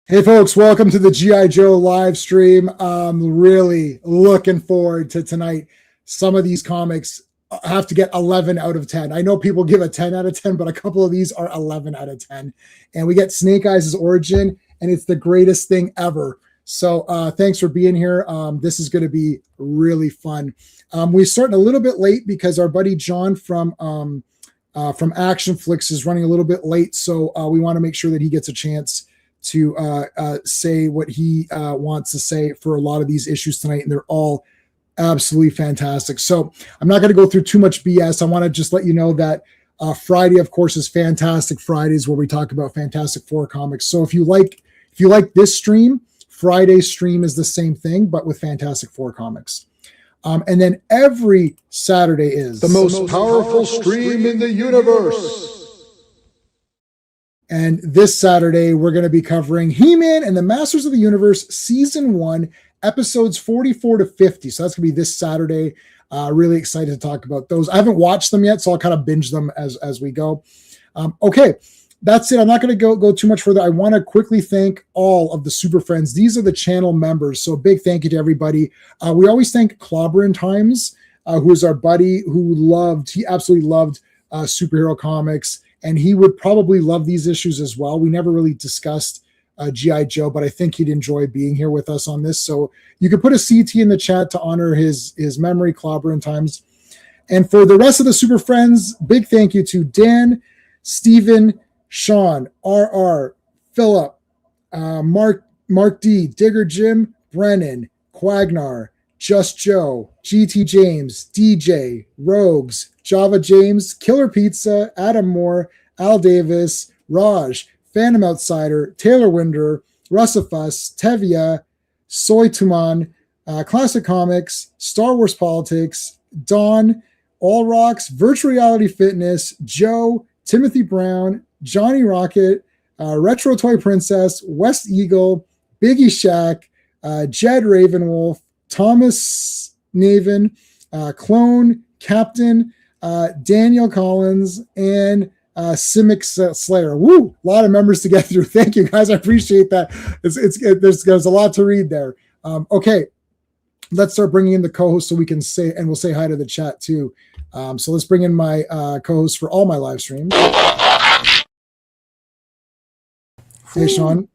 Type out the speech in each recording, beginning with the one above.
Hey folks, welcome to the G.I. Joe live stream. I'm really looking forward to tonight. Some of these comics have to get 11 out of 10. I know people give a 10 out of 10, but a couple of these are 11 out of 10. And we get Snake Eyes' origin, and it's the greatest thing ever. So thanks for being here. This is going to be really fun. We're starting a little bit late because our buddy John from Action Flicks is running a little bit late. So we want to make sure that he gets a chance to say what he wants to say for a lot of these issues tonight, and they're all absolutely fantastic. So I'm not going to go through too much BS. I want to just let you know that Friday, of course, is Fantastic Fridays, where we talk about Fantastic Four comics. So if you like this stream, Friday's stream is the same thing, but with Fantastic Four comics. And then every Saturday is the most powerful stream in the universe. And this Saturday, we're going to be covering He-Man and the Masters of the Universe Season 1, episodes 44 to 50. So that's going to be this Saturday. Really excited to talk about those. I haven't watched them yet, so I'll kind of binge them as we go. Okay, that's it. I'm not going to go too much further. I want to quickly thank all of the Super Friends. These are the channel members, so a big thank you to everybody. We always thank Clobberin Times, who is our buddy he absolutely loved superhero comics. And he would probably love these issues as well. We never really discussed G.I. Joe, but I think he'd enjoy being here with us on this. So you could put a CT in the chat to honor his memory, Clobberin Times. And for the rest of the Super Friends, big thank you to Dan, Steven, Sean, RR, Philip, Mark D, Digger Jim, Brennan, Quagnar, Just Joe, GT James, DJ, Rogues, Java James, Killer Pizza, Adam Moore, Al Davis, Raj, Phantom Outsider, Taylor Winder, Russafus, Tevia, Soy Tuman, Classic Comics, Star Wars Politics, Don, All Rocks, Virtual Reality Fitness, Joe, Timothy Brown, Johnny Rocket, Retro Toy Princess, West Eagle, Biggie Shack, Jed Ravenwolf, Thomas Naven, Clone, Captain, Daniel Collins, and Simic Slayer. Woo! A lot of members to get through. Thank you, guys. I appreciate that. There's a lot to read there. Okay, let's start bringing in the co-host so we can say, and we'll say hi to the chat too. So let's bring in my co-host for all my live streams. Hey, Sean.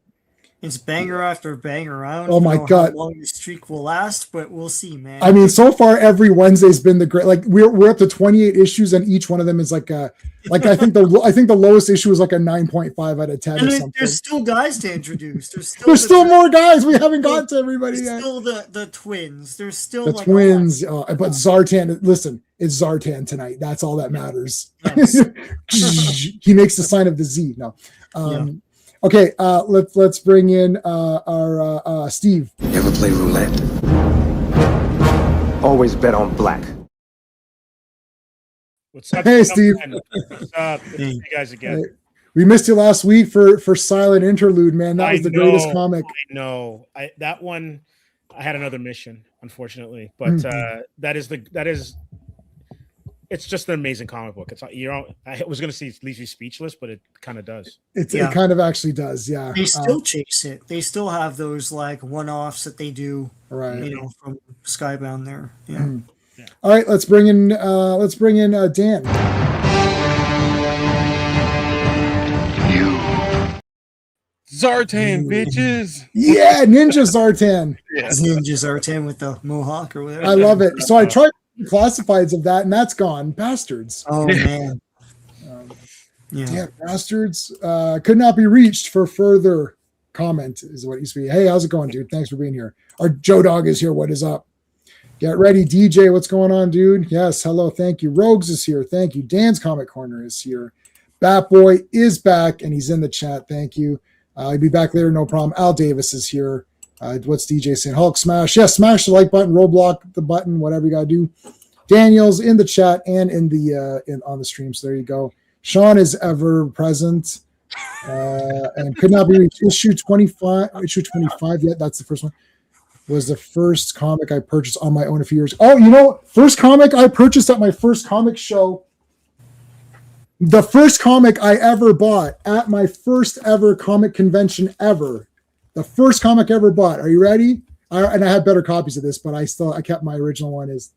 It's banger after banger. I don't know God. How long the streak will last, but we'll see, man. I mean, so far every Wednesday's been the great. Like we're up to 28 issues, and each one of them is like I think the lowest issue is like a 9.5 out of 10 or something. There's still guys to introduce. There's still more guys. We haven't got to everybody yet. Still the twins. There's still the twins. But Zartan. Listen, it's Zartan tonight. That's all that matters. Yes. He makes the sign of the Z. No. Okay, let's bring in our Steve. You ever play roulette? Always bet on black. What's up? Hey, Steve. What's up? Good to see you guys again. Hey. We missed you last week for Silent Interlude, man. That was the greatest comic. I know. That one, I had another mission, unfortunately, but that is. It's just an amazing comic book. I was going to say it leaves you speechless, but it kind of does. It kind of actually does, yeah. They still chase it. They still have those like one-offs that they do, right? From Skybound there. Yeah. Mm-hmm. Yeah. All right, let's bring in Dan. Zartan, bitches. Yeah, Ninja Zartan. Ninja Zartan with the mohawk or whatever. I love it. So I tried classifieds of that, and that's gone. Bastards. Oh man. Yeah, bastards. Could not be reached for further comment is what it used to be. Hey, how's it going, dude? Thanks for being here. Our Joe Dog is here. What is up? Get ready, DJ. What's going on, dude? Yes, hello. Thank you. Rogues is here. Thank you. Dan's Comic Corner is here. Bat Boy is back, and he's in the chat. Thank you. He'll be back later, no problem. Al Davis is here. What's DJ saying? Hulk smash. Yes, smash the like button, roadblock the button, whatever you gotta do. Daniel's in the chat and in the on the stream. So there you go. Sean is ever present and could not be reached. Issue 25 yet. That's the first one. Was the first comic I purchased on my own a few years. Oh, first comic I purchased at my first comic show. The first comic I ever bought at my first ever comic convention ever The first comic I ever bought. Are you ready? And I have better copies of this, but I kept my original one is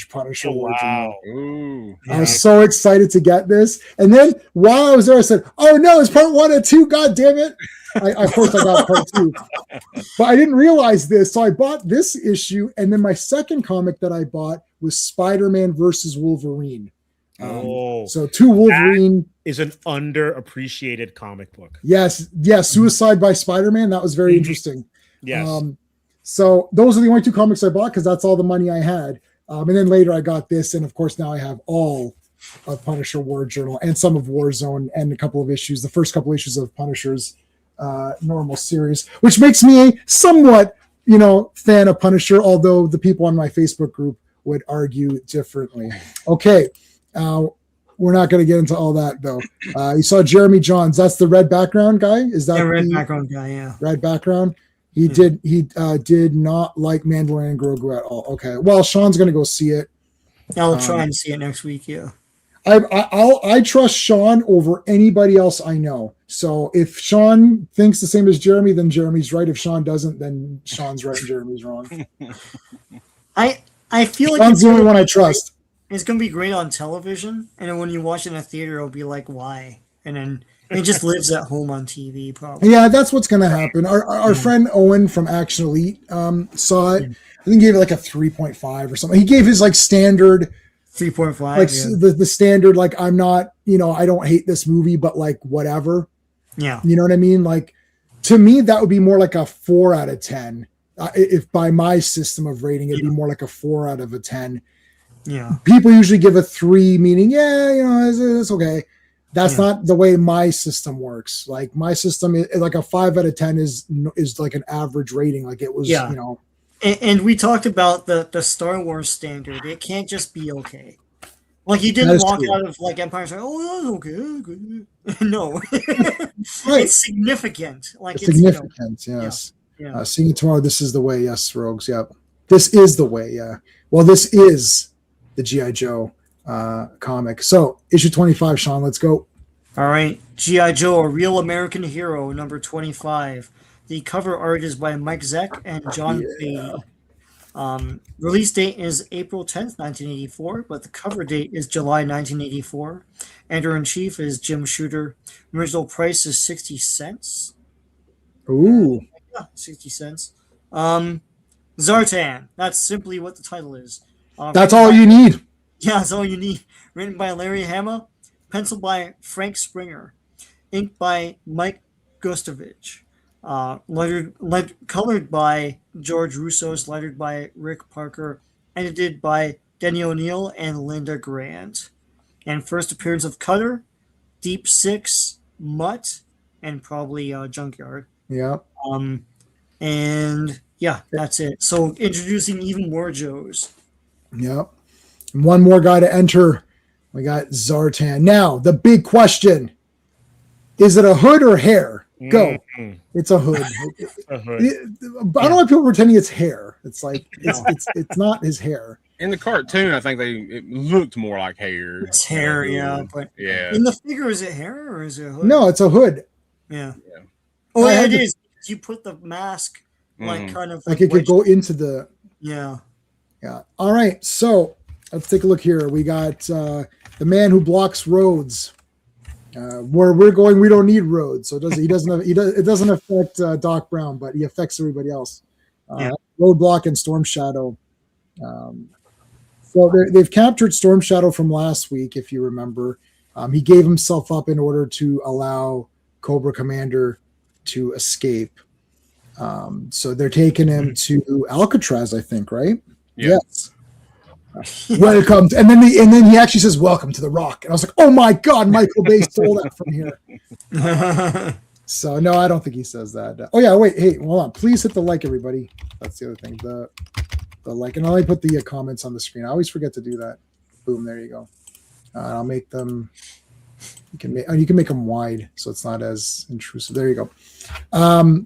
Punisher. Wow. Ooh. I was so excited to get this. And then while I was there, I said, oh no, it's part 1 and 2. God damn it. Of course I got part 2. But I didn't realize this. So I bought this issue. And then my second comic that I bought was Spider-Man versus Wolverine. So 2 Wolverine. Is an underappreciated comic book. Yes. Suicide by Spider-Man. That was very interesting. Yes. So those are the only 2 comics I bought because that's all the money I had. And then later I got this, and of course now I have all of Punisher War Journal and some of Warzone and a couple of issues, the first couple issues of Punisher's normal series, which makes me a somewhat, fan of Punisher, although the people on my Facebook group would argue differently. Okay, we're not going to get into all that though. You saw Jeremy Johns. That's the red background guy. Is that red background guy? Yeah, red background. He did not like Mandalorian and Grogu at all. Okay, well, Sean's going to go see it. I'll try and see it next week. Yeah, I trust Sean over anybody else I know. So if Sean thinks the same as Jeremy, then Jeremy's right. If Sean doesn't, then Sean's right and Jeremy's wrong. I feel like Sean's the only one I trust. It's going to be great on television, and then when you watch it in a theater, it'll be like, why? And then it just lives at home on TV, probably. Yeah, that's what's going to happen. Our friend Owen from Action Elite saw it. I think he gave it like a 3.5 or something. He gave his like standard 3.5, like the standard, like I'm not, I don't hate this movie, but like whatever. Yeah. You know what I mean? Like to me, that would be more like a 4 out of 10. If by my system of rating, it'd be more like a 4 out of a 10. Yeah. People usually give a 3, meaning, it's okay. That's not the way my system works. Like my system is like a 5 out of 10 is like an average rating. Like it was, And we talked about the Star Wars standard. It can't just be okay. Like you didn't walk out of like Empire and say, "Oh, that's okay." No, right. It's significant. Like it's significant. Yes. Yeah. Seeing it tomorrow. This is the way. Yes, Rogues. Yep. This is the way. Yeah. Well, this is the G.I. Joe comic. So issue 25, Sean. Let's go. All right, G.I. Joe, a Real American Hero, number 25. The cover art is by Mike Zeck and John Fahey. Release date is April 10th, 1984, but the cover date is July 1984. Editor-in-chief is Jim Shooter. Original price is 60 cents. Ooh. Yeah, 60 cents. Zartan. That's simply what the title is. That's all you need. Yeah, that's all you need. Written by Larry Hama. Penciled by Frank Springer. Inked by Mike Gustovich. Colored by George Russos, lettered by Rick Parker, edited by Denny O'Neil and Linda Grant. And first appearance of Cutter, Deep Six, Mutt, and probably Junkyard. Yeah. And yeah, that's it. So introducing even more Joes. Yep. And one more guy to enter. We got Zartan. Now, the big question. Is it a hood or hair? Go. Mm-hmm. It's a hood. I don't know why people are pretending it's hair. It's like it's not his hair. In the cartoon, I think it looked more like hair. It's hair, yeah. But in the figure, is it hair or is it a hood? No, it's a hood. Yeah. Oh, yeah, it is. You put the mask like kind of like it could go into the. Yeah. Yeah. All right. So let's take a look here. We got the man who blocks roads. Where we're going, we don't need roads, so it doesn't affect Doc Brown, but he affects everybody else. Roadblock and Storm Shadow. So they've captured Storm Shadow from last week, if you remember. He gave himself up in order to allow Cobra Commander to escape. So they're taking him to Alcatraz, I think, right? Yeah. Yes. Welcome, and then he actually says, "Welcome to the Rock," and I was like, "Oh my God, Michael Bay stole that from here." So no, I don't think he says that. Oh yeah, wait, hey, hold on, please hit the like, everybody. That's the other thing, the like, and I'll only put the comments on the screen. I always forget to do that. Boom, there you go. I'll make them. You can make them wide so it's not as intrusive. There you go.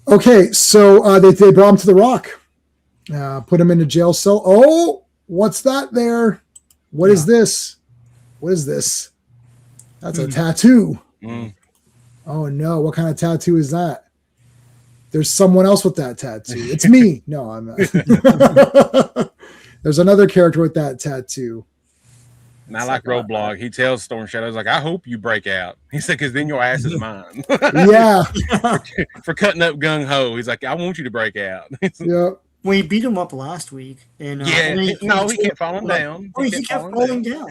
Okay, so they brought him to the Rock. Put him in a jail cell. Oh, what's that there? What is this? What is this? That's a tattoo. Oh no, what kind of tattoo is that? There's someone else with that tattoo. It's me. No, I'm not. There's another character with that tattoo. And I like Roadblock. He tells Storm Shadows, like, I hope you break out. He said, because then your ass is mine. Yeah. For cutting up Gung Ho. He's like, I want you to break out. Yeah. We beat him up last week, and He kept falling down. Oh, he kept falling down.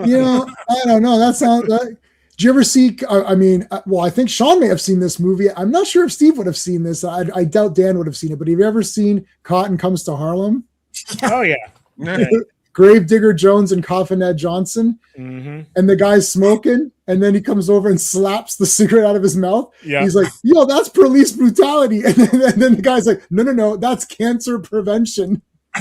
You know, I don't know. That sounds. Did you ever see? I mean, well, I think Sean may have seen this movie. I'm not sure if Steve would have seen this. I doubt Dan would have seen it. But have you ever seen Cotton Comes to Harlem? Oh yeah. Gravedigger Jones and Coffin Ed Johnson, and the guy's smoking, and then he comes over and slaps the cigarette out of his mouth. Yeah. He's like, "Yo, that's police brutality," and then the guy's like, "No, that's cancer prevention." Yeah.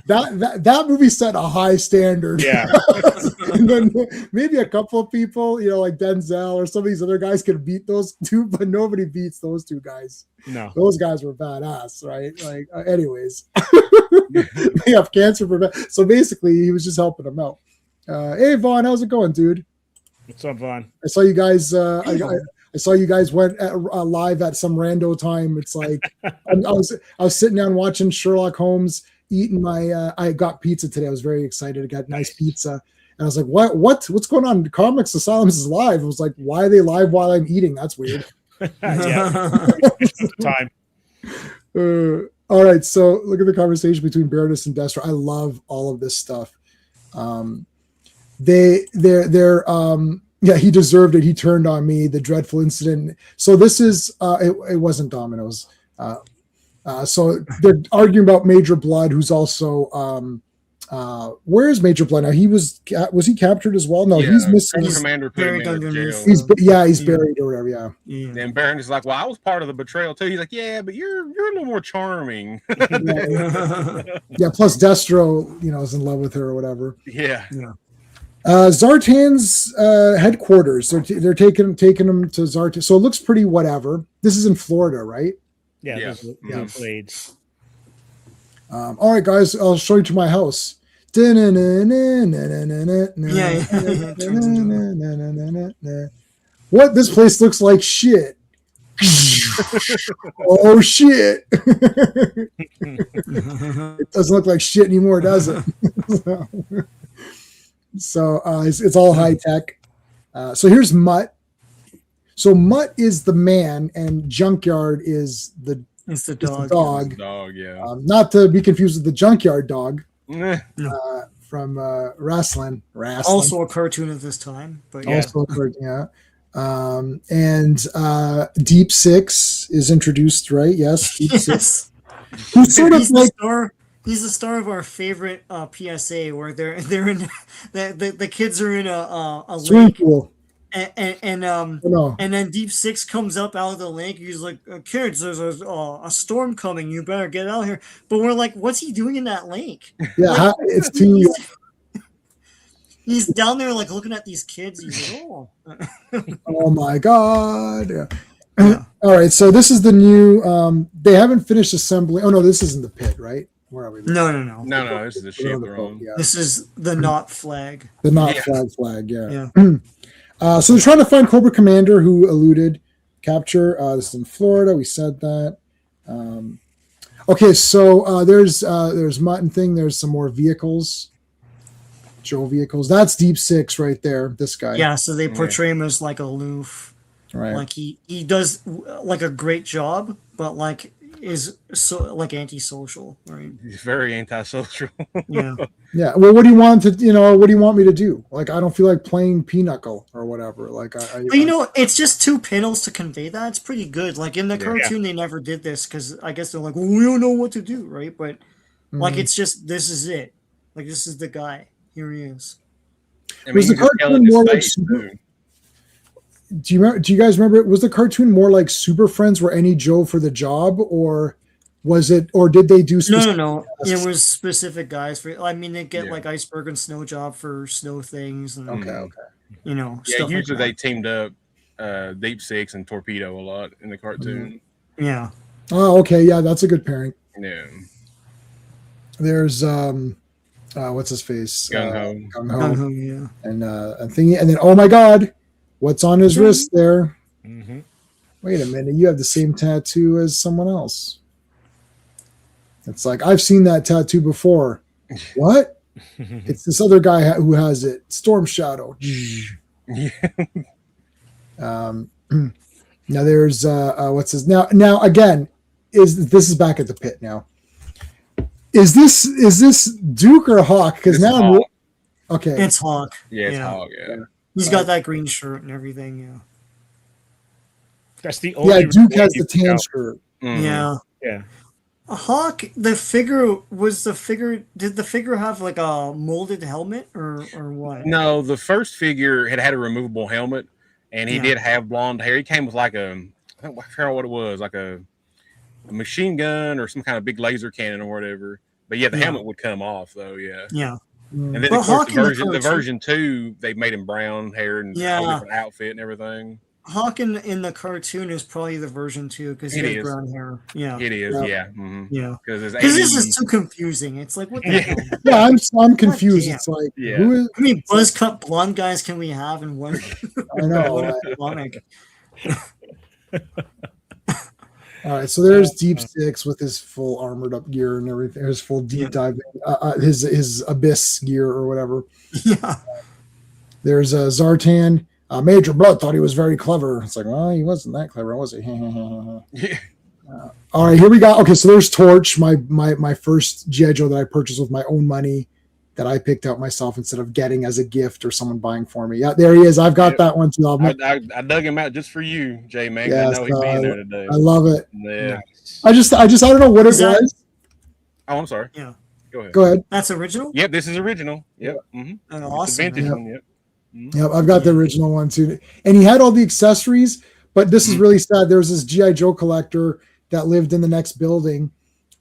that movie set a high standard. Yeah. And then maybe a couple of people, you know, like Denzel or some of these other guys could beat those two, but nobody beats those two guys. No. Those guys were badass, right? Like, anyways, they have cancer prevention. So basically, he was just helping them out. Hey, Vaughn, how's it going, dude? What's up, Vaughn? I saw you guys. I saw you guys went live at some rando time. It's like I was sitting down watching Sherlock Holmes, eating my. I got pizza today. I was very excited. I got nice pizza, and I was like, what's going on? Comics Asylums is live. I was like, why are they live while I'm eating? That's weird. Time. All right, so look at the conversation between Baroness and Destro. I love all of this stuff. Yeah, he deserved it. He turned on me. The dreadful incident. So this is it wasn't Domino's. So they're arguing about Major Blood, who's also where is Major Blood now? Was he captured as well? No, he's missing. Commander put him in jail. He's buried or whatever. Yeah. And Baron is like, well, I was part of the betrayal too. He's like, yeah, but you're a little more charming. Yeah. Plus Destro, you know, is in love with her or whatever. Yeah. Zartan's headquarters. They're taking him to Zartan. So it looks pretty whatever. This is in Florida, right? Yeah. Blades. All right, guys, I'll show you to my house. What? This place looks like shit. Oh shit. It doesn't look like shit anymore, does it? So it's all high tech. So here's Mutt. So Mutt is the man, and Junkyard is the dog. It's the dog, yeah. Not to be confused with the Junkyard Dog No. from wrestling. Also a cartoon of this time, but yeah. Also a cartoon, yeah. And Deep Six is introduced, right? Yes, Deep Six. Who's sort of like he's the star of our favorite PSA where they're in the kids are in a swimming lake pool. And then Deep Six comes up out of the lake. He's like, kids, there's a storm coming. You better get out here. But we're like, what's he doing in that lake? Yeah, it's too. He's down there like looking at these kids. He's like, oh. Oh my god. Yeah. All right, so this is the new. They haven't finished assembling. Oh no, this isn't the pit, right? Where are we? No. No, this is the ship they're on. Yeah. This is the not flag. The not flag. Yeah. So they're trying to find Cobra Commander who eluded capture. This is in Florida. We said that. Okay, so there's Mutton thing. There's some more vehicles. Joe vehicles. That's Deep Six right there. This guy. Yeah, so they portray him as like aloof. Right. Like he does like a great job, but like is so like antisocial, right? He's very antisocial. Yeah. Yeah. Well, what do you want to? What do you want me to do? Like, I don't feel like playing Pinochle or whatever. Like, but it's just two panels to convey that. It's pretty good. Like in the cartoon, they never did this because I guess they're like, well, we don't know what to do, right? But like, it's just this is it. Like, this is the guy. Here he is. I mean, was the cartoon more like do you guys remember? Was the cartoon more like Super Friends, where any Joe for the job, or was it, or did they do? No. It was specific guys for. I mean, they get like Iceberg and Snow Job for snow things. And, okay. Yeah, usually they teamed up Deep Six and Torpedo a lot in the cartoon. Yeah. Oh, okay. Yeah, that's a good pairing. Yeah. There's what's his face? Gung Ho. Gung Ho, yeah. And thingy, and then oh my god. What's on his wrist there? Mhm. Wait a minute, you have the same tattoo as someone else. It's like, I've seen that tattoo before. What? It's this other guy who has it. Storm Shadow. Yeah. Now there's what's his now again, this is back at the pit now. Is this Duke or Hawk? Because This is now I'm Hawk. okay. It's Hawk. Yeah, it's Yeah. Hog. Yeah. He's got that green shirt and everything. Yeah. That's the only. Yeah, Duke way has you the can tan tell. shirt. Mhm. Yeah. Yeah. Hawk, the figure did the figure have like a molded helmet or what? No, the first figure had a removable helmet, and he Yeah. did have blonde hair. He came with like I forgot what it was, like a machine gun or some kind of big laser cannon or whatever. But yeah, the Yeah. helmet would come off though. Yeah, Yeah. and then Mm. But of course Hawk in the the cartoon- version 2, they made him brown hair and a whole Yeah. different outfit and everything. Hawk in the cartoon is probably the version 2 because he It has is. brown hair. Yeah. It is, Yeah. yeah, Yeah. because Because this is too confusing. It's like, what the Yeah. hell? Yeah, I'm confused. damn. It's like Yeah. who is How many buzz cut blonde guys can we have in one, I know. one right? comic? All right, so there's Deep Six with his full armored up gear and everything. His full deep Yeah. diving, his abyss gear or whatever. Yeah. There's Zartan. Major Blood thought he was very clever. It's like, well, he wasn't that clever, was he? Yeah. All right, here we go. Okay, so there's Torch, my first GI Joe that I purchased with my own money that I picked out myself instead of getting as a gift or someone buying for me. Yeah, there he is. I've got Yep. that one too. I dug him out just for you, J Man. Yes, I know he'd be in there today. I love it. Yeah. I don't know what it Is that- was. Oh, I'm sorry. Yeah. Go ahead. Go ahead. That's original? Yep, this is original. Yep. Mm-hmm. And It's awesome. a vintage man. one. Yep. Yep, I've got the original one too. And he had all the accessories, but this is really sad. There was this GI Joe collector that lived in the next building,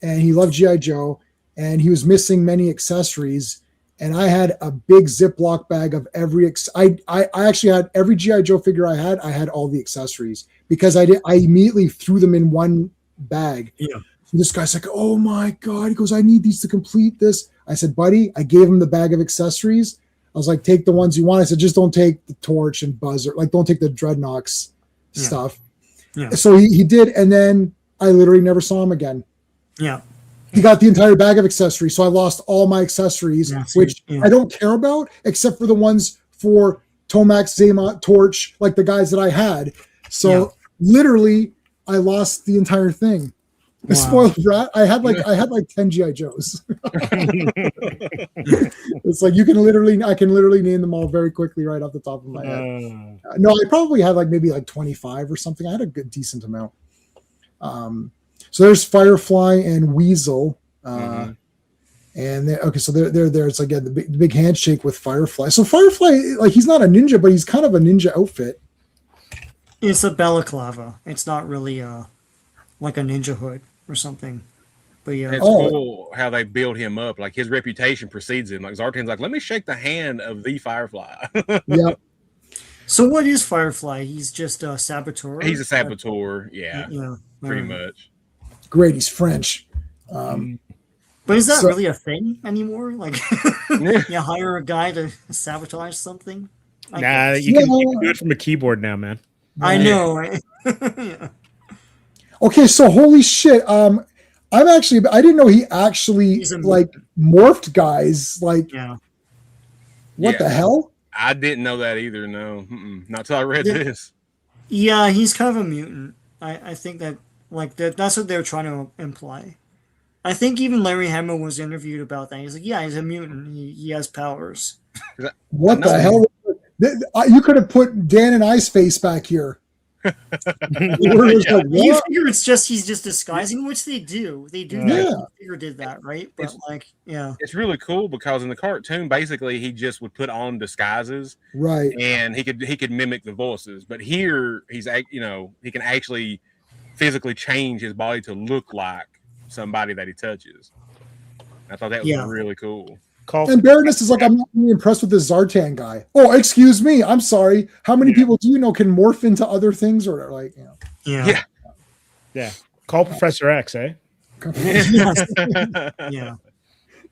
and he loved GI Joe, and he was missing many accessories. And I had a big Ziploc bag of every. I actually had every GI Joe figure I had all the accessories because I immediately threw them in one bag. Yeah. And this guy's like, "Oh my god!" He goes, "I need these to complete this." I said, "Buddy," I gave him the bag of accessories. I was like, "Take the ones you want." I said, "Just don't take the Torch and Buzzer. Like, don't take the Dreadnoks Yeah. stuff." Yeah. So he did, and then I literally never saw him again. Yeah. He got the entire bag of accessories, so I lost all my accessories, Yeah, which yeah. I don't care about, except for the ones for Tomax, Zema, Torch, like the guys that I had. So Yeah. literally, I lost the entire thing. Wow. Spoiled brat. I had like 10 GI Joes. It's like I can literally name them all very quickly right off the top of my head. No, I probably had maybe 25 or something. I had a good decent amount. So there's Firefly and Weasel. Mhm. And so they're there. It's again the big handshake with Firefly. So Firefly, he's not a ninja, but he's kind of a ninja outfit. It's a balaclava. It's not really like a ninja hood or something. But yeah. It's cool how they build him up. Like his reputation precedes him. Like Zartan's like, let me shake the hand of the Firefly. Yeah. So what is Firefly? He's just a saboteur? He's a saboteur. Yeah, Yeah. pretty Alright. much. Great. He's French. But is that So- really a thing anymore? Like, Yeah. you hire a guy to sabotage something? I Nah, guess. you can do it from a keyboard now, man. I know. Right? Yeah. Okay, so holy shit. I didn't know he actually He's a morphed guys. Yeah. What Yeah. the hell? I didn't know that either. No, not till I read Yeah. this. Yeah, he's kind of a mutant. I think that that's what they're trying to imply. I think even Larry Hama was interviewed about that. He's like, yeah, he's a mutant. He has powers. What I know. the hell? You could have put Dan and I's face back here. We were just Yeah. like, You what? figure it's just he's just disguising, which they do. They do Yeah. that. You figure did that, right? But It's- yeah. It's really cool because in the cartoon, basically, he just would put on disguises Right. and he could mimic the voices. But here, he can actually physically change his body to look like somebody that he touches. I thought that was Yeah. really cool. And Baroness is like, I'm not really impressed with this Zartan guy. Oh, excuse me. I'm sorry. How many people do you know can morph into other things or Yeah. Yeah. Yeah. Call Professor X, eh? Yes. Yeah.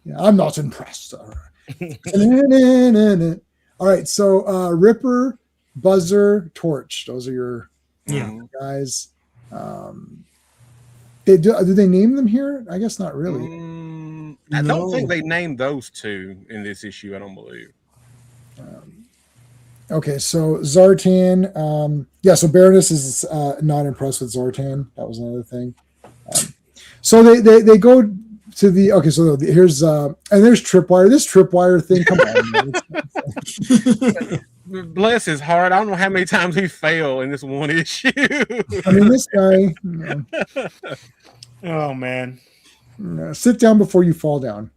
Yeah, I'm not impressed. All right. All right. So Ripper, Buzzer, Torch. Those are your Yeah. guys. Do they name them here? I guess not really. I No. don't think they named those two in this issue. I don't believe. Okay, so Zartan. Yeah, so Baroness is not impressed with Zartan. That was another thing. So they go to the okay. So here's and there's Tripwire. This Tripwire thing. Come on, man. Bless his heart. I don't know how many times he failed in this one issue. I mean, this guy. Oh man. Sit down before you fall down.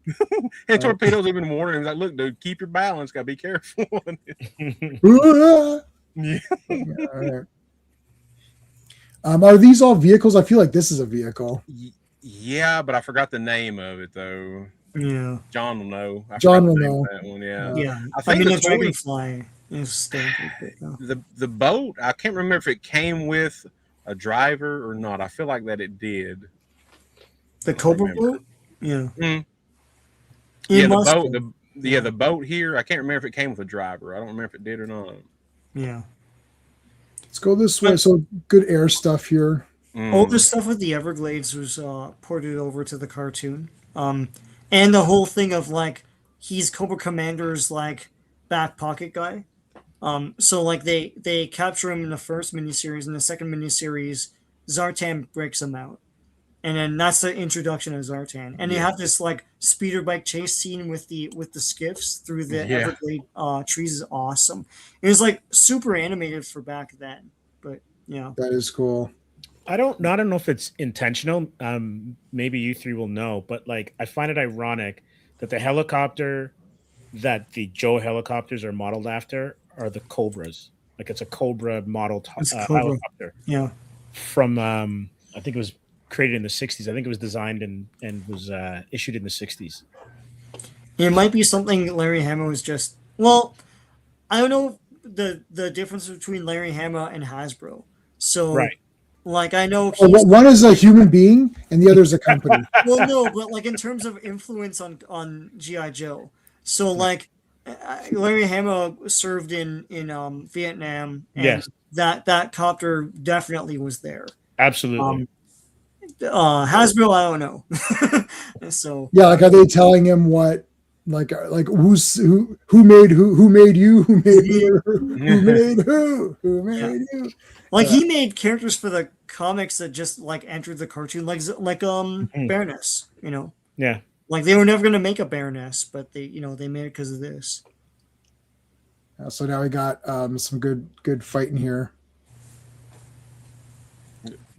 And Torpedo's even warning him, like, look, dude, keep your balance. Gotta be careful. Yeah, all right. Are these all vehicles? I feel like this is a vehicle. Yeah, but I forgot the name of it though. Yeah. John will know. I John forgot the will name know. of that one. Yeah. Yeah. I think the the toy- Dragonfly is standard. But no. The boat. I can't remember if it came with a driver or not. I feel like that it did. The Cobra remember. boat? Yeah. Mm. It Yeah, the must boat. have. The boat here. I can't remember if it came with a driver. I don't remember if it did or not. Yeah. Let's go this way. So good air stuff here. All the stuff with the Everglades was ported over to the cartoon. And the whole thing of like he's Cobra Commander's like back pocket guy. So like they capture him in the first miniseries. In the second miniseries, Zartan breaks him out. And then that's the introduction of Zartan. And they have this like speeder bike chase scene with the skiffs through the Everglade trees is awesome. It was like super animated for back then. But yeah. That is cool. I don't know if it's intentional. Maybe you three will know, but like I find it ironic that the helicopter that the Joe helicopters are modeled after are the Cobras. Like it's a Cobra model It's Cobra. helicopter Yeah. from I think it was created in the 60s. I think it was designed and was issued in the 60s. It might be something Larry Hama was just well, I don't know the difference between Larry Hama and Hasbro. So Right. like I know Well, one is a human being and the other is a company. well no, but like in terms of influence on G.I. Joe. So like Larry Hama served in Vietnam and Yes. that copter definitely was there. Absolutely. Hasbro, I don't know. So Yeah, like are they telling him what? Like who made who made you who made you who made who made you? like he made characters for the comics that just like entered the cartoon, like Baroness, you know. Yeah. Like they were never gonna make a Baroness, but they they made it because of this. So now we got some good fighting here.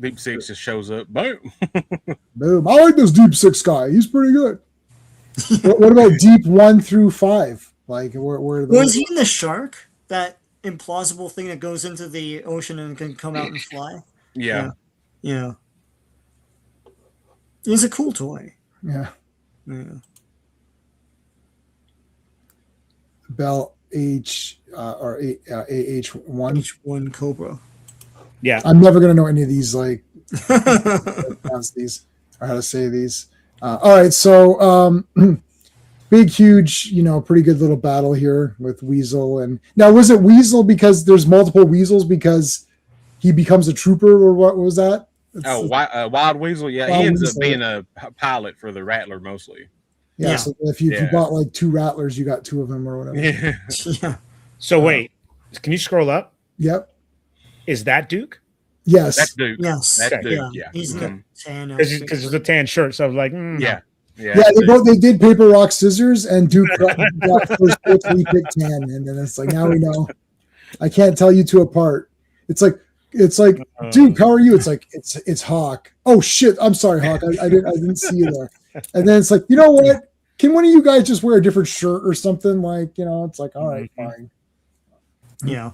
Deep Six just shows up. Boom. Boom! I like this Deep Six guy. He's pretty good. what about Deep 1 through 5? Like where are those? Was he in the shark? That implausible thing that goes into the ocean and can come out and fly. Yeah. Yeah. It's a cool toy. Yeah. Yeah. Bell H or AH1. H1 Cobra. Yeah. I'm never gonna know any of these like pronounce these or how to say these. All right, so big, huge, pretty good little battle here with Weasel. And now, was it Weasel because there's multiple Weasels because he becomes a trooper, or what was that? Wild Weasel. Yeah, Wild he ends Weasel. up being a pilot for the Rattler mostly. Yeah. Yeah. So if you Yeah. bought like 2 Rattlers, you got 2 of them or whatever. Yeah. Yeah. So wait, can you scroll up? Yep. Is that Duke? Yes. That's Duke. Yes. That's Duke. Yeah. Yeah. He's Mhm. got tan. Because it's a tan shirt. So I was like, Yeah. Yeah, that's Duke. they did paper, rock, scissors, and Duke got first pick, we picked 10, and then it's like now we know. I can't tell you two apart. It's like Duke, how are you? It's like it's Hawk. Oh shit, I'm sorry, Hawk. I didn't see you there. And then it's like, you know what? Can one of you guys just wear a different shirt or something? Like, it's like, all right, fine. Yeah.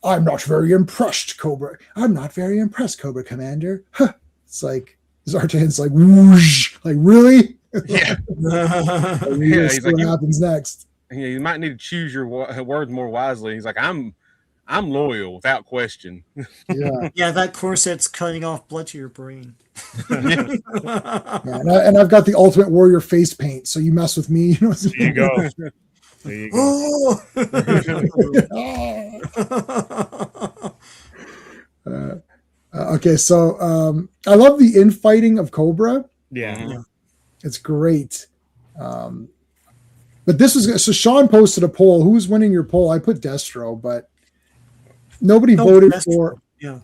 I'm not very impressed, Cobra. I'm not very impressed, Cobra Commander. Huh. It's like Zartan's like whoosh, like really? Yeah. Like, we Yeah, gotta he's see like, what you- happens next. Yeah, you might need to choose your words more wisely. He's like, I'm loyal without question. Yeah. Yeah, that corset's cutting off blood to your brain. Yeah, and I've got the Ultimate Warrior face paint, so you mess with me. there you go. There you go. Okay, so I love the infighting of Cobra. Yeah. It's great. But this was so Sean posted a poll. Who's winning your poll? I put Destro, but nobody voted Destro. for. Yeah.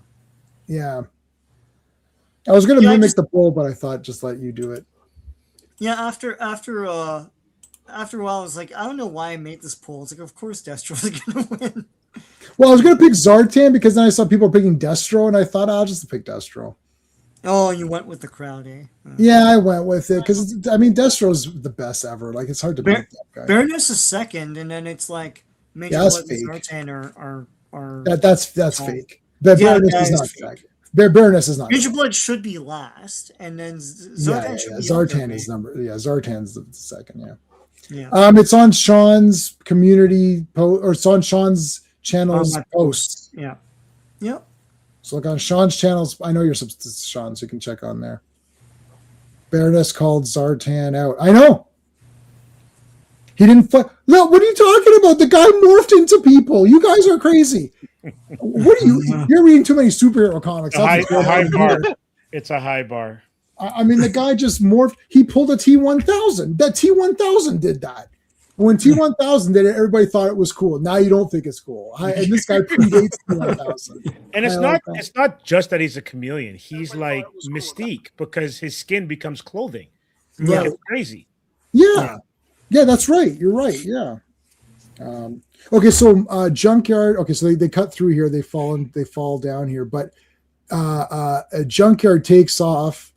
Yeah. I was going to Yeah, I mimic just- the poll, but I thought just let you do it. Yeah, after a while, I was like, I don't know why I made this poll. It's like, of course Destro's gonna win. Well, I was going to pick Zartan because then I saw people picking Destro, and I thought I'll just pick Destro. Oh, you went with the crowd, eh? Yeah, I went with it because I mean Destro's the best ever. Like it's hard to beat that guy. Baroness is second, and then it's like Major Yeah, that's Blood and fake. Zartan are That's Oh. fake. But Yeah, Baroness that is is not fake. fake. Baroness is not. Major fake. Blood should be last, and then Zartan should be up Zartan there, is number. Yeah, Zartan's the second. Yeah. Yeah. It's on Sean's community or it's on Sean's channel's On my post. Yeah. Yep. So look on Sean's channels. I know you're subscribed to Sean, so you can check on there. Baroness called Zartan out. I know. He didn't. No, what are you talking about? The guy morphed into people. You guys are crazy. What are you? You're reading too many superhero comics. A high, That's what's a high going bar. on here. It's a high bar. I mean, the guy just morphed. He pulled a T1000. That T1000 did that. When T1000 did it, everybody thought it was cool. Now you don't think it's cool. And this guy predates T1000. And it's I not like that. it's not just that he's a chameleon. He's like Mystique because his skin becomes clothing. Yeah. It's crazy. Yeah. Yeah, that's right. You're right. Yeah. Okay, so Junkyard. Okay, so they cut through here. They fall down here, but a Junkyard takes off.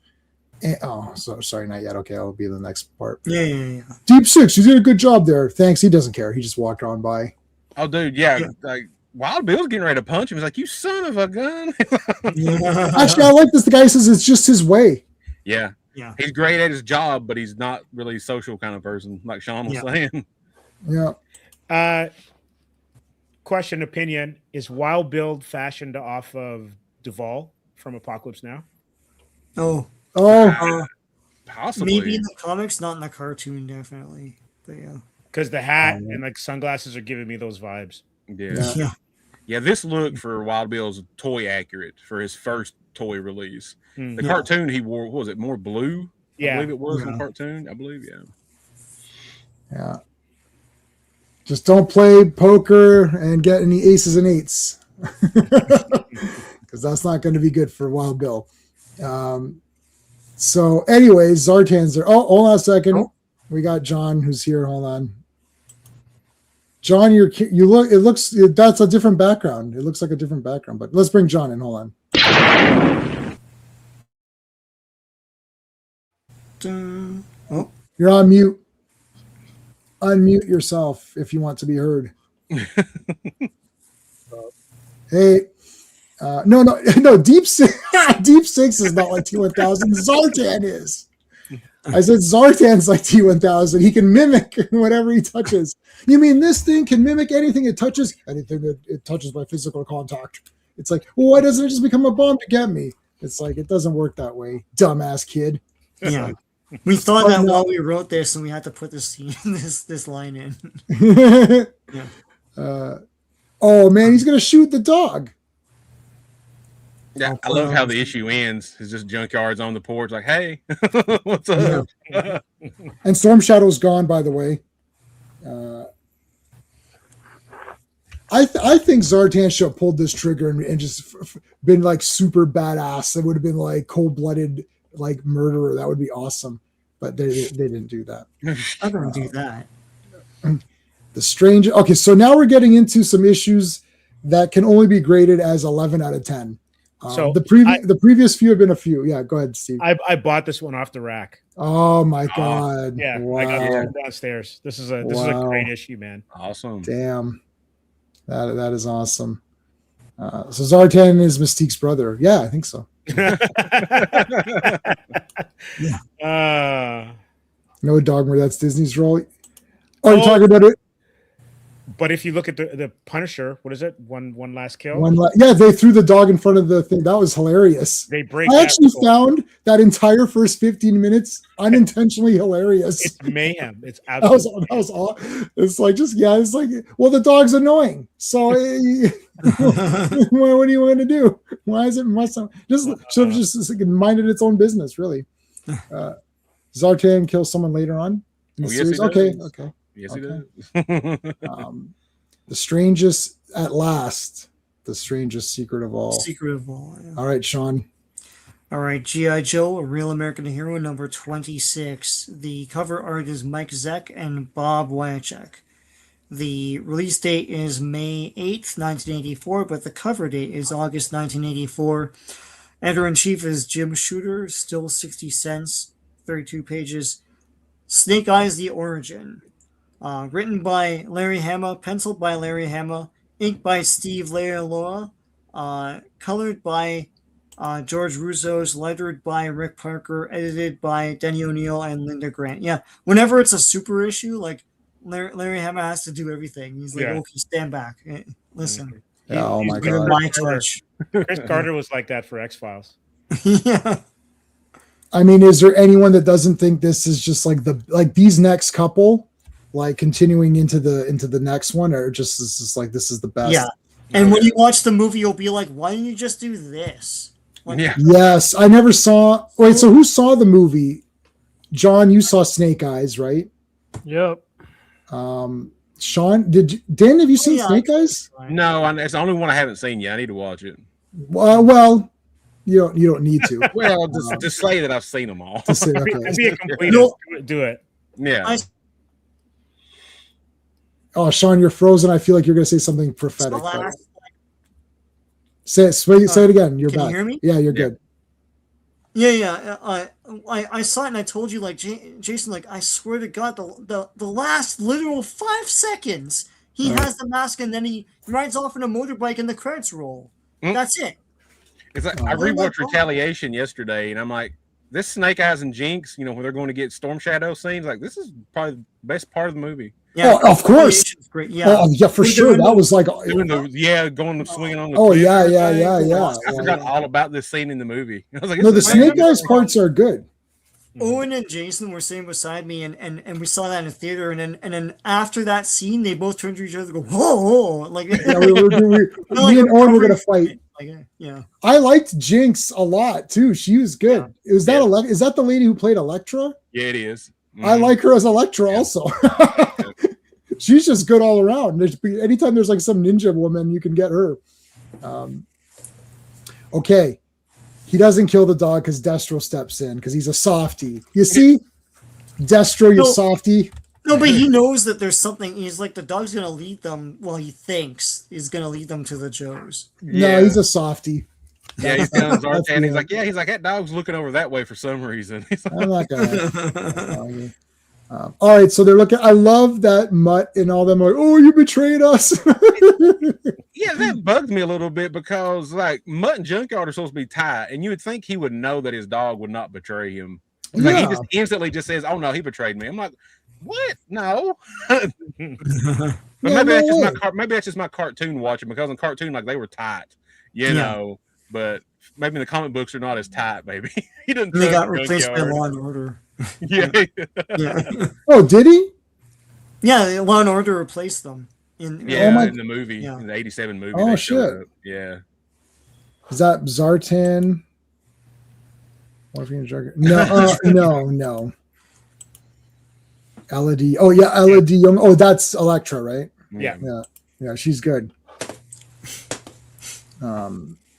Sorry, not yet. Okay, I'll be the next part. Yeah. Deep Six, you did a good job there. Thanks. He doesn't care. He just walked on by. Oh, dude, yeah. Like Wild Bill's getting ready to punch him. He's like, "You son of a gun!" Actually, I like this. The guy says it's just his way. Yeah, Yeah. he's great at his job, but he's not really a social kind of person, like Sean was Yeah. saying. Yeah. Question opinion: is Wild Bill fashioned off of Duvall from Apocalypse Now? Oh, Possibly. maybe in the comics, not in the cartoon, definitely. But yeah. Because the hat and like sunglasses are giving me those vibes. Yeah. Yeah. Yeah, this look for Wild Bill's toy accurate for his first toy release. Hmm. The Yeah. cartoon he wore, what was it, more blue? I Yeah. believe it was in Yeah. the cartoon. I believe, yeah. Yeah. Just don't play poker and get any aces and eights. Because that's not going to be good for Wild Bill. So, anyways, Zartan's there. Oh, hold on a second. Oh. We got John who's here. Hold on. John, you look. It looks that's a different background. It looks like a different background. But let's bring John in. Hold on. Oh, You're on mute. Unmute yourself if you want to be heard. Hey, no. Deep Six is not like T1000. Zartan is. I said Zartan's like T1000. He can mimic whatever he touches. You mean this thing can mimic anything it touches? Anything that it touches by physical contact. It's like, well, why doesn't it just become a bomb to get me? It's like it doesn't work that way, dumbass kid. yeah. We thought Oh, that no. while we wrote this, and we had to put this scene, this line in. Yeah. Oh man, he's gonna shoot the dog. Yeah, Oh, I love how wow. the issue ends. It's just Junkyard's on the porch, like, "Hey, what's up?" And Storm Shadow's gone, by the way. I think Zartan should have pulled this trigger and just been like super badass. It would have been like cold-blooded, like murderer. That would be awesome. But they didn't do that. I'm gonna do that. The Strange. Okay, so now we're getting into some issues that can only be graded as 11 out of 10. So the previous few have been a few. Yeah, go ahead, Steve. I bought this one off the rack. Oh my god! Yeah, Wow. I got it downstairs. This is a Wow. great issue, man. Awesome. Damn, that is awesome. So Zartan is Mystique's brother. Yeah, I think so. Uh, No Dogma. That's Disney's role. Oh, you're talking about it. But if you look at the Punisher, what is it? One last kill. Yeah, they threw the dog in front of the thing. That was hilarious. They break. I actually found that entire first 15 minutes unintentionally hilarious. It's mayhem. It's That was all. It's like it's like, well, the dog's annoying. So what do you want to do? Why is it just should have just minded its own business, really? Zartan kills someone later on in the series. Okay. Yes, he does. The strangest at last, the strangest secret of all. Secret of all. Yeah. All right, Sean. All right, G.I. Joe, A Real American Hero, number 26. The cover art is Mike Zeck and Bob Wyacek. The release date is May 8th, 1984, but the cover date is August 1984. Editor-in-chief is Jim Shooter, still 60 cents, 32 pages. Snake Eyes, The Origin. Written by Larry Hama, penciled by Larry Hama, inked by Steve Leialoha, colored by George Russo's, lettered by Rick Parker, edited by Denny O'Neil and Linda Grant. Yeah, whenever it's a super issue, like Larry Hama has to do everything. He's like, okay, stand back. Listen. Yeah, oh my Give him God. my touch. Chris Carter was like that for X-Files. Yeah. I mean, is there anyone that doesn't think this is just like these next couple, like continuing into the next one, or just this is like this is the best? Yeah. And when you watch the movie, you'll be like, why didn't you just do this? Like, Yeah. Yes, I never saw. Wait, so who saw the movie? John, you saw Snake Eyes, right? Yep. Sean, Dan? Have you seen yeah, Snake Eyes? No, it's the only one I haven't seen yet. I need to watch it. Well, you don't need to. Well, just say that I've seen them all. Just say, okay. Be a completist. No. Do it. Yeah. Oh, Sean, you're frozen. I feel like you're going to say something prophetic. the but- last- Say it again. You're Can you back. hear me? Yeah, you're Yeah. good. I saw it and I told you, like, Jason, like, I swear to God, the last literal 5 seconds, he has the mask and then he rides off on a motorbike and the credits roll. Mm. That's it. It's like I Oh my rewatched God. Retaliation yesterday, and I'm like, this Snake Eyes and Jinx, where they're going to get Storm Shadow scenes, like this is probably the best part of the movie. Yeah, Oh, of course. Retaliation's great. Yeah. Oh, yeah, for sure. That was like, Doing going swinging on the oh cliff yeah, and yeah, everything. yeah, yeah. I forgot all about this scene in the movie. I was like, No, the this is Snake amazing. Eyes parts are good. Owen and Jason were sitting beside me, and we saw that in the theater, and then after that scene, they both turned to each other and go, whoa, like, Yeah, me and Owen were gonna fight. Like, yeah. I liked Jinx a lot too. She was good. Is that is that the lady who played Elektra? Yeah, it is. I Mhm. like her as Elektra also. She's just good all around. Anytime there's like some ninja woman, you can get her. Okay. He doesn't kill the dog because Destro steps in because he's a softie. You see? Destro, you No. softie. No, but he knows that there's something. He's like, the dog's gonna lead them. Well, he thinks he's gonna lead them to the Joes. No, he's a softie. Yeah, he's telling Zartan, That's he's like, that dog's looking over that way for some reason. He's like, I'm not gonna. All right, so they're looking. I love that Mutt and all them are. Oh, you betrayed us. yeah, that bugs me a little bit because like Mutt and Junkyard are supposed to be tight, and you would think he would know that his dog would not betray him. Like he just instantly just says, "Oh no, he betrayed me." I'm like, "What? No." But Yeah, maybe that's just my cartoon watching because in cartoon like they were tight, know. But maybe in the comic books are not as tight. Maybe he didn't. They got replaced by Law and Order. Yeah. Yeah, Oh, did he? yeah. Law and Order replaced them. In in the movie, Yeah. in the '87 movie. Oh, they showed shit. up. Yeah. Is that Zartan? No. Elodie. Oh yeah, Elodie Young. Oh, that's Elektra, right? Yeah. Yeah, she's good.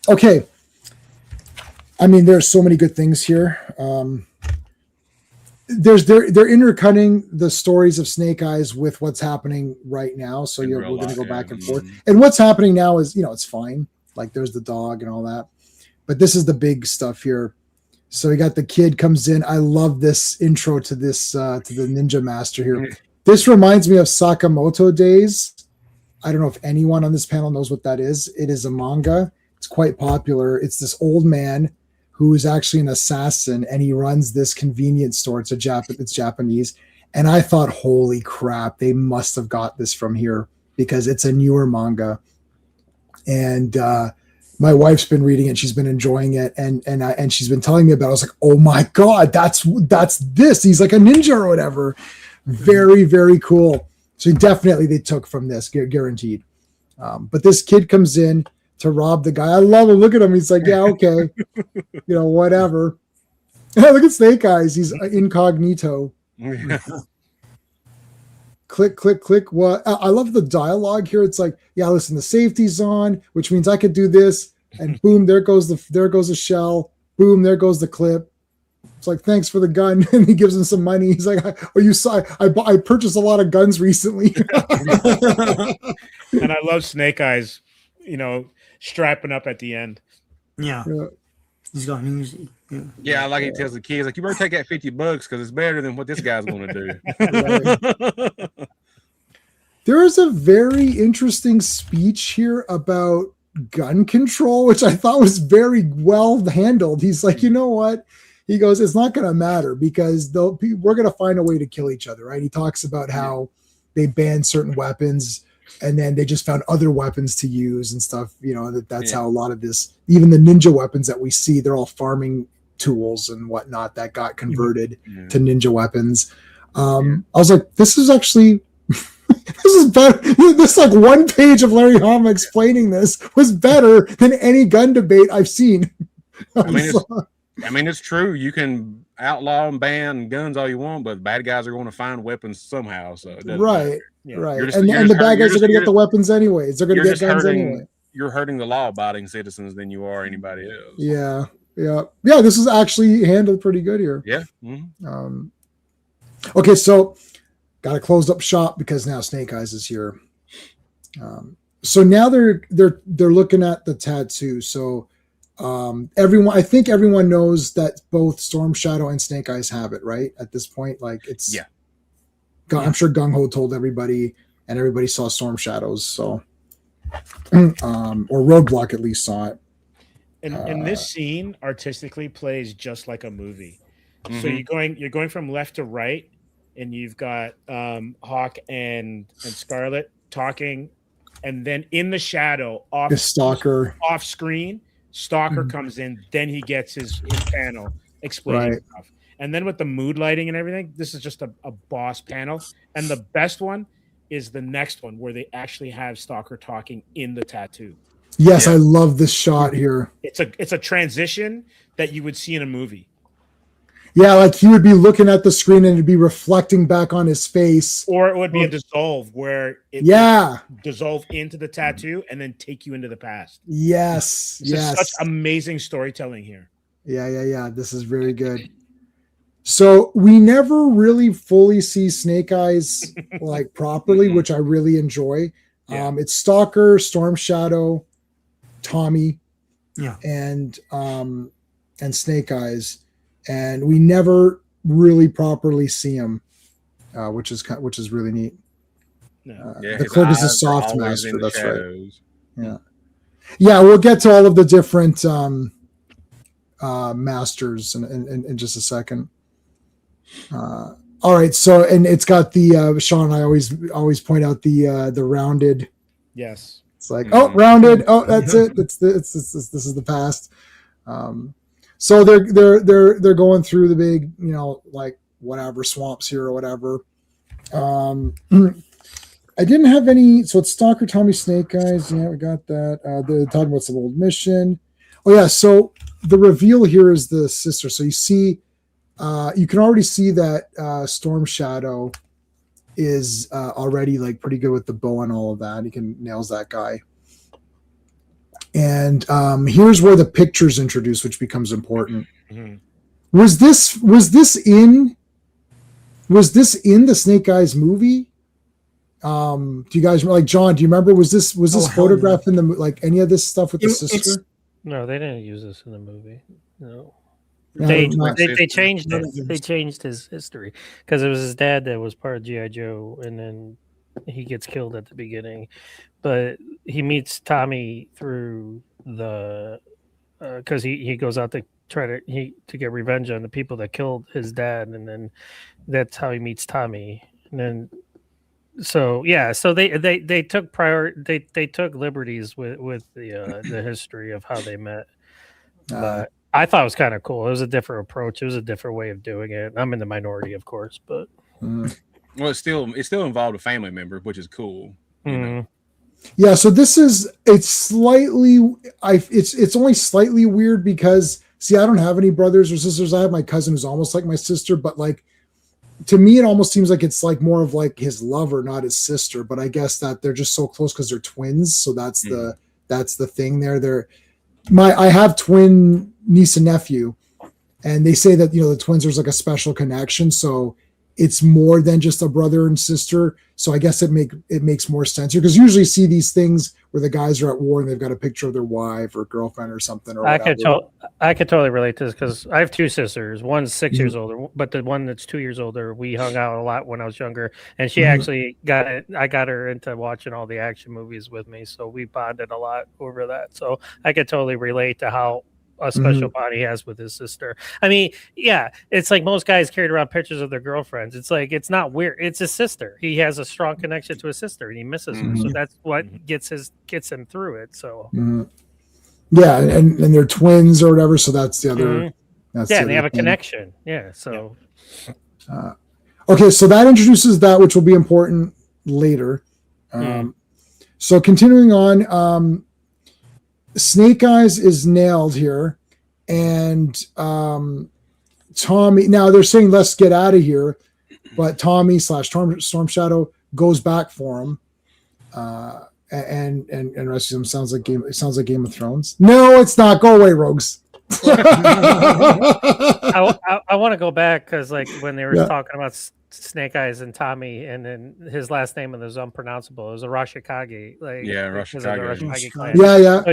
Okay. I mean, there's so many good things here. They're intercutting the stories of Snake Eyes with what's happening right now. So In we're real going to go life, back yeah. and forth. And what's happening now is, it's fine. Like there's the dog and all that. But this is the big stuff here. So we got the kid comes in. I love this intro to this to the Ninja Master here. This reminds me of Sakamoto Days. I don't know if anyone on this panel knows what that is. It is a manga. It's quite popular. It's this old man who is actually an assassin, and he runs this convenience store. It's Japanese. And I thought, holy crap, they must have got this from here. because it's a newer manga, and my wife's been reading it. She's been enjoying it, and she's been telling me about it. I was like, oh my god, that's this. He's like a ninja or whatever. Very, very cool. So definitely they took from this, guaranteed. But this kid comes in to rob the guy. I love him. Look at him. He's like, yeah, okay, whatever. Look at Snake Eyes. He's incognito. Click, click, click. What? I love the dialogue here. It's like, yeah, listen, the safety's on, which means I could do this, and boom, there goes the shell. Boom, there goes the clip. It's like, thanks for the gun, and he gives him some money. He's like, oh, you saw? I purchased a lot of guns recently. And I love Snake Eyes, strapping up at the end. Yeah. He's got music. Yeah, like he tells the kids, like, you better take that $50 because it's better than what this guy's going to do. There is a very interesting speech here about gun control, which I thought was very well handled. He's like, you know what? He goes, it's not going to matter because we're going to find a way to kill each other, right? He talks about how they banned certain weapons and then they just found other weapons to use and stuff. That's how a lot of this, even the ninja weapons that we see, they're all farming tools and whatnot that got converted to ninja weapons. I was like, this is actually, this is better. This like one page of Larry Hama explaining this was better than any gun debate I've seen. I mean, it's true. You can outlaw and ban guns all you want, but bad guys are going to find weapons somehow. So right. And the bad guys are going to get the weapons anyways. They're going to get guns anyway. You're hurting the law-abiding citizens than you are anybody else. Yeah. This is actually handled pretty good here. Yeah. Okay, so got to close up shop because now Snake Eyes is here. So now they're looking at the tattoo. So I think everyone knows that both Storm Shadow and Snake Eyes have it, right? At this point, like it's I'm sure Gung Ho told everybody, and everybody saw Storm Shadows. So, or Roadblock at least saw it. And this scene artistically plays just like a movie. So you're going from left to right, and you've got Hawk and Scarlet talking, and then in the shadow, off screen, Stalker comes in. Then he gets his panel explaining stuff, and then with the mood lighting and everything, this is just a boss panel. And the best one is the next one where they actually have Stalker talking in the tattoo. Yes, I love this shot here. It's a transition that you would see in a movie. Yeah, like he would be looking at the screen and it'd be reflecting back on his face. Or it would be a dissolve where it would dissolve into the tattoo and then take you into the past. Yes. Such amazing storytelling here. Yeah. This is very good. So we never really fully see Snake Eyes like properly, which I really enjoy. Yeah. It's Stalker, Storm Shadow, Tommy, and Snake Eyes. And we never really properly see him, which is really neat. The Clerk is a soft master. That's right. Yeah. We'll get to all of the different masters in just a second. All right. So, and it's got the Sean and I always point out the rounded. Yes. It's like rounded. Oh, that's it. This is the past. So they're going through the big, like whatever swamps here or whatever. I didn't have any. So it's Stalker, Tommy, Snake Eyes. Yeah, we got that. They're talking about some old mission. Oh yeah. So the reveal here is the sister. So you see, you can already see that Storm Shadow is already like pretty good with the bow and all of that. He nails that guy. And here's where the picture's introduced, which becomes important. Mm-hmm. Was this in the Snake Eyes movie? Do you guys like John? Do you remember? Was this photograph in the like any of this stuff with the sister? No, they didn't use this in the movie. No. No, they changed it. They changed his history because it was his dad that was part of G.I. Joe, and then he gets killed at the beginning. But he meets Tommy through the because he goes out to try to get revenge on the people that killed his dad, and then that's how he meets Tommy. And then so they took they took liberties with the history of how they met. But I thought it was kind of cool. It was a different approach. It was a different way of doing it. I'm in the minority, of course, but well, it still involved a family member, which is cool. You know? Yeah, so it's only slightly weird because see, I don't have any brothers or sisters. I have my cousin who's almost like my sister, but like to me, it almost seems like it's like more of like his lover, not his sister. But I guess that they're just so close because they're twins. So that's the thing there. I have twin niece and nephew, and they say that the twins there's like a special connection. So it's more than just a brother and sister. So I guess it makes more sense here because usually see these things where the guys are at war and they've got a picture of their wife or girlfriend or something. Or I could totally relate to this because I have two sisters. One's 6 years older, but the one that's 2 years older, we hung out a lot when I was younger, and she actually I got her into watching all the action movies with me, so we bonded a lot over that. So I could totally relate to how a special bond he has with his sister. I mean, yeah, it's like most guys carried around pictures of their girlfriends. It's like it's not weird. It's his sister. He has a strong connection to his sister, and he misses her. So that's what gets him through it. So yeah, and they're twins or whatever. So that's the other. That's they have a connection. Yeah. So okay, so that introduces that, which will be important later. So continuing on. Snake Eyes is nailed here, and Tommy. Now they're saying let's get out of here, but Tommy / Storm Shadow goes back for him, and rescues him. Sounds like Game of Thrones. No, it's not. Go away, rogues. I want to go back because like when they were talking about Snake Eyes and Tommy, and then his last name was unpronounceable. It was a Rashikage. Rashikage clan.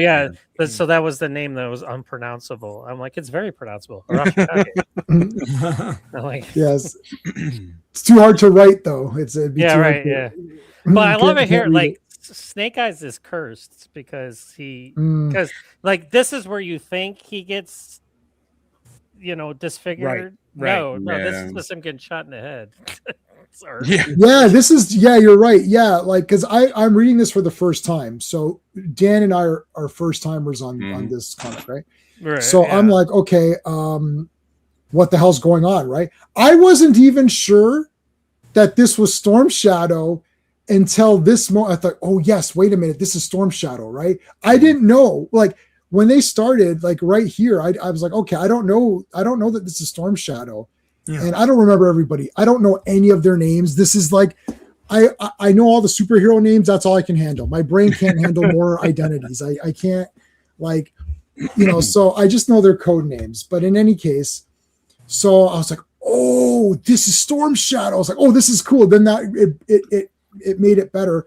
Yeah. So that was the name that was unpronounceable. I'm like, it's very pronounceable. Rashikage. Yes. It's too hard to write though. It'd be too hard to, yeah. But I love it here. Like Snake Eyes is cursed because because like this is where you think he gets disfigured. No, this is just him getting shot in the head. Sorry. This is you're right. Yeah, like because I'm reading this for the first time. So Dan and I are first timers on this comic, right? So I'm like, okay, what the hell's going on, right? I wasn't even sure that this was Storm Shadow until this moment. I thought, oh yes, wait a minute, this is Storm Shadow, right? I didn't know, like when they started, like right here, I was like, okay, I don't know that this is Storm Shadow, and I don't remember everybody. I don't know any of their names. This is like, I know all the superhero names. That's all I can handle. My brain can't handle more identities. I can't, like, so I just know their code names. But in any case, so I was like, oh, this is Storm Shadow. I was like, oh, this is cool. Then that it made it better.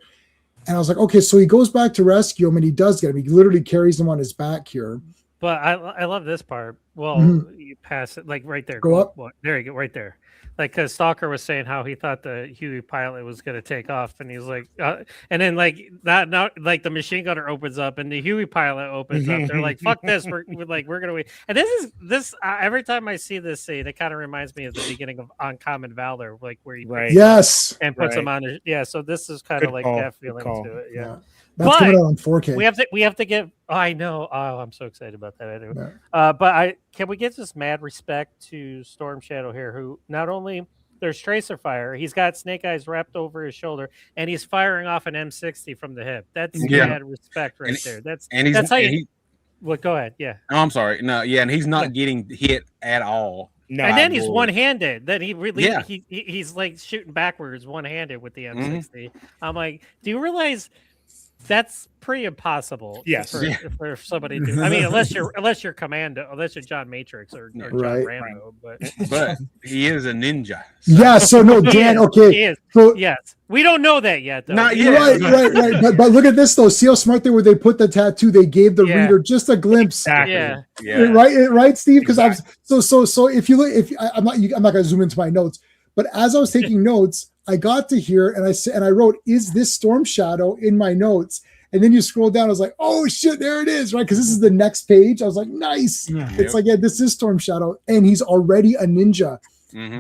And I was like, okay, so he goes back to rescue him, and he does get him. He literally carries him on his back here. But I love this part. Well, you pass it like right there. Go up. Well, there you go, right there. Like, because Stalker was saying how he thought the Huey pilot was going to take off, and he's like, and then like that, not like the machine gunner opens up, and the Huey pilot opens up. They're like, "Fuck this! We're gonna wait." And this every time I see this scene, it kind of reminds me of the beginning of Uncommon Valor, like where he and puts him on. So this is kind of like that feeling to it. Yeah. That's coming out on 4K. We have to get. Oh, I know. Oh, I'm so excited about that. I do. But can we get this mad respect to Storm Shadow here, who not only there's tracer fire, he's got Snake Eyes wrapped over his shoulder, and he's firing off an M60 from the hip. That's mad respect right there. That's how you. Well, go ahead. Yeah. Oh, I'm sorry. No, and he's not getting hit at all. No, and then he's one-handed. Then he really he's like shooting backwards one-handed with the M60. I'm like, do you realize? That's pretty impossible. Yes, for somebody to. I mean, unless you're Commando, unless you're John Matrix or John Rambo, but he is a ninja. So. Yeah. So no, Dan. He is. So yes, we don't know that yet. Though. Not yet. Right. But look at this though. See how smart they were. They put the tattoo. They gave the reader just a glimpse. Exactly. Yeah. Right, Steve. Because I'm so. If you look, I'm not going to zoom into my notes. But as I was taking notes, I got to here and I wrote, "Is this Storm Shadow?" in my notes. And then you scroll down, I was like, "Oh shit, there it is!" Right, because this is the next page. I was like, "Nice." It's like, this is Storm Shadow, and he's already a ninja.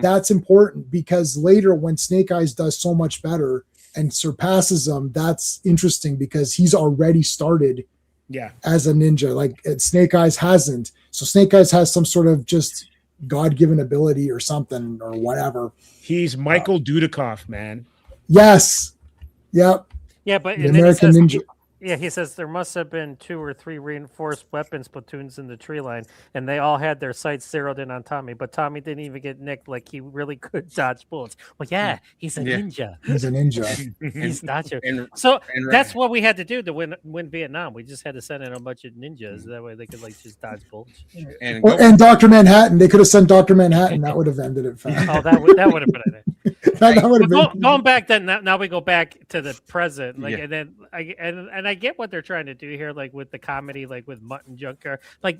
That's important because later, when Snake Eyes does so much better and surpasses him, that's interesting because he's already started Yeah. as a ninja. Like Snake Eyes hasn't. So Snake Eyes has some sort of just God-given ability or something or whatever. He's Michael Dudikoff, man. Yes. Yep. Yeah, but The and then he American says, Ninja. yeah, he says there must have been 2 or 3 reinforced weapons platoons in the tree line, and they all had their sights zeroed in on Tommy. But Tommy didn't even get nicked. Like he really could dodge bullets. Well, yeah, he's a Yeah. ninja. He's a ninja. He's dodging. And, So and that's what we had to do to win Vietnam. We just had to send in a bunch of ninjas. That way they could like just dodge bullets. and Or, go- and Dr. Manhattan. They could have sent Dr. Manhattan. That would have ended it fast. Oh, that would have been it. that would have Well, been. going back then, now we go back to the present, like, Yeah. and then I get what they're trying to do here, like with the comedy, like with Mutton Junker, like,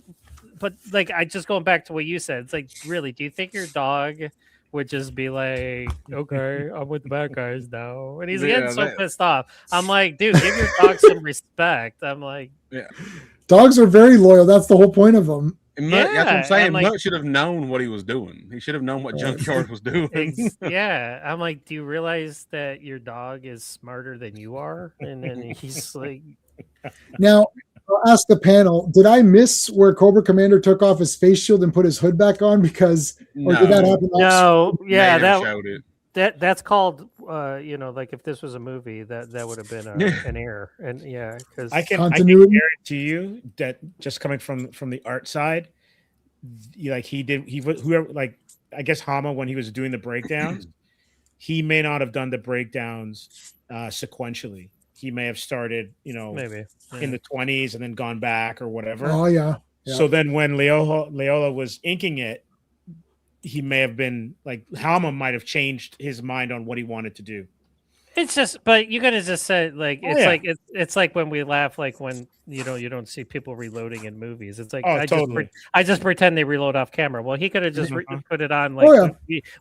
but like I just going back to what you said, it's like, really, do you think your dog would just be like, okay, I'm with the bad guys now, and he's Yeah, getting so that- pissed off? I'm like, dude, give your dog some respect. I'm like, Dogs are very loyal. That's the whole point of them. and Mutt, that's what I'm Yeah, saying. and, like- Mutt should have known what he was doing. He should have known what Junkyard was doing. yeah, I'm like, do you realize that your dog is smarter than you are? And then he's like, Now, I'll ask the panel, did I miss where Cobra Commander took off his face shield and put his hood back on? Because, or did that happen? no, yeah, Mayer that showed it. that's called like if this was a movie that would have been an error. And yeah, because I can Continuity? guarantee you that just coming from the art side, whoever, like, I guess Hama, when he was doing the breakdowns, he may not have done the breakdowns sequentially. He may have started, maybe in the 20s and then gone back or whatever. Oh, yeah. Yeah. So then when Leola was inking it, he may have been like, Hama might have changed his mind on what he wanted to do. it's just, but you gotta just say like Oh, it's yeah. like it's like when we laugh, like when you don't see people reloading in movies. It's like Oh, I totally. just pretend they reload off camera. Well, he could have just Mhm. put it on like Oh,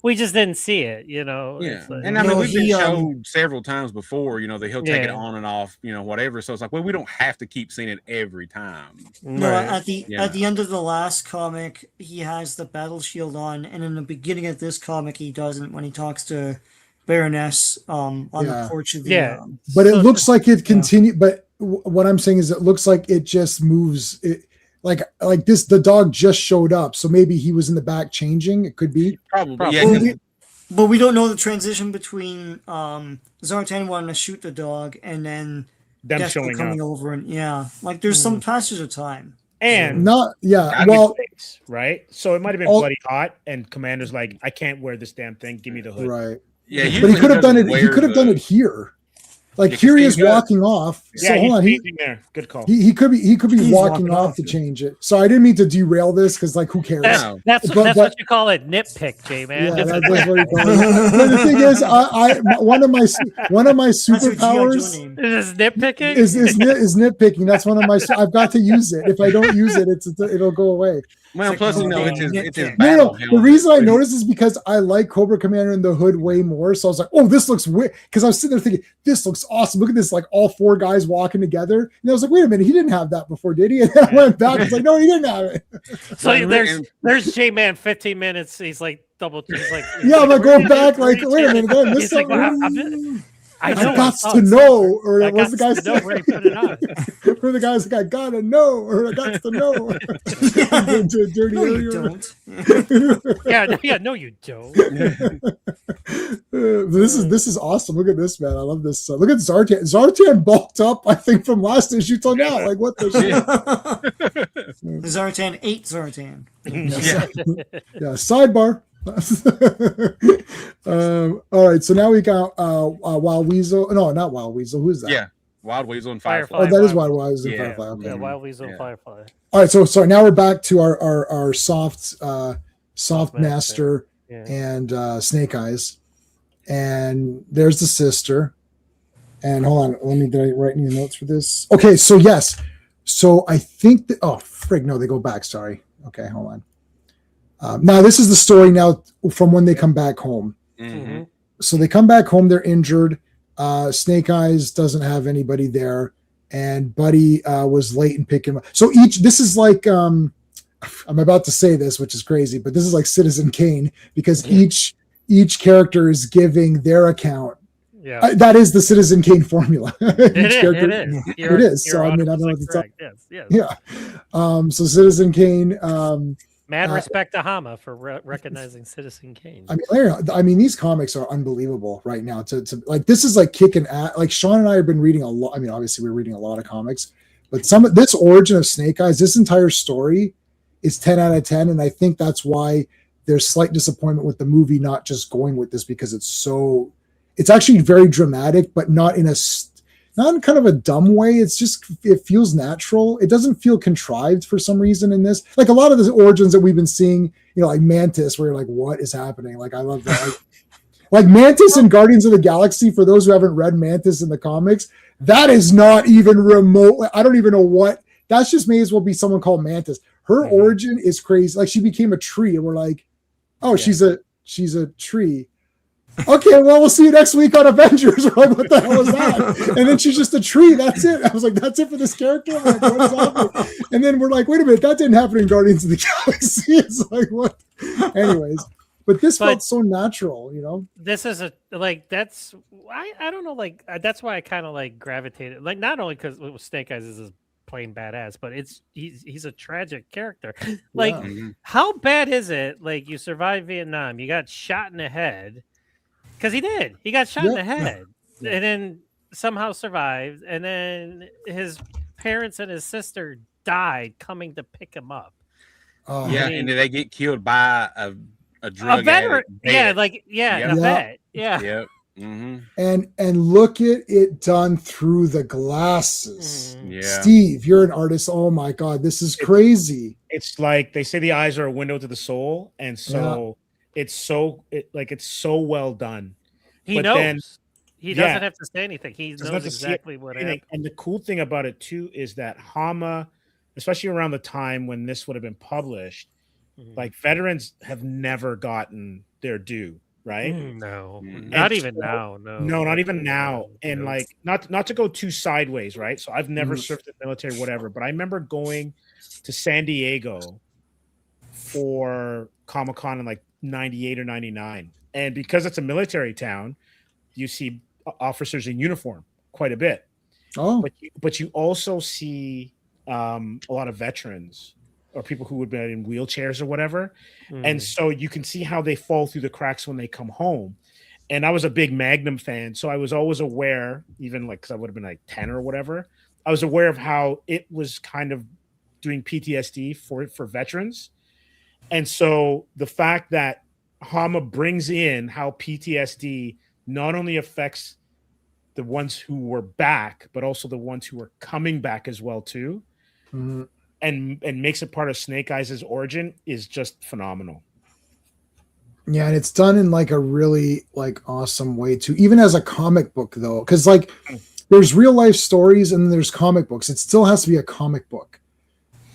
we just didn't see it, Yeah, It's like- and I mean No, we've been he, showed several times before, that he'll take it Yeah. on and off, whatever. So it's like, well, we don't have to keep seeing it every time. No, Right. at the Yeah. at the end of the last comic, he has the battle shield on, and in the beginning of this comic, he doesn't. When he talks to Baroness on Yeah. the porch of the Yeah. But it So- looks like it continued. But what I'm saying is, it looks like it just moves. It like this. The dog just showed up, so maybe he was in the back changing. It could be. Probably, yeah. Well, 'cause- but we don't know the transition between Zartan wanting to shoot the dog and then Them Destro showing coming up. over, and like there's some passage of time. And Not. Yeah. gotta Well. be face, right? So it might have been All- bloody hot, and Commander's like, I can't wear this damn thing. Give me the hood. Right. yeah, But usually he could have done it. doesn't He wear could have done the- it here. Like Yeah, 'cause here he he's is got- walking off. Yeah, So hold on. he's changing there. Good call. He could be He's walking walking off off, to yeah. change it. So I didn't mean to derail this because like who cares? That's No. that's, But- that's but- what you call it, nitpick, J man. Yeah, that's what he called it. But the thing is, one of my That's your G.I. Joe superpowers name. Is this nitpicking? is nitpicking. That's one of my. I've got to use it. If I don't use it, it'll go away. Well, It's plus like, it's his no, battle No. The helmet. reason I noticed is because I like Cobra Commander in the Hood way more. So I was like, oh, this looks weird. Because I was sitting there thinking, this looks awesome. Look at this, like all 4 guys walking together. And I was like, wait a minute, he didn't have that before, did he? And then I went back. I was like, no, he didn't have it. So And- there's J man 15 minutes. He's like he's like Yeah, I'm like going back, like, wait a minute, did I miss He's like, something? I I know, got saw to it know, or I what's got the guy to know where he put it on. Where the guy's like, I gotta know, or I got to know. Into a dirty No, you area. don't. Yeah, no, you don't. This is awesome. Look at this, man. I love this. Look at Zartan. Zartan bulked up, I think, from last issue till now. Like, what the shit? Zartan ate Zartan. Yeah, sidebar. All right, so now we got Wild Weasel. No, not Wild Weasel. Who's that? Yeah, Wild Weasel and Firefly. Firefly. Oh, that is Wild Weasel. Yeah. Firefly. Okay. Yeah, Wild Weasel, Yeah. Firefly. All right, so sorry. Now we're back to our soft Master. master Yeah. and Snake Eyes, and there's the sister. And hold on, did I write any notes for this? Okay, so yes, so I think that frig, no, they go back. Sorry. Okay, hold on. Now this is the story now from when they come back home. Mhm. So they come back home, they're injured. Snake Eyes doesn't have anybody there, and Buddy was late in picking him up. So this is like I'm about to say this, which is crazy, but this is like Citizen Kane because each character is giving their account Yeah. That is the Citizen Kane formula. It Each is. character- It is. It is. So I mean, I don't know what to tell. correct. Yes. Yes. Yeah. So Citizen Kane. Mad respect to Hama for recognizing Citizen Kane. I mean, these comics are unbelievable right now. To like, this is like kicking at. Like Sean and I have been reading a lot. I mean, obviously we're reading a lot of comics, but some of this origin of Snake Eyes, this entire story, is 10 out of 10, and I think that's why there's slight disappointment with the movie not just going with this, because it's actually very dramatic, but not in kind of a dumb way. It feels natural. It doesn't feel contrived for some reason in this. Like a lot of the origins that we've been seeing, like Mantis, where you're like, what is happening? Like, I love that. Like Mantis in Guardians of the Galaxy, for those who haven't read Mantis in the comics, that is not even remote. I don't even know what. That's just may as well be someone called Mantis. Her origin is crazy. Like, she became a tree, and we're like, oh, she's a tree. Okay, well, we'll see you next week on Avengers. We're like, what the hell is that? And then she's just a tree. That's it. I was like, that's it for this character? I'm like, what is happening? And then we're like, wait a minute, that didn't happen in Guardians of the Galaxy. It's like, what? Anyways, but this felt so natural, This is that's I don't know, like that's why I kind of like gravitated, like not only because Snake Eyes is plain badass, but he's a tragic character. Like, how bad is it? Like, you survived Vietnam, you got shot in the head. Because he got shot in the head, and then somehow survived, and then his parents and his sister died coming to pick him up. And they get killed by a drug veteran. addict. A vet. Yeah. Yep. Mm-hmm. And look at it done through the glasses. Yeah. Steve, you're an artist. Oh my God, this is crazy. It's like they say the eyes are a window to the soul, and so. It's so well done. He knows. He doesn't have to say anything. He knows exactly what happened. And the cool thing about it too is that Hama, especially around the time when this would have been published, like veterans have never gotten their due, right? No, not even now. No, not even now. And like not to go too sideways, right? So I've never served in the military, whatever, but I remember going to San Diego for Comic-Con in like 98 or 99, and because it's a military town, you see officers in uniform quite a bit. But you also see a lot of veterans or people who would be in wheelchairs or whatever, and so you can see how they fall through the cracks when they come home. And I was a big Magnum fan, so I was always aware, even like because I would have been like 10 or whatever, I was aware of how it was kind of doing PTSD for veterans. And so the fact that Hama brings in how PTSD not only affects the ones who were back, but also the ones who are coming back as well too, and makes it part of Snake Eyes' origin is just phenomenal. Yeah, and it's done in like a really like awesome way too, even as a comic book though, because like there's real life stories and there's comic books. It still has to be a comic book,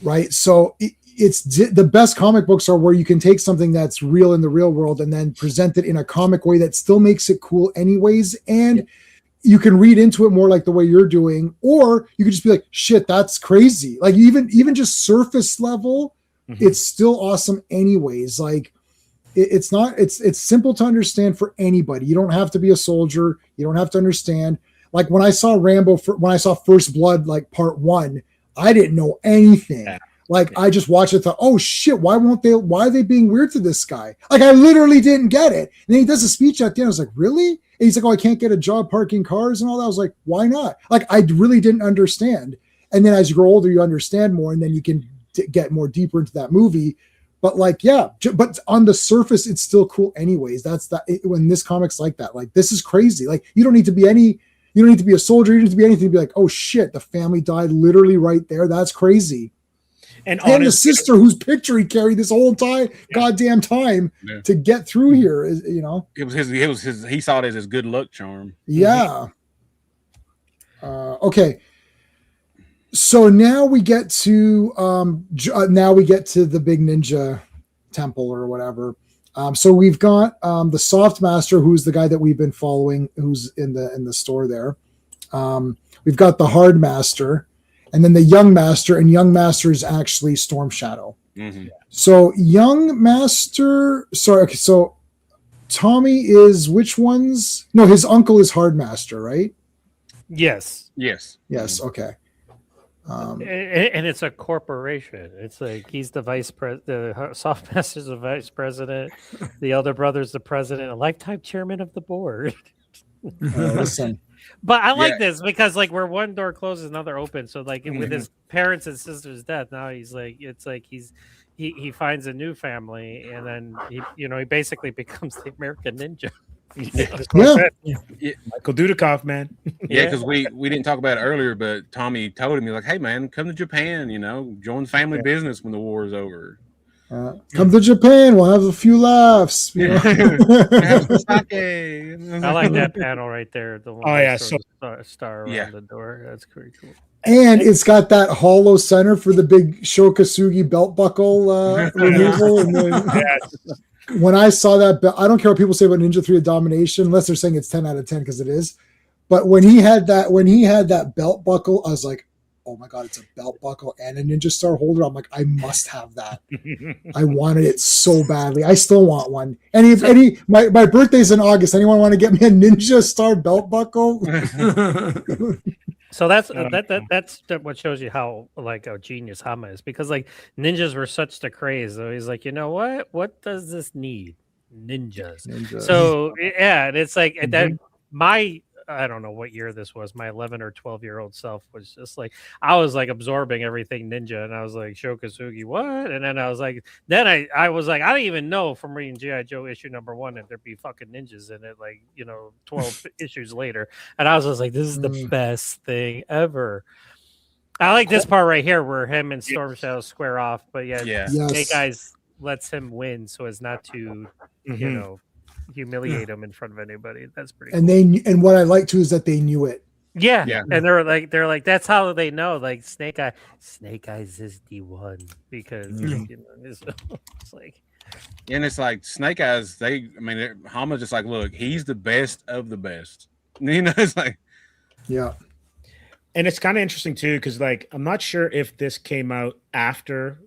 right? So it's the best comic books are where you can take something that's real in the real world and then present it in a comic way that still makes it cool anyways, and you can read into it more like the way you're doing, or you could just be like, shit, that's crazy. Like even just surface level, it's still awesome anyways. Like it's simple to understand for anybody. You don't have to be a soldier, you don't have to understand. Like when I saw when I saw First Blood, like part 1, I didn't know anything. Like I just watched it, thought, oh shit, why are they being weird to this guy? Like I literally didn't get it. And then he does a speech at the end. I was like, really? And he's like, oh, I can't get a job parking cars and all that. I was like, why not? Like I really didn't understand. And then as you grow older, you understand more, and then you can get more deeper into that movie. But like, yeah, but on the surface, it's still cool anyways. When this comic's like that, like this is crazy. Like you don't need to be a soldier. You don't need to be anything to be like, oh shit, the family died literally right there. That's crazy. And the sister whose picture he carried this whole goddamn time to get through here is, it was his he saw it as his good luck charm. Yeah. Okay. So now we get to the big ninja temple or whatever. So we've got the Soft Master, who's the guy that we've been following, who's in the store there. We've got the Hard Master, and then the Young Master, and Young Master is actually Storm Shadow. So Young Master, so Tommy is which ones? No, his uncle is Hardmaster, right? Yes. Yes. Yes. Okay. And it's a corporation. It's like he's the vice president, the Softmaster's the vice president, the elder brother's the president, a lifetime chairman of the board. Listen. But I like Yeah. this because like where one door closes, another opens. So like with his parents and sister's death, now he's like it's like he finds a new family, and then he basically becomes the American Ninja. Yeah. Michael Dudikoff, man. Yeah, because we didn't talk about it earlier, but Tommy told him, he's like, hey man, come to Japan, join family business when the war is over. Come to Japan. We'll have a few laughs. You know? Have some sake. I like that panel right there. The one Oh, that yeah, sort of star around Yeah. the door. That's pretty cool. And it's got that hollow center for the big Shokasugi belt buckle removal. And then, when I saw that belt, I don't care what people say about Ninja 3 of Domination, unless they're saying it's 10 out of 10 because it is. But when he had that belt buckle, I was like, oh my god, it's a belt buckle and a Ninja Star holder. I'm like, I must have that. I wanted it so badly. I still want one. My birthday's in August. Anyone want to get me a Ninja Star belt buckle? So that's what shows you how like a genius Hama is, because like ninjas were such the craze. So he's like, you know what does this need? Ninjas. So yeah, and it's like that I don't know what year this was. My 11 or 12-year-old self was just like, I was like absorbing everything ninja, and I was like, Shokasugi, what? And then I was like, I was like, I don't even know from reading G.I. Joe issue number 1 that there'd be fucking ninjas in it, like 12 issues later, and I was just like, this is the best thing ever. I like this part right here where him and Storm Shadow square off, but Snake Eyes lets him win so as not to, humiliate him in front of anybody. That's pretty cool. And what I like too is that they knew it. Yeah. And they're like that's how they know, like Snake Eyes is the one, because it's like, and it's like Snake Eyes, Hama's just like, look, he's the best of the best. It's like, yeah. And it's kind of interesting too, because like I'm not sure if this came out after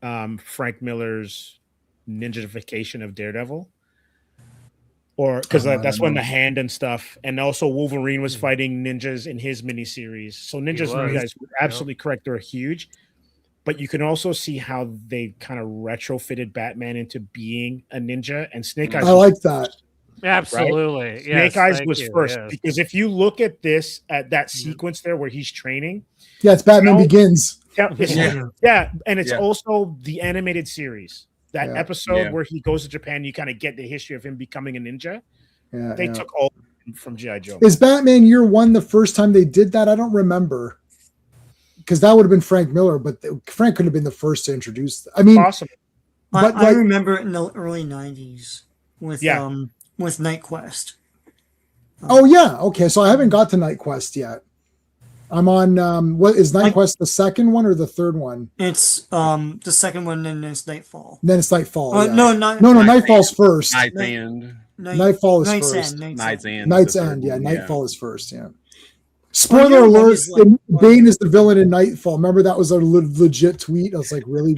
Frank Miller's ninjification of Daredevil, or because that's when the Hand and stuff, and also Wolverine was fighting ninjas in his miniseries. So ninjas, you guys were absolutely correct; they're huge. But you can also see how they kind of retrofitted Batman into being a ninja, and Snake Eyes. I like that. Absolutely. Right? Snake Eyes was first, because if you look at that sequence there where he's training. Yeah, it's Batman Begins. Yeah, and it's also the animated series. That episode where he goes to Japan, you kind of get the history of him becoming a ninja. They took all from G.I. Joe. Is Batman Year One the first time they did that? I don't remember. Because that would have been Frank Miller, but Frank could have been the first to introduce that. I mean, possible. But I remember it in the early 90s with Night Quest. Oh yeah, okay. So I haven't got to Night Quest yet. I'm on what is Night Quest, the second one or the third one? It's the second one, and it's Nightfall. Then it's Nightfall. No, Nightfall's first. Night's End. Nightfall is Night's first. End, Night's End. Night's End. Yeah, Nightfall is first. Yeah. Spoiler alert: Bane is the villain in Nightfall. Remember that was a legit tweet. I was like, really?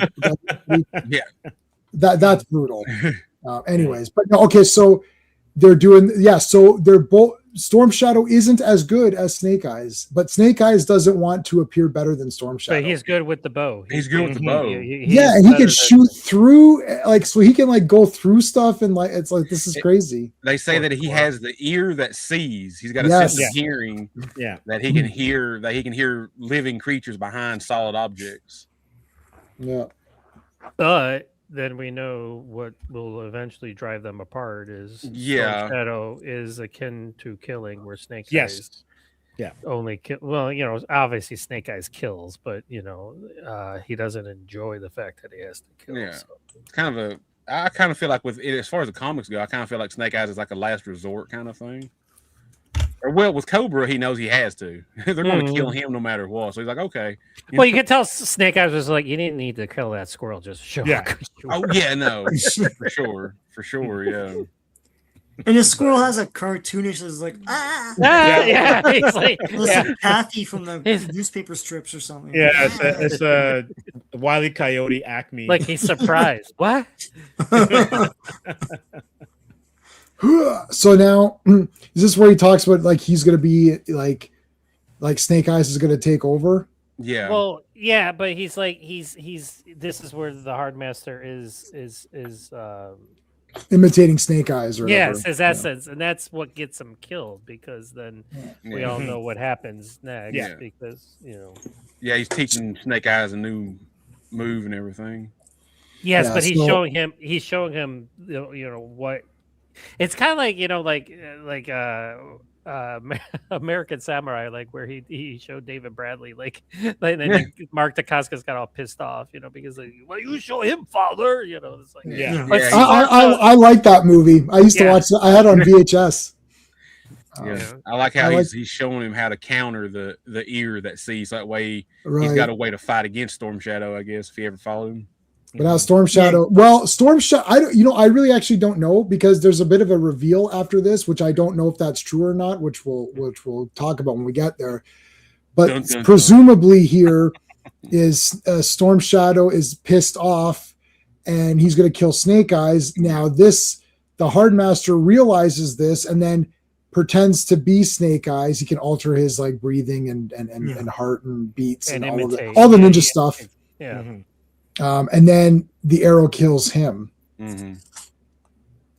Yeah. That's brutal. Anyways, but no, okay. So they're doing So they're both. Storm Shadow isn't as good as Snake Eyes, but Snake Eyes doesn't want to appear better than Storm Shadow. But he's good with the bow. He's good with the bow. And he can shoot through, so he can go through stuff, and it's like, this is crazy. They say that he has the ear that sees. He's got a sense of hearing. Yeah, that he can hear. That he can hear living creatures behind solid objects. Yeah, but then we know what will eventually drive them apart is Storm Shadow is akin to killing, where Snake Eyes only kill. Well, obviously Snake Eyes kills, but he doesn't enjoy the fact that he has to kill. Yeah, it's kind of I kind of feel like with it, as far as the comics go, I kind of feel like Snake Eyes is like a last resort kind of thing. Or with Cobra, he knows he has to. They're going to kill him no matter what. So he's like, okay. Well, you can tell Snake Eyes was like, you didn't need to kill that squirrel, just show. Yeah. Oh yeah, no, for sure, yeah. And the squirrel has a cartoonish, is like He's like, Kathy from the newspaper strips or something. Yeah, it's a Wile E. Coyote Acme. Like he's surprised. What? So now, is this where he talks about like he's gonna be like Snake Eyes is gonna take over? Yeah. Well, yeah, but he's like he's this is where the Hard Master is Imitating Snake Eyes, or whatever. yes, his essence, and that's what gets him killed because then we all Mhm. know what happens next. Yeah. Because Yeah, he's teaching Snake Eyes a new move and everything. yes, Yeah, but he's so- showing him what it's kind of like American Samurai, like where he showed David Bradley and then Mark Dacascos got all pissed off, because like, well, you show him, father, it's like Yeah. But Yeah, I like that movie. I used to Yeah. watch it. I had it on VHS. Yeah, I like how I like- he's showing him how to counter the ear that sees. That way, Right. he's got a way to fight against Storm Shadow. I guess if he ever followed him. But now Storm Shadow. Well, Storm Shadow. I don't. I really actually don't know because there's a bit of a reveal after this, which I don't know if that's true or not. Which we'll talk about when we get there. But Dun, dun, dun. presumably here is Storm Shadow is pissed off, and he's going to kill Snake Eyes. Now the Hard Master realizes this and then pretends to be Snake Eyes. He can alter his like breathing and heart and beats and all imitate. all the Yeah, ninja yeah. stuff. Yeah. Mhm. And then the arrow kills him. Mm-hmm.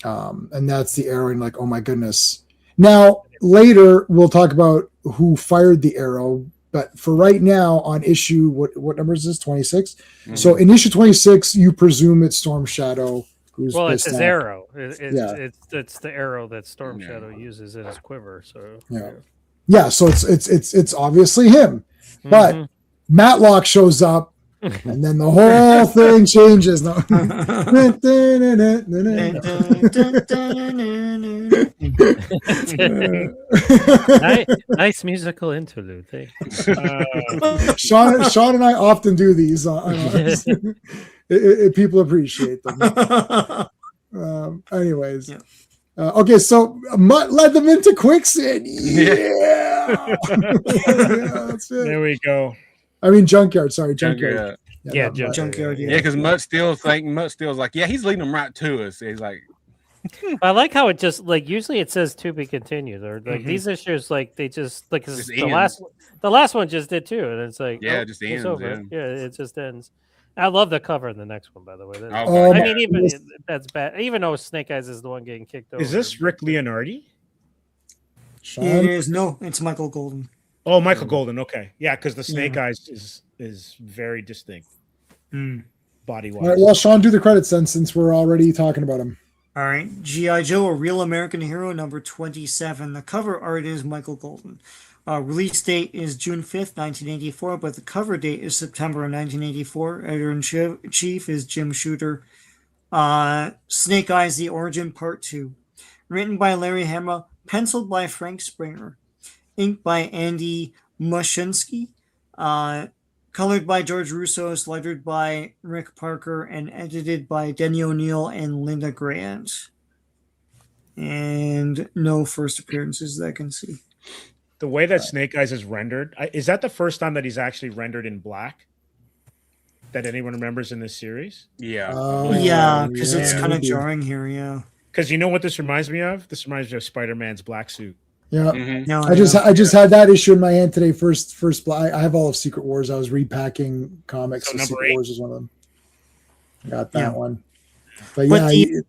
And that's the arrow. And like, oh my goodness. Now, later, we'll talk about who fired the arrow. But for right now, on issue, what number is this? 26? Mm-hmm. So in issue 26, you presume it's Storm Shadow. Who's Well, it's pissed his off. arrow. Yeah. It's the arrow that Storm Yeah. Shadow uses in his quiver. So Yeah. Yeah, so it's obviously him. But Mhm. Matlock shows up, and then the whole thing changes. No. nice musical interlude. Thank you. Sean and I often do these. People appreciate them. Anyways. Yeah. Okay, so Mutt led them into quicksand. Yeah. Yeah, that's it. There we go. I mean, junkyard. Sorry, junkyard. Yeah, Yeah, not Mutt. Junkyard, yeah, because Mutt's still like, yeah, he's leading them right to us. He's like, I like how it just like usually it says to be continued, or like Mhm. these issues like they just like 'cause Just the ends. last one just did too, and it's like Yeah, it just it's ends, over. Yeah, it just ends. I love the cover in the next one, by the way. That's- Oh, I my mean, even goodness. that's bad. Even though Snake Eyes is the one getting kicked over. Is this Rick Leonardi? Sean? It is no, it's Michael Golden. Oh, Michael Golden. Okay, yeah, because the Snake Yeah. Eyes is very distinct Mm. body All wise. right, well, Sean, do the credits then, since we're already talking about him. All right, G.I. Joe, A Real American Hero, number 27. The cover art is Michael Golden. Release date is June 5th, 1984, but the cover date is September of 1984. Editor-in-chief is Jim Shooter. Snake Eyes, The Origin, Part 2. Written by Larry Hama, penciled by Frank Springer. Inked by Andy Mushinsky. Colored by George Russo, lettered by Rick Parker, and edited by Denny O'Neil and Linda Grant. And no first appearances that I can see. The way that Snake Eyes is rendered, is that the first time that he's actually rendered in black that anyone remembers in this series? yeah, Oh, Yeah, because it's yeah, kind of maybe. jarring here. Yeah. Because you know what this reminds me of? This reminds me of Spider-Man's black suit. Yeah. Mhm. No, I just had that issue in my hand today. I have all of Secret Wars. I was repacking comics. So so number Secret 8. Wars is one of them. I got that Yeah. one. But But yeah,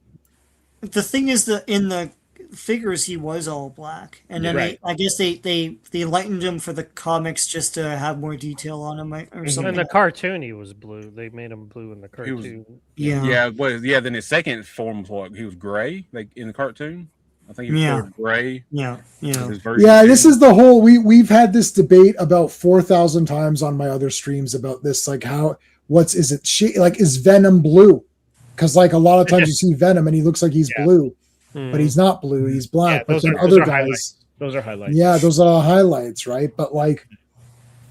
the thing is that in the figures he was all black, and then Right. I guess they lightened him for the comics just to have more detail on him or something. in the cartoon he was blue. They made him blue in the He was- cartoon. yeah. yeah. Then his second form was what? He was gray, like in the cartoon. I think he was Yeah. colored gray. Yeah. His version yeah. two. This is the whole. We've had this debate about 4,000 times on my other streams about this. Like is Venom blue? Because like a lot of times you see Venom and he looks like he's Yeah. blue, Mhm. but he's not blue. He's black. Yeah, but those then are other guys. highlights. Those are highlights. Yeah, those are highlights, right? But like,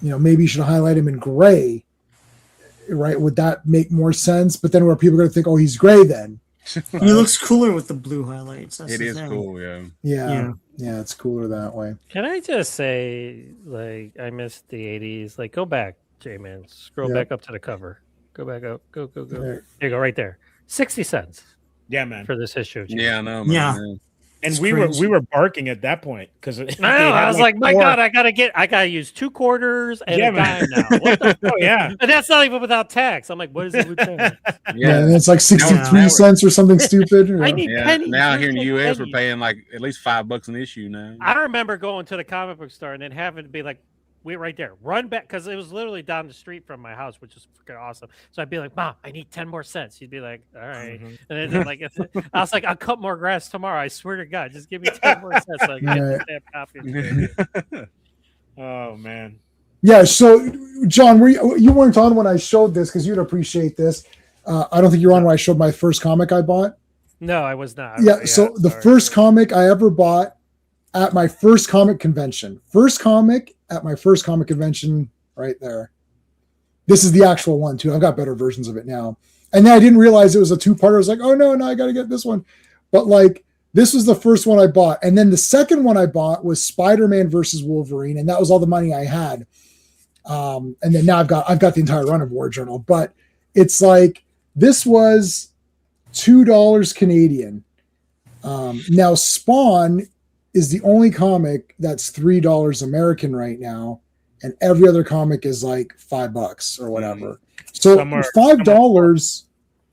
maybe you should highlight him in gray, right? Would that make more sense? But then where people are going to think, oh, he's gray then? He looks cooler with the blue highlights. That's It the is thing. cool, yeah. Yeah, Yeah. it's cooler that way. Can I just say, like, I missed the 80s. Like, go back, J-Man. Scroll Yeah. back up to the cover. Go back up. Go. There. There you go, right there. 60 cents Yeah, man. for this issue. J-Man. Yeah, I know. Man. Yeah. And It's we crazy. were barking at that point because I was like, my God, I gotta use 2 quarters and Yeah, a man. dime now. What the Oh yeah. And that's not even without tax. I'm like, what is the lieutenant? Yeah, and it's like 63 Now- cents or something stupid. you I know. need Yeah. pennies. Now Where's here in the my U.S. we're pennies? paying like at least $5 an issue now. I remember going to the comic book store and then having to be like, wait right there, run back, because it was literally down the street from my house, which is freaking awesome. So I'd be like, Mom, I need 10 more cents. She'd be like, all right. Mhm. And then like I was like, I'll cut more grass tomorrow. I swear to God, just give me 10 more cents so I can get this damn copy. Oh man. Yeah. So, John, you weren't on when I showed this because you'd appreciate this. I don't think you're on when I showed my first comic I bought. No, I was not. Yeah. So the sorry. first comic I ever bought at my first comic convention. First comic at my first comic convention, right there. This is the actual one too. I've got better versions of it now. And then I didn't realize it was a 2-parter. I was like, oh no, I got to get this one. But like, this was the first one I bought. And then the second one I bought was Spider-Man versus Wolverine. And that was all the money I had. And then now I've got the entire run of War Journal, but it's like, this was $2 Canadian. Now Spawn is the only comic that's $3 American right now, and every other comic is like $5 or whatever. So $5,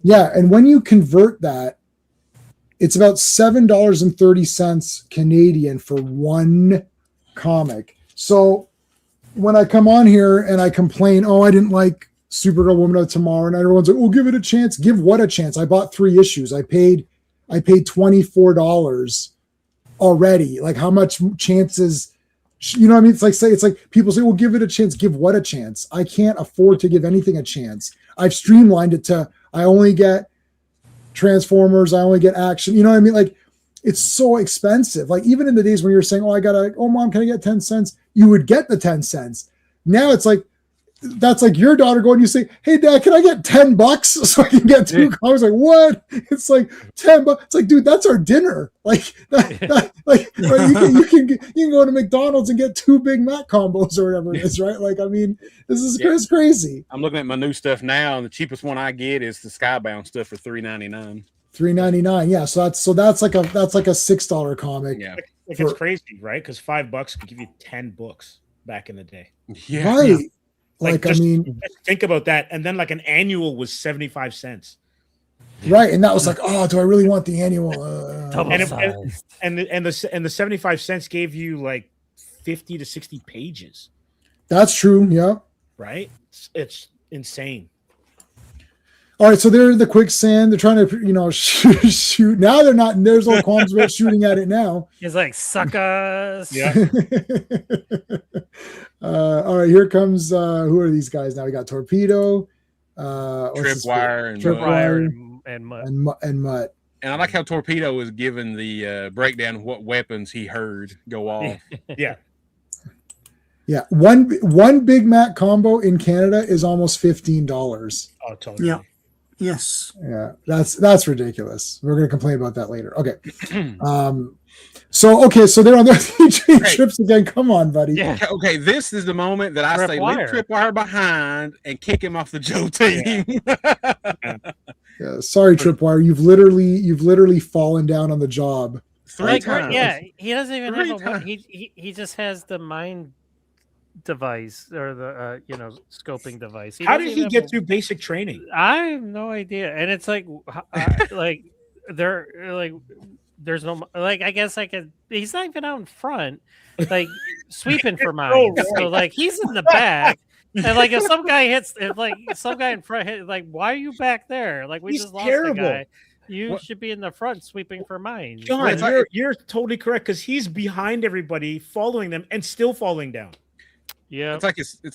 yeah. And when you convert that, it's about $7.30 Canadian for one comic. So when I come on here and I complain, oh, I didn't like Supergirl Woman of Tomorrow, and everyone's like, oh, give it a chance. Give what a chance? I bought 3 issues. I paid $24 already. Like, how much chances, you know what I mean? It's like people say, well, give it a chance. Give what a chance? I can't afford to give anything a chance. I've streamlined it to, I only get Transformers, I only get action. You know what I mean? Like, it's so expensive. Like, even in the days when you're saying, oh, Mom, can I get 10 cents? You would get the 10 cents. Now it's like, that's like your daughter going, you say, hey Dad, can I get $10 so I can get 2 comics? Like, what? It's like $10. It's like, dude, that's our dinner. Like, right, you can go to McDonald's and get 2 Big Mac combos or whatever it is, right? Like, I mean, this is it's crazy. I'm looking at my new stuff now, and the cheapest one I get is the Skybound stuff for $3.99. $3.99. Yeah, so that's like a $6 comic. Yeah, Like it's crazy, right? Because $5 could give you 10 books back in the day. yeah. Right. Yeah. Like just, I mean, just think about that. And then like an annual was 75 cents. right. And that was like, oh, do I really want the annual? Double And, sized. and the 75 cents gave you like 50 to 60 pages, That's true. Yeah. right? It's insane. All right, so they're in the quicksand. They're trying to, shoot. Now they're not. There's no qualms about shooting at it now. He's like, suckers. Yeah. All right, here comes. Who are these guys now? We got Torpedo, Tripwire and Tripwire and Mutt. and Mutt. And I like how Torpedo is given the breakdown of what weapons he heard go off. Yeah. Yeah, one Big Mac combo in Canada is almost $15. Oh, totally. Yeah. Yes. Yeah, that's ridiculous. We're going to complain about that later. Okay. So they're on their trips again. Come on, buddy. Yeah. Okay, this is the moment that I say leave Tripwire behind and kick him off the Joe team. Yeah, sorry, Tripwire. You've literally fallen down on the job. Three times. Yeah, he doesn't even Three have a times. he just has the mind device or the scoping device. How doesn't did even he have get a- through basic training? I have no idea. And it's like like they're like there's no like I guess I could he's not even out in front like sweeping for mine. right. So like he's in the back. And like if some guy in front hit, like why are you back there? Like we He's just lost terrible. the guy. You What? should be in the front sweeping for mine. John, It's like- you're totally correct because he's behind everybody, following them, and still falling down. Yeah. It's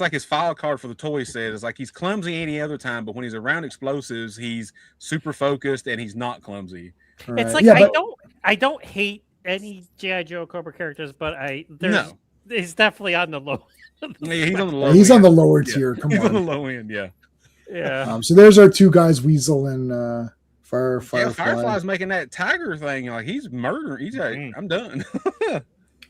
like his file card for the toy says. It's like he's clumsy any other time, but when he's around explosives, he's super focused and he's not clumsy. All It's right. like Yeah, I don't hate any G.I. Joe Cobra characters, but No. he's definitely on the low. Yeah, he's on the low. he's on end. the lower Yeah. tier. Come He's on the on. low end. Yeah. Yeah. So there's our 2 guys, Weasel and Firefly. Yeah, Firefly's making that tiger thing. Like he's murdering. He's like, I'm done.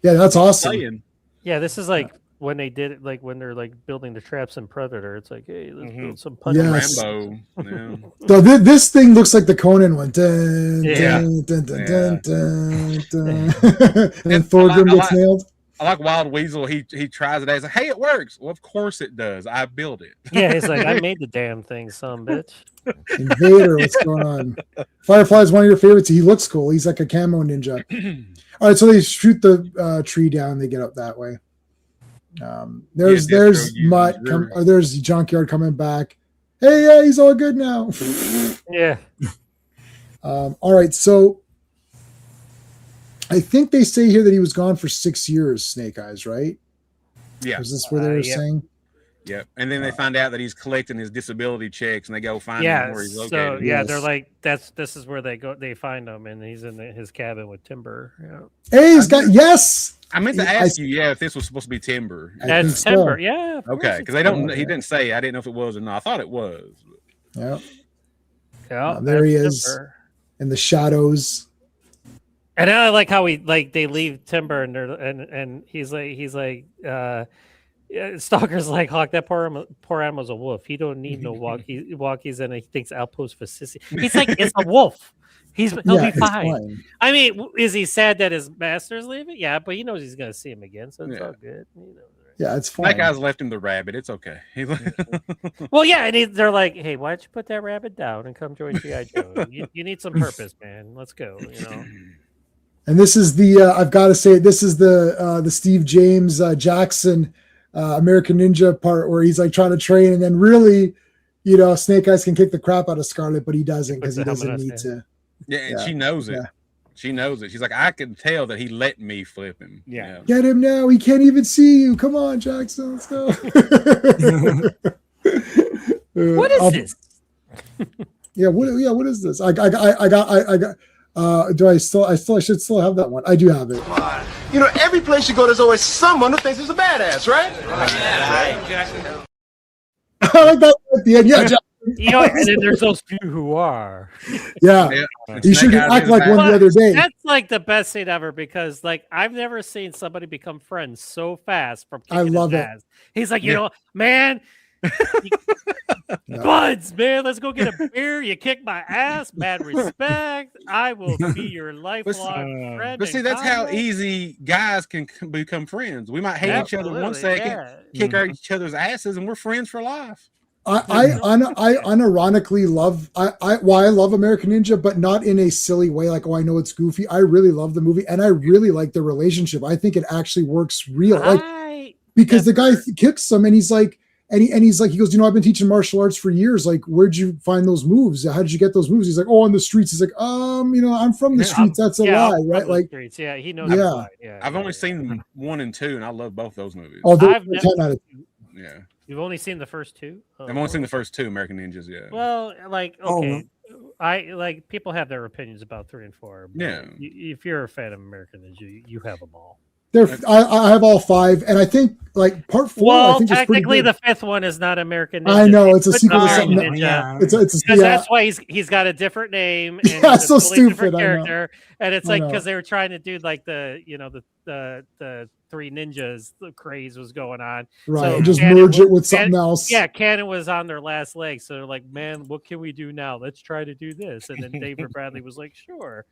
Yeah, that's awesome. Playing. Yeah, this is like when they did it, like when they're like building the traps in Predator. It's like, hey, let's build some Yes. Rambo. Yeah. So this thing looks like the Conan one. Dun, Yeah. dun, dun, dun, Yeah. dun, dun, dun. And Thorgrim gets nailed. I like Wild Weasel. He tries it out. He's like, hey, it works. Well, of course it does. I built it. Yeah, he's like, I made the damn thing, son bitch. Invader, what's going on? Firefly is one of your favorites. He looks cool. He's like a camo ninja. All right, so they shoot the tree down. They get up that way. There's Mutt. There's Junkyard coming back. Hey, yeah, he's all good now. Yeah. All right, so I think they say here that he was gone for 6 years, Snake Eyes, right? Yeah. Is this where they were Yep. saying? Yep. And then they find out that he's collecting his disability checks, and they go find him Yeah. where he's So located. yeah, Yes. they're like, this is where they go. They find him, and he's in his cabin with Timber. Yeah. Hey, he's got yes. I meant to Yeah, ask you, if this was supposed to be Timber. I think That's so. Timber. Yeah. of Okay, course because it's they don't. Timber. He didn't say. I didn't know if it was or not. I thought it was. Yeah, Yeah, there he that's is. Timber. in the shadows. And I like how they leave Timber and he's like Stalker's like, Hawk, that poor animal's a wolf. He don't need no walkies, and he thinks Outpost for sissy. He's like, it's a wolf. He'll be it's fine. I mean, is he sad that his master's leaving? Yeah, but he knows he's gonna see him again, so it's all good. You know, right? Yeah, it's fine. That guy's left him the rabbit. It's okay. Well, yeah, and they're like, hey, why don't you put that rabbit down and come join G.I. Joe? You need some purpose, man. Let's go. You know. And this is the I've got to say this is the Steve James Jackson American Ninja part where he's like trying to train, and then really, Snake Eyes can kick the crap out of Scarlet, but he doesn't because he doesn't need to. Yeah, and Yeah. she knows it. Yeah. She knows it. She's like, I can tell that he let me flip him. Yeah. Get him now. He can't even see you. Come on, Jackson. Let's go. What is this? Yeah. What is this? I got. I should still have that one. I do have it. Every place you go, there's always someone who thinks he's a badass, right? I like that at the end. Yeah. Jackson. And then there's those few who are. Yeah. You should Snake Eyes act is like back. one the other day. That's like the best scene ever because, like, I've never seen somebody become friends so fast from kicking I love his it. ass. He's like, man, buds, man, let's go get a beer. You kick my ass, mad respect. I will be your lifelong friend. But see, and that's how comrade." guys can become friends. We might hate each other one Absolutely, second, yeah. kick each other's asses, and we're friends for life. I unironically love I love American Ninja, but not in a silly way. Like, oh, I know it's goofy. I really love the movie, and I really like the relationship. I think it actually works real, because the guy kicks him, and he's like, he's like, he goes, I've been teaching martial arts for years. Like, where'd you find those moves? How did you get those moves? He's like, oh, on the streets. He's like, I'm from the streets. That's a lie, I'm right? from the Like, streets. Yeah, he knows. Yeah. I've only seen 1 and 2, and I love both those movies. oh, they're I've 10 never- out of Yeah, You've only seen the first two. I've only seen the first 2 American Ninjas. Yeah, Well, like, okay, I like people have their opinions about 3 and 4. But Yeah. if you're a fan of American Ninja, you have them all. I have all 5, and I think like part 4. I Well, think is pretty technically, good. the 5th one is not American Ninja. I know, They it's a put sequel to American something. Ninja. Yeah. It's a Because yeah. that's why he's got a different name. And Yeah, he's a so totally different stupid, I know. character. And it's I like know. because they were trying to do like the 3 ninjas. The craze was going on. Right, So and just Canon merge was- it with something Canon- else. Yeah, Canon was on their last leg, so they're like, "Man, what can we do now? Let's try to do this." And then David Bradley was like, "Sure."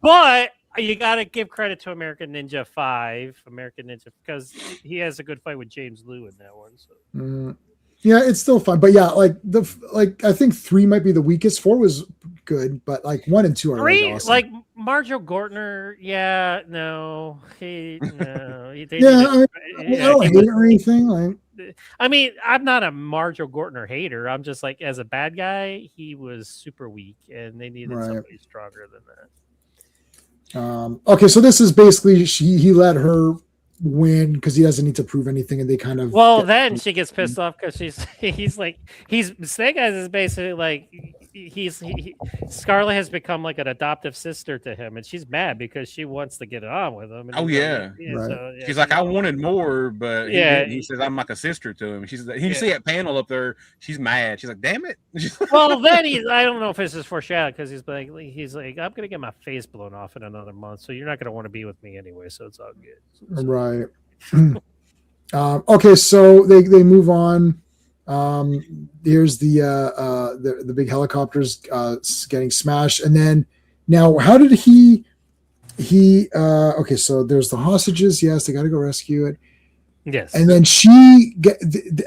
But you got to give credit to American Ninja 5, American Ninja, because he has a good fight with James Liu in that one. So. Yeah, it's still fun, but yeah, I think 3 might be the weakest. 4 was good, but like 1 and 2 are really 3, awesome. like Marjo Gortner, yeah, no, they yeah, I don't hate he it or anything. Like, I mean, I'm not a Marjo Gortner hater. I'm just like, as a bad guy, he was super weak, and they needed Right. somebody stronger than that. okay, so this is basically he let her win because he doesn't need to prove anything, and they kind of Then she gets pissed off because he's Snake Eyes is basically like Scarlet has become like an adoptive sister to him, and she's mad because she wants to get it on with him. And Oh, he's yeah. like, Right. so, yeah, she's like, I wanted more, but Yeah. he says I'm like a sister to him. You see that panel up there. She's mad. She's like, damn it. Well, then I don't know if this is foreshadowing because he's like, I'm gonna get my face blown off in another month, so you're not gonna want to be with me anyway, so it's all good. right. Okay, so they move on. Here's the big helicopters getting smashed, and then now how did he okay, so there's the hostages. Yes, they got to go rescue it. Yes, and then she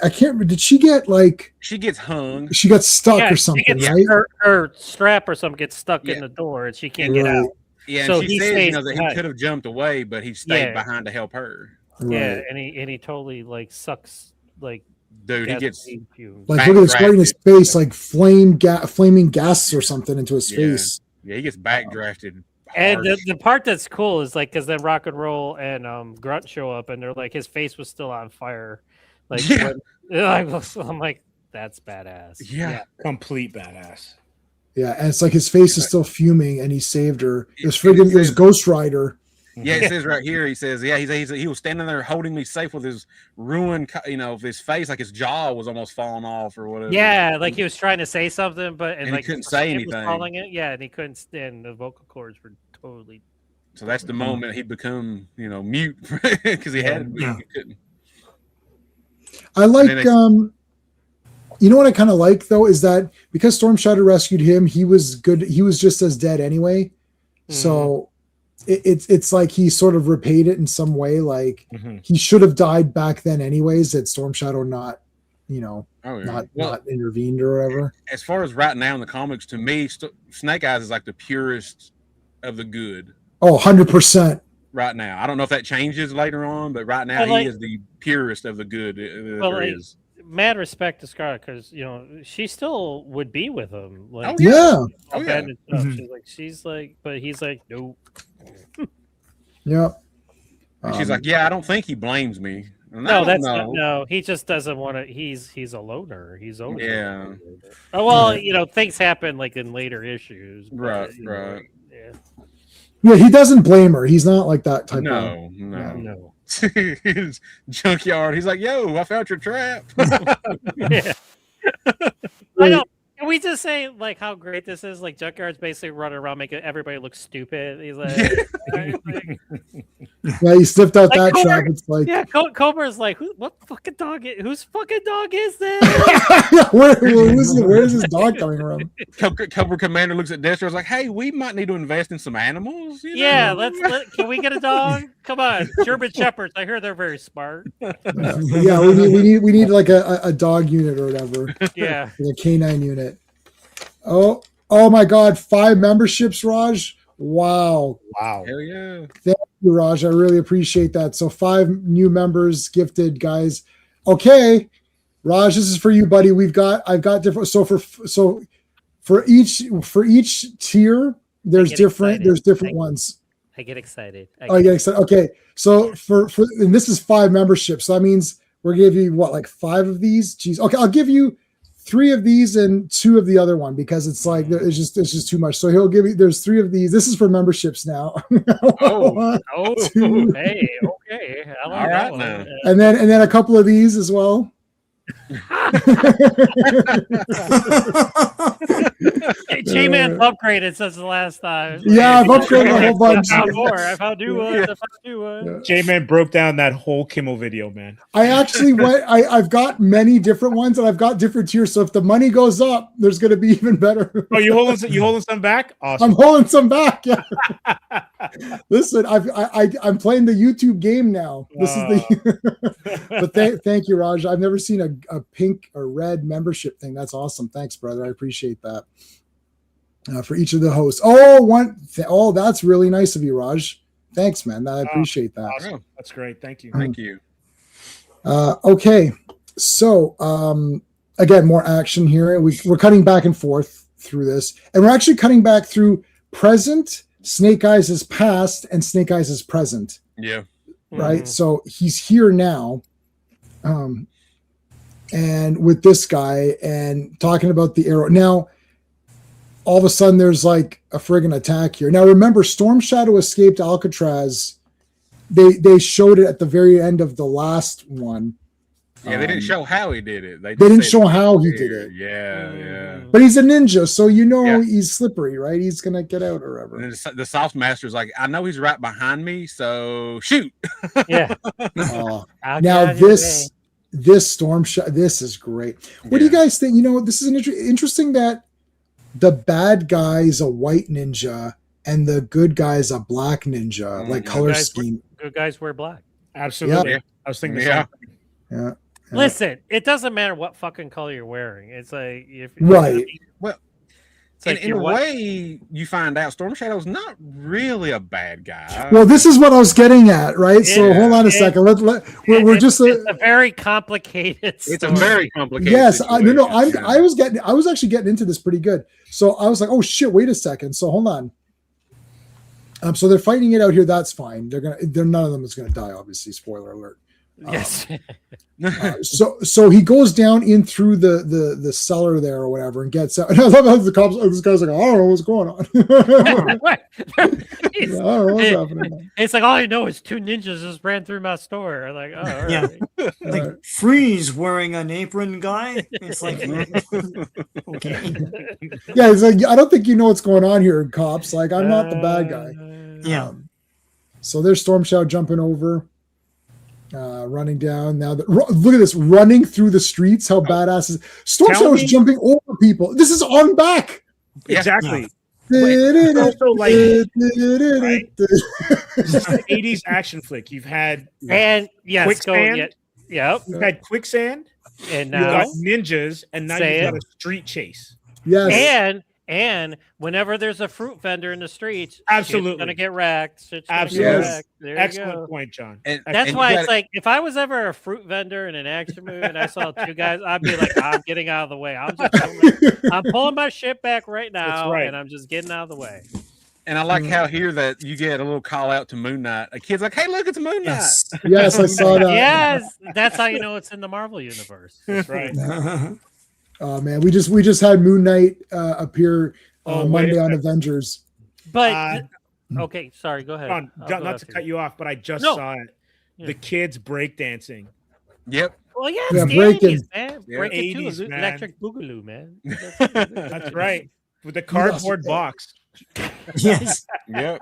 I can't remember. Did she get like? She gets hung. She got stuck or something, right? Her strap or something gets stuck in the door, and she can't get out. Yeah, and so she says that behind. he could have jumped away, but he stayed behind to help her. Yeah, and he totally like sucks like. Dude, he gets like look at this right in his face, like flaming gas or something into his face. Yeah, he gets backdrafted. And the part that's cool is like because then Rock and Roll and Grunt show up and they're like his face was still on fire. Like I'm like, that's badass. Yeah, complete badass. Yeah, and it's like his face is still fuming, and he saved her. It was Ghost Rider. Yeah, it says right here. He says, "Yeah, he was standing there holding me safe with his ruined, his face, like his jaw was almost falling off or whatever." Yeah, like he was trying to say something, but and like he couldn't say anything. And he couldn't stand. The vocal cords were totally. So that's the moment he'd become, mute because he had. He couldn't. I like. You know what I kind of like though is that because Storm Shadow rescued him, he was good. He was just as dead anyway. Mm-hmm. So. It's like he sort of repaid it in some way. Like he should have died back then anyways. That Storm Shadow not intervened or whatever. As far as right now in the comics, to me, Snake Eyes is like the purest of the good. Oh, 100%. Right now, I don't know if that changes later on, but right now he is the purest of the good there is. Mad respect to Scarlet because she still would be with him. Like, she's like, but he's like, nope. Yeah. And she's like, yeah, I don't think he blames me. No, he just doesn't want to. He's a loner. He's over. Yeah. Oh well, things happen like in later issues. Right. Yeah, he doesn't blame her. He's not like that type. No. His junkyard. He's like, yo, I found your trap. Yeah. I know. Can we just say like how great this is? Like Junkyard's basically running around making everybody look stupid. He's like, yeah, he sniffed out that trap. It's like, yeah, Cobra's like, what fucking dog? Whose fucking dog is this? Where is this dog coming from? Cobra Commander looks at Destro. Is like, hey, we might need to invest in some animals. Yeah, can we get a dog? Come on, German Shepherds. I hear they're very smart. Yeah, we need like a dog unit or whatever. Yeah, like a canine unit. Oh my God! 5 memberships, Raj. Wow. Hell yeah. Thank you, Raj. I really appreciate that. So 5 new members gifted, guys. Okay, Raj, this is for you, buddy. I've got different. So for each tier, there's different ones. I get excited. I get excited. Okay, so and this is 5 memberships. So that means we're gonna give you like 5 of these. Jeez. Okay, I'll give you 3 of these and 2 of the other one because it's like it's just too much. So he'll give you. There's 3 of these. This is for memberships now. Hey, okay. I like that one. Now. And then a couple of these as well. J-Man upgraded since the last time. Yeah, I've upgraded a whole bunch. I found new ones. J-Man broke down that whole Kimmel video, man. I actually went. I've got many different ones, and I've got different tiers. So if the money goes up, there's going to be even better. Oh, you holding some back? Awesome. I'm holding some back. Yeah. Listen, I'm playing the YouTube game now. This is the. But thank you, Raj. I've never seen a pink or red membership thing. That's awesome. Thanks, brother. I appreciate that. For each of the hosts. That's really nice of you, Raj. Thanks, man. I appreciate that. Awesome. That's great. Thank you. Thank you. Okay. So, again, more action here. We're cutting back and forth through this. And we're actually cutting back through present, Snake Eyes is past, and Snake Eyes is present. Yeah. Right? Mm-hmm. So he's here now. And with this guy and talking about the arrow. Now, all of a sudden there's like a friggin' attack here. Now remember, Storm Shadow escaped Alcatraz. They showed it at the very end of the last one. Yeah, they didn't show how he did it. They didn't said show how he did it. Yeah. But he's a ninja, so he's slippery, right? He's gonna get out or whatever. And the Sauce Master's like, I know he's right behind me, so shoot. Yeah. Now this Storm Shadow, this is great. What do you guys think? This is interesting that the bad guy is a white ninja and the good guy is a black ninja, like color scheme. Good guys wear black. Absolutely. Yeah. I was thinking the same thing. Yeah. Listen, it doesn't matter what fucking color you're wearing. It's like right. Well, it's like in a way, you find out Storm Shadow's not really a bad guy. Well, this is what I was getting at, right? So hold on a second. We're just it's a very complicated. It's a very complicated. Yes, I was actually getting into this pretty good. So I was like, oh shit, wait a second. So hold on. So they're fighting it out here. That's fine. None of them is gonna die. Obviously, spoiler alert. Yes. So he goes down in through the cellar there or whatever and gets out. And I love how the cops. This guy's like, I don't know what's going on. I don't know what's happening. It's like all I know is two ninjas just ran through my store. I'm like, oh, all Yeah. right. Like Freeze wearing an apron guy. It's like okay. Yeah, it's like I don't think you know what's going on here, cops. Like I'm not the bad guy. Yeah. So there's Storm Shadow jumping over. Running down now. Look at this, running through the streets. How badass is Storm Shadow's jumping over people? This is on back. Exactly. Yeah. Also like 80s action flick. You've had Quicksand. Yep. You've had Quicksand, and you now got ninjas, and now you've got a street chase. Yes. And whenever there's a fruit vendor in the streets, absolutely gonna get wrecked. Absolutely. Wrecked. There Excellent point, John. That's why it's like if I was ever a fruit vendor in an action movie and I saw two guys, I'd be like, I'm getting out of the way. I'm pulling my shit back right now, and I'm just getting out of the way. And I like how here that you get a little call out to Moon Knight. A kid's like, "Hey, look, it's Moon Knight." Yes, I saw that. Yes, that's how you know it's in the Marvel universe. That's right. Oh man, we just had Moon Knight appear Monday on Avengers. But okay, sorry, go ahead. John, not to cut you off, but I just saw it. The kids breakdancing. Yep. Well, yeah, it's the breaking. 80s, man. Yeah. Breaking 80s, too. man. Electric Boogaloo, man. That's right. With the cardboard box. Yes. Yep.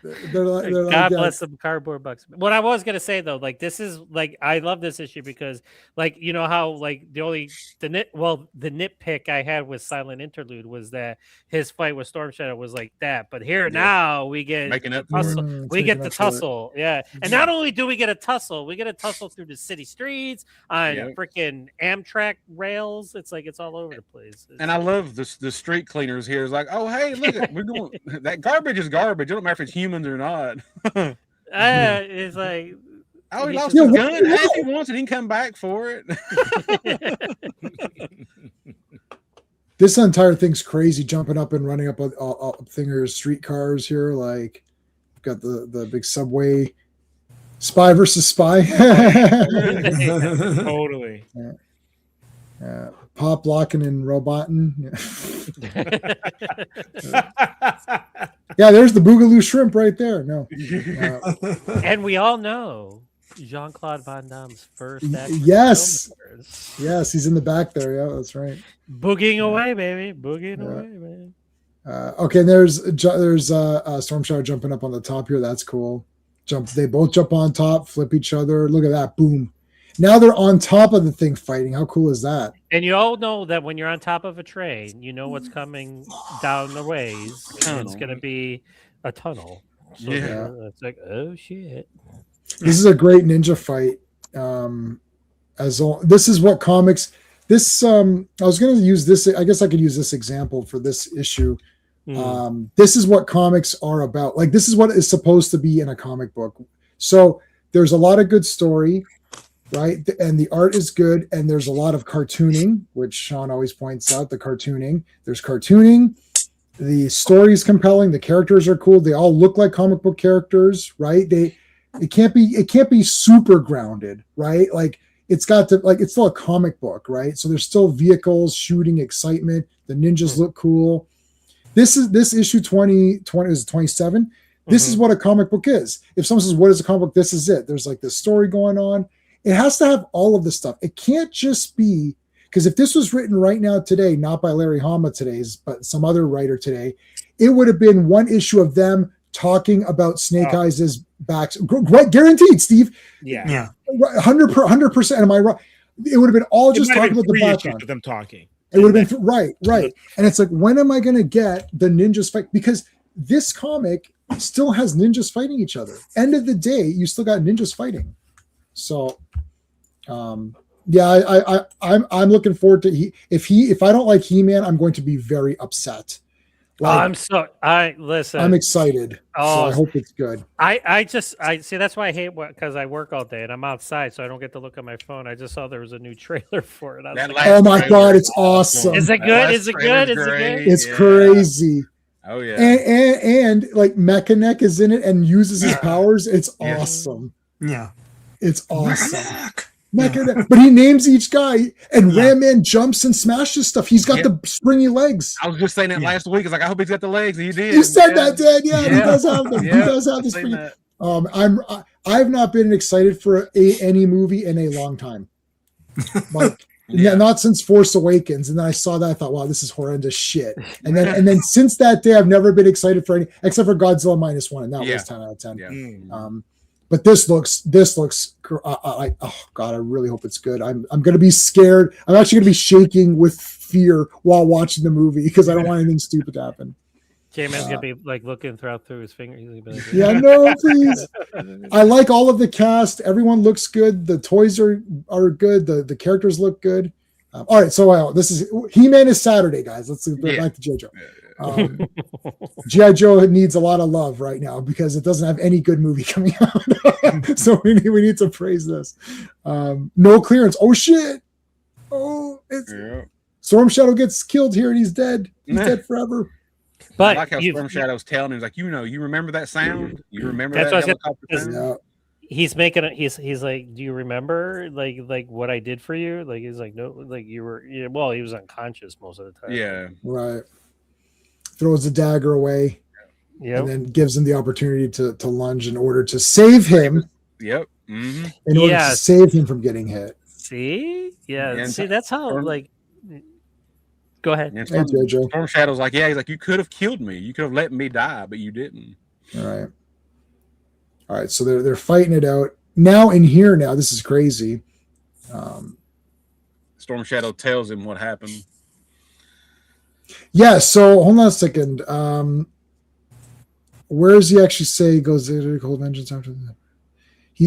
They're like, God bless them cardboard box. What I was gonna say though, like this is like I love this issue because like you know how like the nitpick I had with Silent Interlude was that his fight with Storm Shadow was like that, but here now we get making up tussle. We get the tussle, yeah. And not only do we get a tussle, we get a tussle through the city streets on freaking Amtrak rails. It's like it's all over the place. And I love the street cleaners here. It's like, oh hey, look, we're going that garbage is garbage. It don't matter if it's humans or not. It's like he lost his gun. If he wants it, he can come back for it. This entire thing's crazy, jumping up and running up a thing of streetcars here. Like, got the big subway, spy versus spy. Totally. Pop locking and roboting. Yeah, there's the Boogaloo shrimp right there. No. And we all know Jean-Claude Van Damme's first action. Yes, he's in the back there. Yeah, that's right. Boogieing away, baby. Boogieing away, man. Okay, there's Storm Shadow jumping up on the top here. That's cool. They both jump on top, flip each other. Look at that. Boom. Now they're on top of the thing fighting. How cool is that? And you all know that when you're on top of a train, you know what's coming down the ways. It's going to be a tunnel. So it's like, oh shit. This is a great ninja fight. This is what comics. This I was going to use this. I guess I could use this example for this issue. This is what comics are about. Like this is what is supposed to be in a comic book. So there's a lot of good story. Right. And the art is good. And there's a lot of cartooning, which Sean always points out the cartooning. There's cartooning. The story is compelling. The characters are cool. They all look like comic book characters. Right. It can't be super grounded. Right. Like it's still a comic book. Right. So there's still vehicles, shooting, excitement. The ninjas look cool. This issue 20 is 27. This is what a comic book is. If someone says, what is a comic book? This is it. There's like this story going on. it has to have all of this stuff. It can't just be, because if this was written right now today, not by Larry Hama today's, but some other writer today, it would have been one issue of them talking about Snake Eyes' backs. Guaranteed, Steve. Yeah. 100%. Am I right? It would have been all just talking about the background. Of them talking. It would have been right. And it's like, when am I going to get the ninjas fight? Because this comic still has ninjas fighting each other. End of the day, you still got ninjas fighting. So, yeah, I'm looking forward to if I don't like He-Man, I'm going to be very upset. Like, listen. I'm excited. So I hope it's good. I see, that's why I hate because I work all day and I'm outside, so I don't get to look at my phone. I just saw there was a new trailer for it. I was like, oh my God, it's awesome. Is it good? Is it good? Is it good? It's crazy. Oh yeah. And like Mechanic is in it and uses his powers. It's awesome. Yeah. It's awesome. Mechanic. But he names each guy, and Ram Man jumps and smashes stuff. He's got the springy legs. I was just saying that last week. It's like, I hope he's got the legs. He did. You said that, Dan. Yeah, he does have them. He does have this. I've not been excited for any movie in a long time. Like, not since Force Awakens. And then I saw that, I thought, wow, this is horrendous shit. And then since that day, I've never been excited for any, except for Godzilla -1, and that was 10 out of 10. Yeah. But this looks like, oh God, I really hope it's good. I'm going to be scared. I'm actually going to be shaking with fear while watching the movie because I don't want anything stupid to happen. J-Man's gonna be like looking through his fingers. Like, yeah, no, please. I like all of the cast. Everyone looks good. The toys are good. The characters look good. All right, so this is He-Man is Saturday, guys. Let's go back to JoJo. G.I. Joe needs a lot of love right now because it doesn't have any good movie coming out. So we need to praise this. No clearance. Oh shit. Oh, Storm Shadow gets killed here and he's dead. He's dead forever. But I like how Storm Shadow's telling him, like, you remember that sound? You remember that helicopter sound? He's making it. He's like, do you remember like what I did for you? Like, he's like, no, like you were. Well, he was unconscious most of the time. Yeah, right. Throws the dagger away, and then gives him the opportunity to lunge in order to save him. Yep. Mm-hmm. In order to save him from getting hit. See, see, that's how like. Go ahead. And Storm Shadow's like, he's like, you could have killed me. You could have let me die, but you didn't. All right. So they're fighting it out now. In here now, this is crazy. Storm Shadow tells him what happened. Yeah. So hold on a second. Where does he actually say he goes to hold vengeance after that?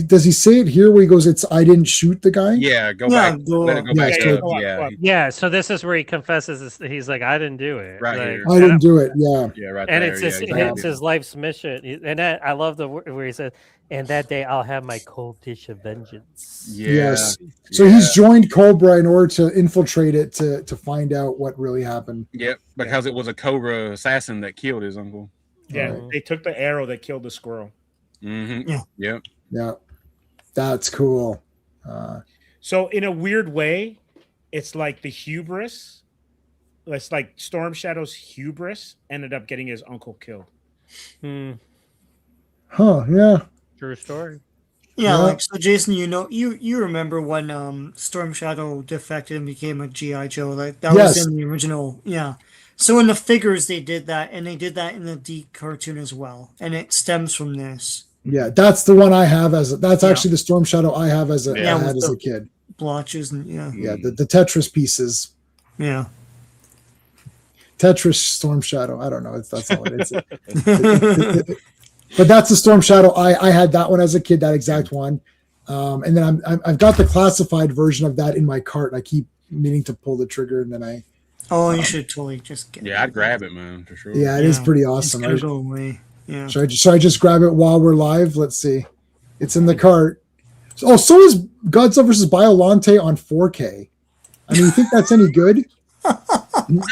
Does he say it here where he goes, I didn't shoot the guy? Yeah, let it go back. Yeah, so this is where he confesses he's like, I didn't do it. Right like, here. I didn't do it. Yeah. Yeah, right and there. it's his life's mission. And I love the where he says, and that day I'll have my cold dish of vengeance. Yeah. Yes. So he's joined Cobra in order to infiltrate it to find out what really happened. Yep, because it was a Cobra assassin that killed his uncle. Yeah, they took the arrow that killed the squirrel. Mm-hmm. Yep. Yeah. That's cool. So in a weird way, it's like the hubris. It's like Storm Shadow's hubris ended up getting his uncle killed. Huh? Yeah. True story. Yeah, like so, Jason. You remember when Storm Shadow defected and became a GI Joe? Like that was in the original. Yeah. So in the figures they did that, and they did that in the D cartoon as well, and it stems from this. Yeah, that's the one I have that's actually the Storm Shadow I have as a kid. Blotches and the Tetris pieces. Yeah. Tetris Storm Shadow. I don't know. That's all it is. But that's the Storm Shadow. I had that one as a kid, that exact one. And then I've got the classified version of that in my cart. I keep meaning to pull the trigger, and then I. Oh, you should totally just get. Yeah, I'd grab it, man, for sure. Yeah, it is pretty awesome. It's gonna go away. Yeah. Should I just grab it while we're live? Let's see. It's in the cart. Oh, so is Godzilla vs. Biollante on 4K. I mean, you think that's any good? I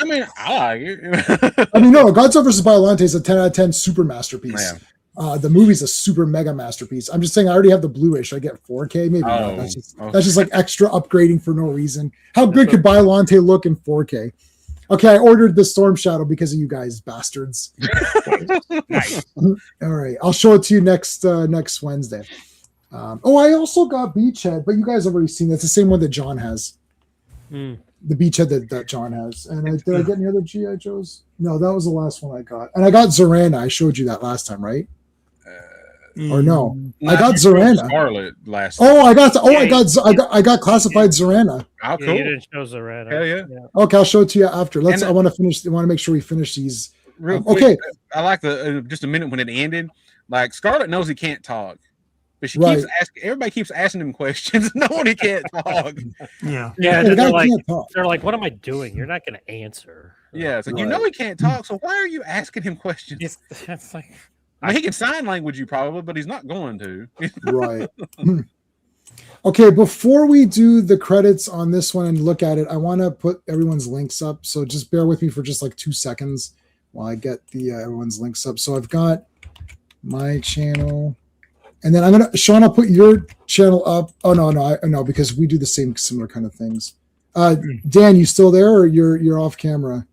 mean, I like it. I mean, no, Godzilla vs. Biollante is a 10 out of 10 super masterpiece. The movie's a super mega masterpiece. I'm just saying I already have the Blu-ray. Should I get 4K? Maybe not. That's just like extra upgrading for no reason. How good could Biollante look in 4K? Okay, I ordered the Storm Shadow because of you guys, bastards. Nice. All right, I'll show it to you next Wednesday. I also got Beachhead, but you guys have already seen it. It's the same one that John has. Hmm. The Beachhead that John has. And did I get any other G.I. Joes? No, that was the last one I got. And I got Zorana. I showed you that last time, right? Or no? I got Zorana. Scarlet last. I got classified Zorana. Oh, Yeah, cool. you didn't show Zorana. Hell yeah. Okay, I'll show it to you after. And, I want to make sure we finish these. Real Okay. quick, I like the just a minute when it ended. Like Scarlet knows he can't talk, but she Right. keeps asking. Everybody keeps asking him questions, knowing he can't talk. Yeah. Yeah, The guy they're like, can't talk. "What am I doing? You're not going to answer." Yeah, it's like you Right. know he can't talk, so why are you asking him questions? It's like, I mean, he can sign language you probably, but he's not going to. Right. Okay, before we do the credits on this one and look at it, I want to put everyone's links up. So just bear with me for just like 2 seconds while I get the everyone's links up. So I've got my channel, and then Sean, I'll put your channel up. Oh no, because we do the similar kind of things. Dan, you still there, or you're off camera?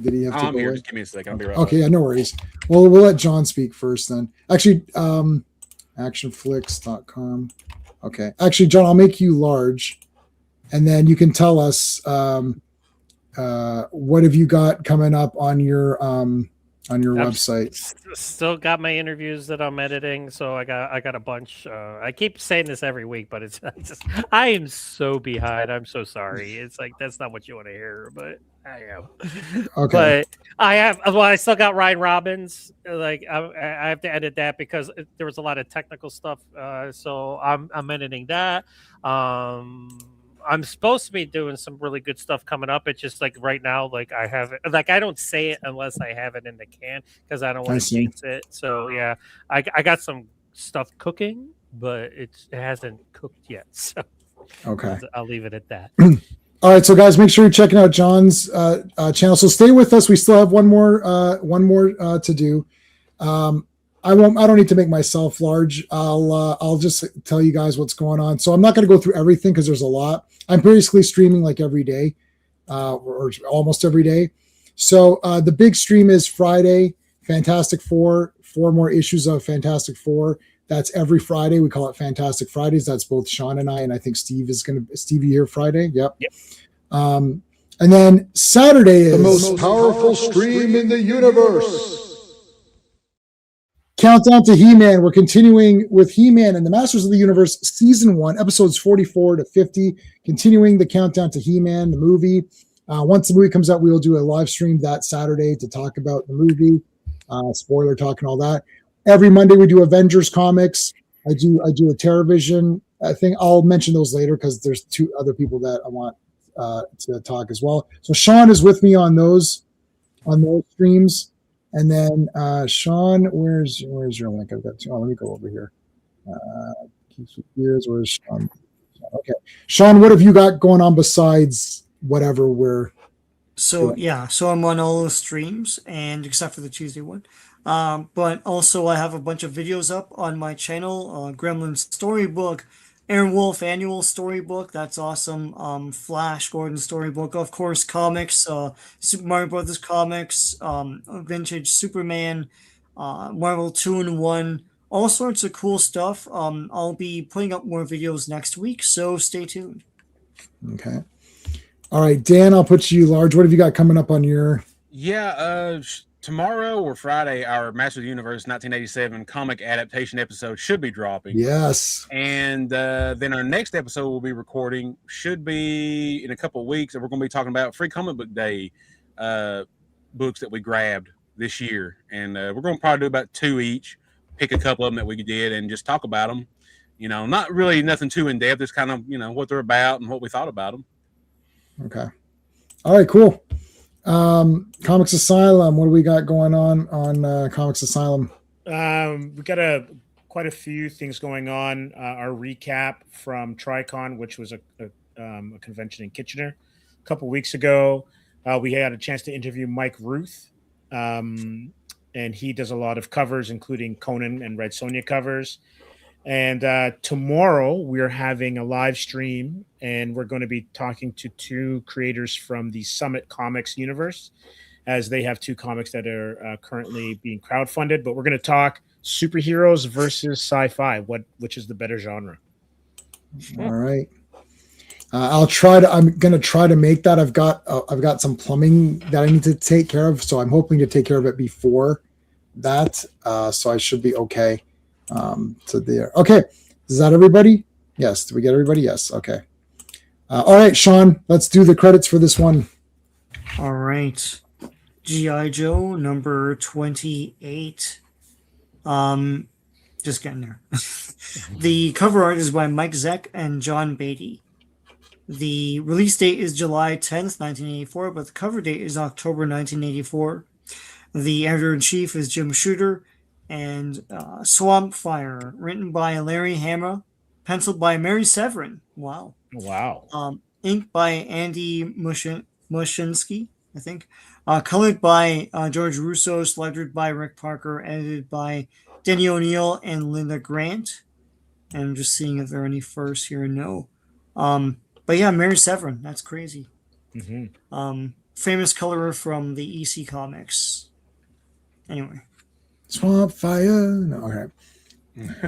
Did he have to I'm go here. away? Just give me a second. I'll be right Okay, back. yeah, no worries. Well, we'll let John speak first then. Actually, actionflix.com. Okay. Actually, John, I'll make you large, and then you can tell us what have you got coming up on your website. Still got my interviews that I'm editing, so I got a bunch. I keep saying this every week, but I am so behind. I'm so sorry. It's like that's not what you want to hear, but I am. Okay. But I still got Ryan Robbins. Like I have to edit that because there was a lot of technical stuff. So I'm editing that. I'm supposed to be doing some really good stuff coming up. It's just like right now, like I have it, like I don't say it unless I have it in the can because I don't want to see. jinx it. So yeah, I got some stuff cooking, but it hasn't cooked yet. So Okay. I'll leave it at that. All right, so guys, make sure you're checking out John's channel. So stay with us. We still have one more to do. I don't need to make myself large. I'll just tell you guys what's going on. So I'm not going to go through everything because there's a lot. I'm basically streaming like every day, or almost every day. So the big stream is Friday, Fantastic Four, 4 more issues of Fantastic Four. That's every Friday. We call it Fantastic Fridays. That's both Sean and I think Stevie here Friday. Yep. And then Saturday is The most powerful stream in the universe. Countdown to He-Man. We're continuing with He-Man and the Masters of the Universe Season 1, episodes 44 to 50, continuing the countdown to He-Man, the movie. Once the movie comes out, we will do a live stream that Saturday to talk about the movie, spoiler talk and all that. Every Monday we do Avengers comics. I do a TerraVision thing. I'll mention those later because there's 2 other people that I want to talk as well. So Sean is with me on those streams. And then Sean, where's your link? I've got 2. Let me go over here. Keeps with Gears. Where's Sean? Okay, Sean, what have you got going on besides whatever we're? So I'm on all those streams, and except for the Tuesday one. But also I have a bunch of videos up on my channel. Gremlin Storybook, Aaron Wolf Annual Storybook. That's awesome. Flash Gordon Storybook, of course. Comics. Super Mario Brothers comics. Vintage Superman. Marvel 2-in-1. All sorts of cool stuff. I'll be putting up more videos next week, so stay tuned. Okay. All right, Dan, I'll put you large. What have you got coming up on your? Yeah, tomorrow or Friday, our Masters of the Universe 1987 comic adaptation episode should be dropping. Yes. And then our next episode we'll be recording should be in a couple of weeks, and we're going to be talking about Free Comic Book Day books that we grabbed this year. And we're going to probably do about 2 each, pick a couple of them that we did, and just talk about them. You know, not really nothing too in depth, just kind of, you know, what they're about and what we thought about them. Okay. All right, cool. Comics Asylum, what do we got going on Comics Asylum? We got quite a few things going on. Our recap from TriCon, which was a convention in Kitchener a couple weeks ago. We had a chance to interview Mike Ruth, and he does a lot of covers, including Conan and Red Sonja covers. And tomorrow we're having a live stream, and we're going to be talking to 2 creators from the Summit Comics universe, as they have 2 comics that are currently being crowdfunded. But we're going to talk superheroes versus sci-fi. Which is the better genre? All right. I'm gonna try to make that. I've got some plumbing that I need to take care of, so I'm hoping to take care of it before that. So I should be okay. So there. Okay. Is that everybody? Yes. Did we get everybody? Yes. Okay. All right, Sean. Let's do the credits for this one. All right. G.I. Joe number 28. Just getting there. The cover art is by Mike Zeck and John Beatty. The release date is July 10th, 1984, but the cover date is October 1984. The editor-in-chief is Jim Shooter, and Swamp Fire, written by Larry Hama, penciled by Mary Severin. Wow. Inked by Andy Mushinsky, I think. Colored by George Russo, lettered by Rick Parker, edited by Denny O'Neil and Linda Grant. And I'm just seeing if there are any firsts here. No. But yeah, Mary Severin. That's crazy. Mm-hmm. Famous colorer from the EC Comics. Anyway. Swamp Fire. No, okay.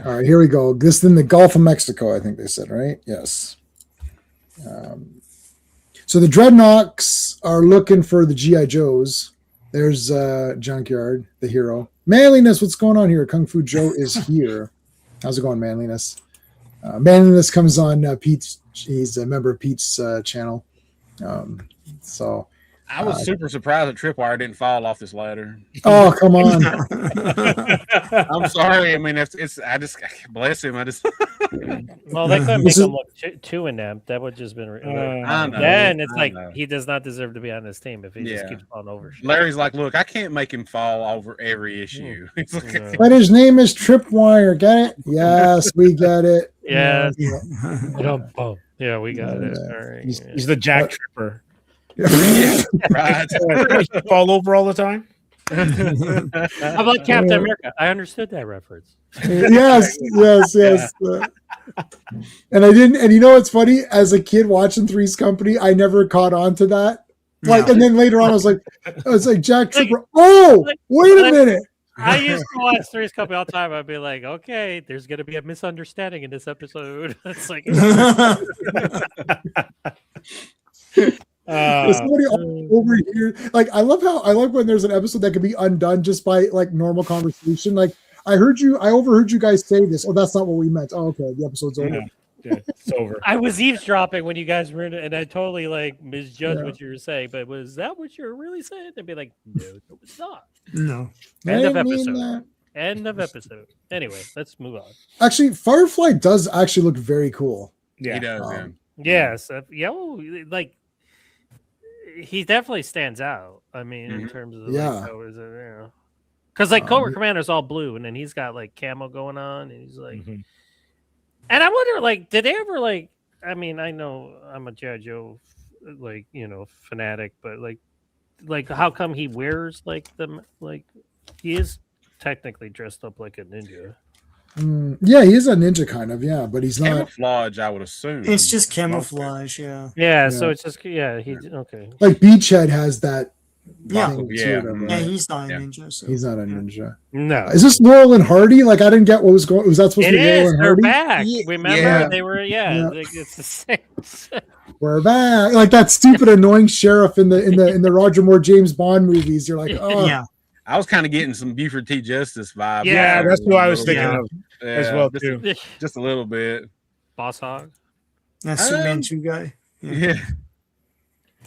All right, here we go. This in the Gulf of Mexico, I think they said, right? Yes. So the Dreadnoks are looking for the G.I. Joes. There's Junkyard, the hero. Manliness, what's going on here? Kung Fu Joe is here. How's it going, Manliness? Manliness comes on Pete's. He's a member of Pete's channel. So I was super surprised that Tripwire didn't fall off this ladder. Oh, come on. I'm sorry. I mean, it's I just bless him. I just Well, they couldn't make him look too inept. That would just been. I know. Then it's I know. he does not deserve to be on this team if he just keeps falling over. Shit. Larry's like, look, I can't make him fall over every issue. He's like, But his name is Tripwire. Get it? Yes, we get it. Yeah. Yeah, we got it. All right. He's the Jack Tripper. right. You fall over all the time. How about Captain America? I understood that reference. Yes. And I didn't. And you know what's funny? As a kid watching Three's Company, I never caught on to that. Like, and then later on, I was like Jack Tripper. Oh, wait a minute. I used to watch Three's Company all the time. I'd be like, okay, there's going to be a misunderstanding in this episode. It's like. There's somebody over here. Like, I like when there's an episode that can be undone just by like normal conversation. Like, I overheard you guys say this. Oh, that's not what we meant. Oh, okay, the episode's over. Yeah, it's over. I was eavesdropping when you guys were in it, and I totally like misjudged what you were saying. But was that what you were really saying? They'd be like, no, it was not. No. End of episode. End of episode. Anyway, let's move on. Actually, Firefly does actually look very cool. Yeah, he does. Yes, like he definitely stands out. I mean, in terms of because like Cobra Commander's all blue, and then he's got like camo going on, and he's like, and I wonder, like, did they ever like? I mean, I know I'm a G.I. Joe, like fanatic, but like how come he wears like he is technically dressed up like a ninja. Yeah, he is a ninja kind of, but he's not camouflage, I would assume. It's just camouflage, yeah. So it's just he okay. Like Beachhead has that. Yeah, he's not a ninja. So. He's not a ninja. No. Is this Laurel and Hardy? Like, I didn't get what was going. Was that supposed to be Laurel and Hardy? They're back. Remember they were like, it's the same. We're back. Like that stupid annoying sheriff in the Roger Moore James Bond movies. You're like, oh yeah. I was kind of getting some Buford T. Justice vibe. Yeah, that's who I was thinking of as well too. Just a little bit. Boss Hog. That's Superman 2 guy. Yeah.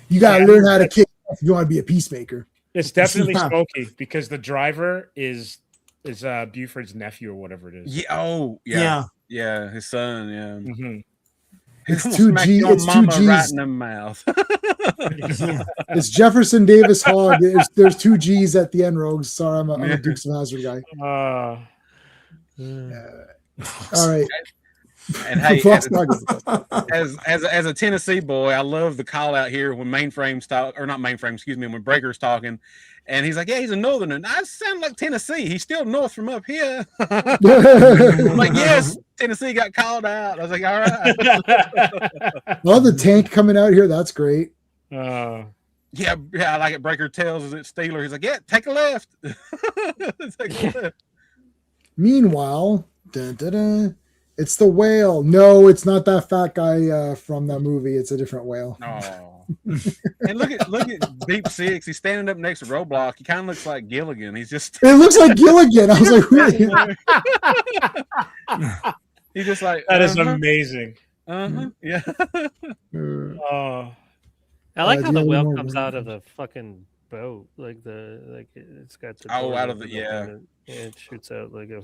You gotta learn how to kick if you want to be a peacemaker. It's definitely Smokey because the driver is Buford's nephew or whatever it is. Yeah. Oh, yeah. Yeah, his son. Yeah. Mm-hmm. It's 2G. It's 2Gs right in the mouth. It's Jefferson Davis Hogg. There's 2Gs at the end, Rogues. Sorry, I'm a Dukes of Hazzard guy. All right. And hey, as a Tennessee boy, I love the call out here when Mainframe's when Breaker's talking, and he's like, "Yeah, he's a Northerner." I sound like Tennessee. He's still north from up here. I'm like, yes, Tennessee got called out. I was like, all right. Well, the tank coming out here, that's great. Yeah, I like it. Breaker tells us it's Steeler. He's like, yeah, take a left. Take a left. Meanwhile, dun, dun, dun, it's the whale. No, it's not that fat guy from that movie. It's a different whale. Oh. And look at Deep Six. He's standing up next to Roadblock. He kind of looks like Gilligan. He's just It looks like Gilligan. I was like, really? he's just like That is amazing. Yeah. Oh, I like do how you the have any whale more comes word? out of the fucking boat, like it's got the Oh, door out of open the- yeah. and it shoots out like a.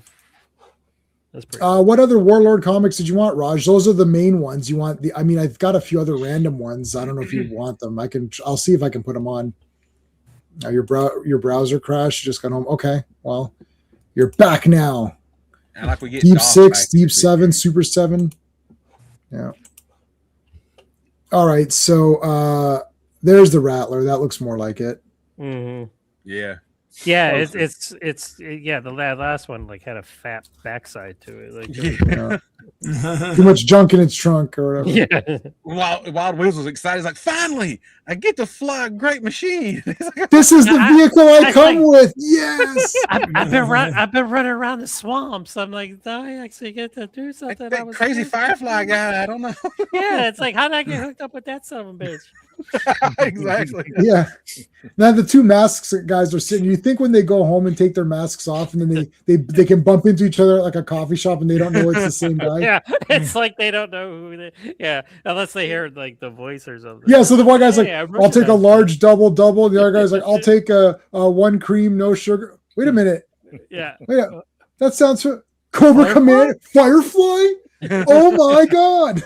That's pretty. What other Warlord comics did you want, Raj? Those are the main ones. You want the? I mean, I've got a few other random ones. I don't know if you want them. I'll see if I can put them on. Your browser crashed. You just got home. Okay, well, you're back now. And like we get Deep Doc 6, back Deep to 7, Super 7. Yeah. All right, so there's the Rattler. That looks more like it. Mhm. Yeah. Yeah, Closer. it's yeah. The last one like had a fat backside to it. Like Too much junk in its trunk or whatever. yeah. Wild Wheels was excited. He's like, finally, I get to fly a great machine. He's like, This is the vehicle I come like- with. Yes. I've been running around the swamps. I'm like, do I actually get to do something? I that was crazy supposed to Firefly do? guy. I don't know. Yeah, it's like, how did I get hooked up with that son of a bitch? Exactly. Yeah. Now the two masks guys are sitting. You think when they go home and take their masks off, and then they can bump into each other at like a coffee shop, and they don't know it's the same guy. Yeah, it's like they don't know who they. Yeah, unless they hear like the voice or something. Yeah, so the one guy's like, Hey, I I'll take a recognize large double. The other guy's like, I'll take a one cream, no sugar. Wait a minute. Yeah. That sounds Cobra Command Firefly? Oh my god.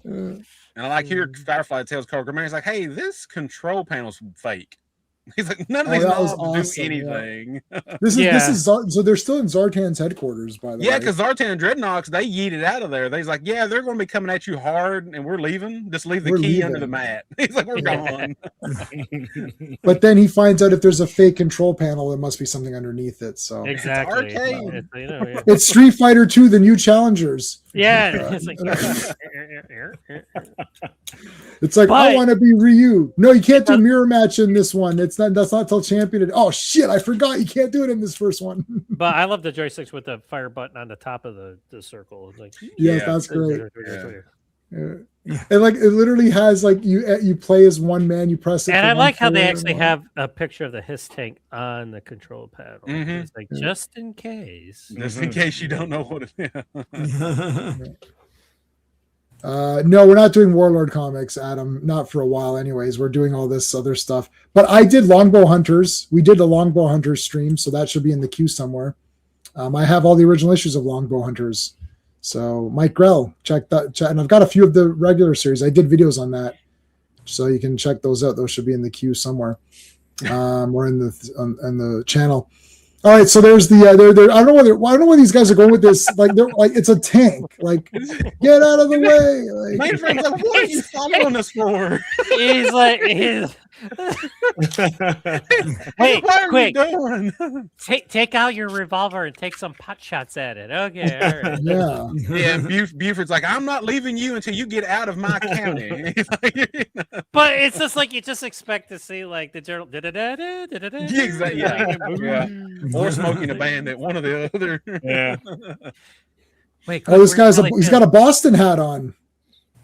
And I like here Firefly tells Cobra Commander, he's like, hey, this control panel's fake. He's like, none of Oh, these that was knobs awesome, do yeah. anything. This Yeah. is so they're still in Zartan's headquarters, by the Yeah, way. because Zartan and Dreadnoks, they yeeted out of there. They's like, yeah, they're going to be coming at you hard, and we're leaving. Just leave the We're key under the leaving. mat. He's like, we're gone. But then he finds out if there's a fake control panel, there must be something underneath it. So Exactly. arcade. It's, you know, yeah. it's Street Fighter 2, the new challengers. Yeah, it's like It's like, I But- want to be Ryu. No, you can't do mirror match in this one. That's not till champion. Oh shit, I forgot you can't do it in this first one. but I love the joysticks with the fire button on the top of the circle. It's like Yes, Yeah. that's great. Yeah. And like it literally has like you play as one man, you press it. And for I one like how they player actually and have a picture of the Hiss tank on the control panel. Mhm. It's like just in case. Just in case you don't know what it is. no, we're not doing Warlord comics, Adam. Not for a while, anyways. We're doing all this other stuff. But I did Longbow Hunters. We did the Longbow Hunters stream, so that should be in the queue somewhere. I have all the original issues of Longbow Hunters. So Mike Grell, check that. And I've got a few of the regular series. I did videos on that, so you can check those out. Those should be in the queue somewhere, or in the channel. All right, so there's the I don't know where these guys are going with this. Like they're like it's a tank. Like get out of the way. Like, Mainframe's like, what are you following us for? He's like, hey, What are quick, you doing? take out your revolver and take some pot shots at it. Okay, all right. yeah. Yeah, and Buford's like, I'm not leaving you until you get out of my county. He's like, But it's just like you just expect to see like the journal. Yeah, exactly. Yeah. Or Smoking a Bandit, one or the other. yeah. Wait, Oh, this guy's he's got a Boston hat on.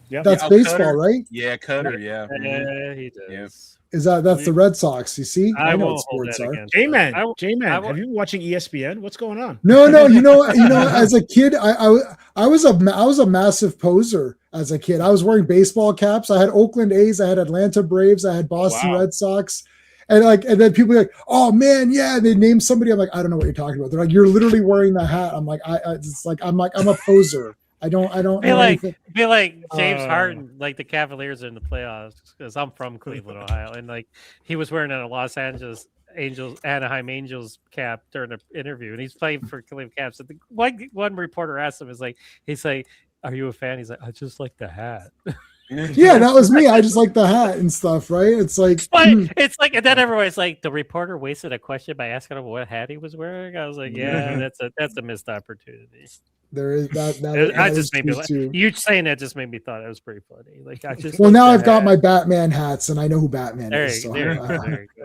Yep. That's Yeah, baseball, Cutter. right? Yeah, Cutter, yeah. Mhm. Yeah, he does. That's the Red Sox? You see, I know won't what hold sports that are. against J-Man, him. J-Man, I will- have you been watching ESPN? What's going on? No, you know, as a kid, I was a massive poser as a kid. I was wearing baseball caps. I had Oakland A's, I had Atlanta Braves, I had Boston Wow. Red Sox, and then people are like, oh man, yeah. They name somebody. I'm like, I don't know what you're talking about. They're like, you're literally wearing the hat. I'm like, I'm a poser. I don't Be know like, anything. be like James Uh. Harden, like the Cavaliers in the playoffs, because I'm from Cleveland, Ohio, and like he was wearing a Los Angeles Anaheim Angels cap during the interview, and he's playing for Cleveland Caps. And one reporter asked him, he's like, "Are you a fan?" He's like, "I just like the hat." Yeah, that was me. I just like the hat and stuff, right? It's like, But it's like, and then everybody's like, the reporter wasted a question by asking him what hat he was wearing. I was like, yeah, that's a missed opportunity. There is that. That is just made me true, laugh. too. You saying that just made me thought it was pretty funny. Like I just Well, now looked I've got at my it. Batman hats, and I know who Batman There is. you, So, there, you go,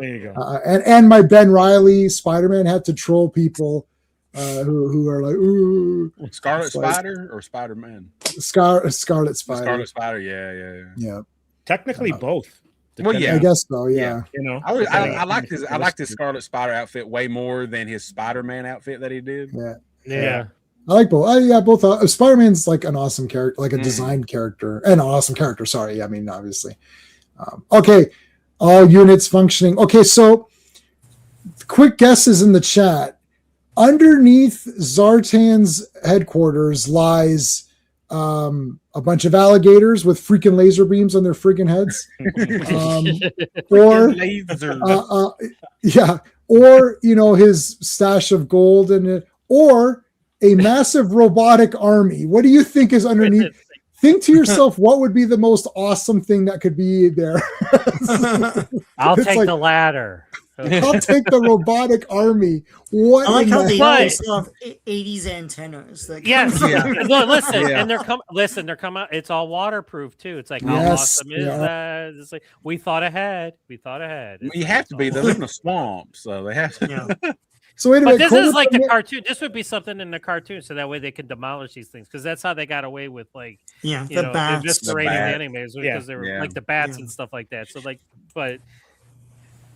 there you go. and my Ben Riley Spider-Man hat to troll people who are like, ooh, Scarlet it's like- Spider or Spider Man? Scarlet Spider. Scarlet Spider, yeah. Technically, both. Well, yeah. I guess so. Yeah. You know, I liked his Scarlet Spider outfit way more than his Spider-Man outfit that he did. Yeah. I like both. Yeah, both. Spider-Man's like an awesome character, like a designed character, and an awesome character. Sorry, I mean obviously. Okay, all units functioning. Okay, so quick guesses in the chat. Underneath Zartan's headquarters lies a bunch of alligators with freaking laser beams on their freaking heads, or his stash of gold or a massive robotic army. What do you think is underneath? Think to yourself, what would be the most awesome thing that could be there? I'll take the latter. I'll take the robotic army. What? I like how they But- still have 80s antennas. That Yes. come- No, listen, Yeah. and they're coming out. It's all waterproof too. It's like how Yes, awesome is yeah. that? It's like we thought ahead. You have to be. They live in a swamp, so they have to. Yeah. So wait a But minute. this Cobra is like the Commander- cartoon. This would be something in the cartoon, so that way they can demolish these things. Because that's how they got away with like Yeah, you the know bats. eviscerating bat. the animes Yeah. because they were Yeah. like the bats Yeah. and stuff like that. So like, but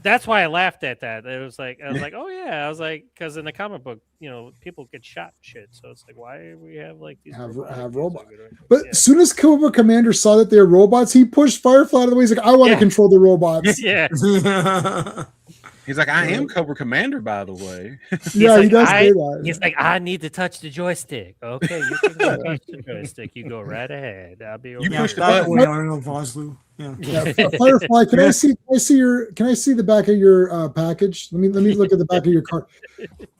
that's why I laughed at that. It was like I was like, oh yeah, I was like, because in the comic book, people get shot and shit. So it's like, why do we have like these Have things? robots. Like, But yeah. as soon as Cobra Commander saw that they're robots, he pushed Firefly out of the way. He's like, I want to Yeah. control the robots. yeah. He's like, I am Cobra Commander, by the way. Yeah, he like, does say that. He's like, I need to touch the joystick. Okay, you can go touch the joystick. You go right ahead. I'll be over Yeah, here. push the that button. way, Arnold Vosloo. Yeah. Yeah, Firefly, can I see the back of your package? Let me look at the back of your card.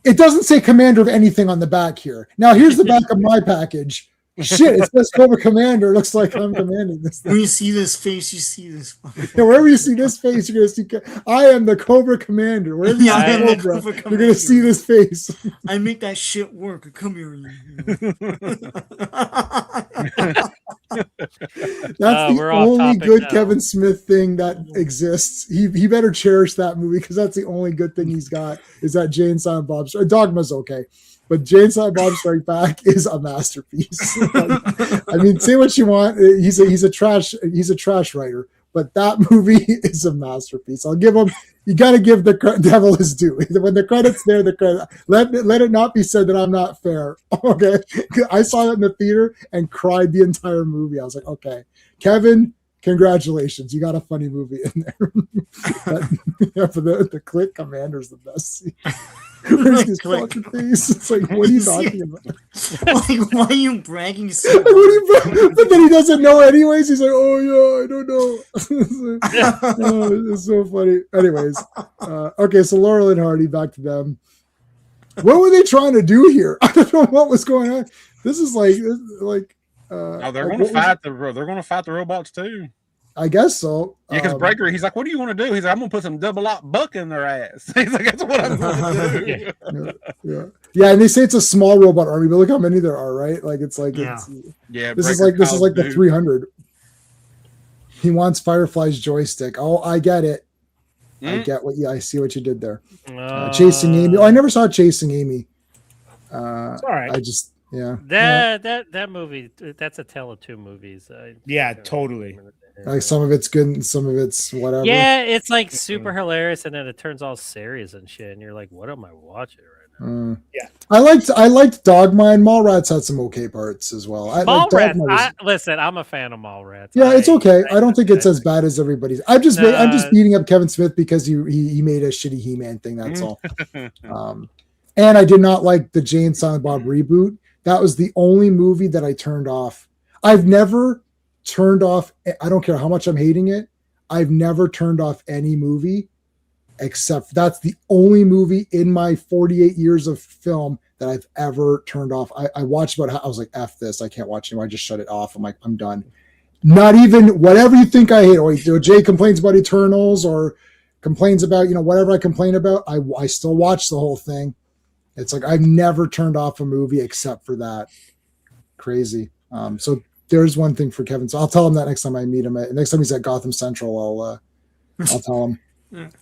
It doesn't say commander of anything on the back here. Now here's the back of my package. Shit, it says Cobra Commander. It looks like I'm commanding this thing. When you see this face, you see this. Yeah, wherever you see this face, you're gonna see I am the Cobra Commander. Wherever you Yeah, I see am the Cobra, Cobra you're Commander. gonna see this face. I make that shit work. Come here. That's the we're off only topic good now. Kevin Smith thing that exists. He better cherish that movie because that's the only good thing he's got is that Jay and Silent Bob. Dogma's okay, but Jay and Silent Bob Strike Back is a masterpiece. I mean, say what you want. He's a trash writer, but that movie is a masterpiece. I'll give him. You got to give the devil his due. When the credits there, the credit. Let it not be said that I'm not fair. Okay, I saw it in the theater and cried the entire movie. I was like, okay, Kevin, congratulations, you got a funny movie in there. But, for the Click Commander's the best scene. Where's his Click. fucking face? It's like, what are you talking about? Like, why are you bragging so Like, what are you, but then he doesn't know anyways. He's like, oh yeah, I don't know. Oh, it's so funny. Anyways, okay, so Laurel and Hardy, back to them. What were they trying to do here? I don't know what was going on. This is like. Oh, they're like, going to fight they're going to fight the robots too. I guess so. Yeah, because Breaker, he's like, "What do you want to do?" He's like, "I'm going to put some double lock buck in their ass." He's like, "That's what I'm going to do." Yeah, and they say it's a small robot army, but look how many there are, right? Like it's like Yeah. it's, Yeah, this is Breaker like the calls 300. He wants Firefly's joystick. Oh, I get it. I get what I see what you did there. Chasing Amy. Oh, I never saw Chasing Amy. It's all right. I just That movie, that's a tale of two movies. Yeah, totally. like some of it's good and some of it's whatever. Yeah, it's like super hilarious, and then it turns all serious and shit, and you're like, "What am I watching right now?" Yeah. I liked Dogma, and Mallrats had some okay parts as well. Mallrats. Listen, I'm a fan of Mallrats. Yeah, it's okay. I don't think it's as bad as everybody's. I'm just beating up Kevin Smith because he made a shitty He-Man thing. That's all. And I did not like the Jay and Silent Bob reboot. That was the only movie that I turned off. I've never turned off. I don't care how much I'm hating it. I've never turned off any movie except that's the only movie in my 48 years of film that I've ever turned off. I watched I was like, F this. I can't watch anymore. I just shut it off. I'm like, I'm done. Not even whatever you think I hate. Or Jay complains about Eternals or complains about, whatever I complain about. I still watch the whole thing. It's like I've never turned off a movie except for that. crazy. So there's one thing for Kevin. So I'll tell him that next time I meet him. Next time he's at Gotham Central, I'll tell him.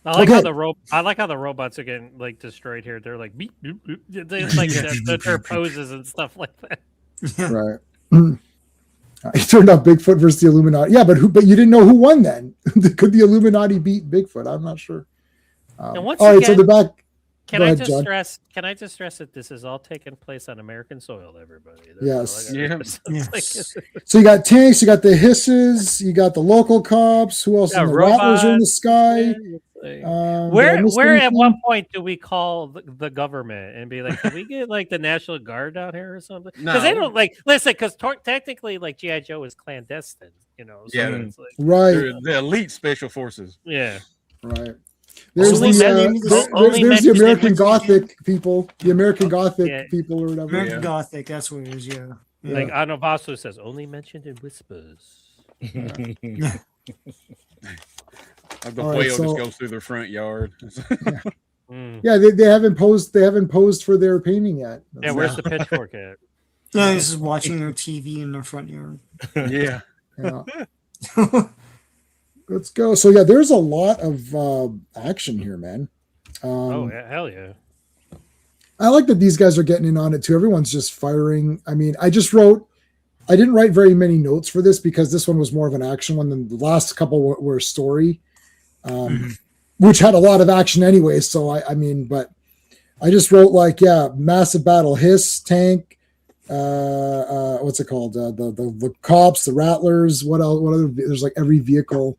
I like Okay. I like how the robots are getting like destroyed here. They're like beep, boop, boop. They like their poses and stuff like that. Right. It turned out Bigfoot versus the Illuminati. Yeah, but But you didn't know who won then. Could the Illuminati beat Bigfoot? I'm not sure. And once All right, so again, they're back. Can Go I ahead, just John. stress? Can I just stress that this is all taking place on American soil, everybody? Yes. Yes. So you got tanks, you got the hisses, you got the local cops. Who else? Yeah, The rattlers are in the robots. sky. Like, Did I where miss at anything? one point do we call the government and be like, can we get like the National Guard down here or something? Because they No. don't like listen. Because technically, like GI Joe is clandestine, you know. So Yeah. it's like, Right, They're the elite special forces. yeah. right. There's Only the men- there's only the mentioned in American Wiki. Gothic people, the American Gothic Yeah. people or whatever. American Yeah. Gothic, that's what it is, yeah. Yeah. Like Anovasu says, only mentioned in whispers. Like the All right, whale so- just goes through their front yard. Mm. Yeah, they haven't posed for their painting yet. Yeah, where's the pitchfork at? Yeah, this is watching their TV in their front yard. Yeah. Yeah. Let's go. So yeah, there's a lot of action here, man. Oh yeah, hell yeah. I like that these guys are getting in on it too. Everyone's just firing. I mean, I didn't write very many notes for this because this one was more of an action one than the last couple were a story, which had a lot of action anyway. So I mean, but I just wrote like, yeah, massive battle, hiss, tank, what's it called? The cops, the rattlers, what else? What other? There's like every vehicle.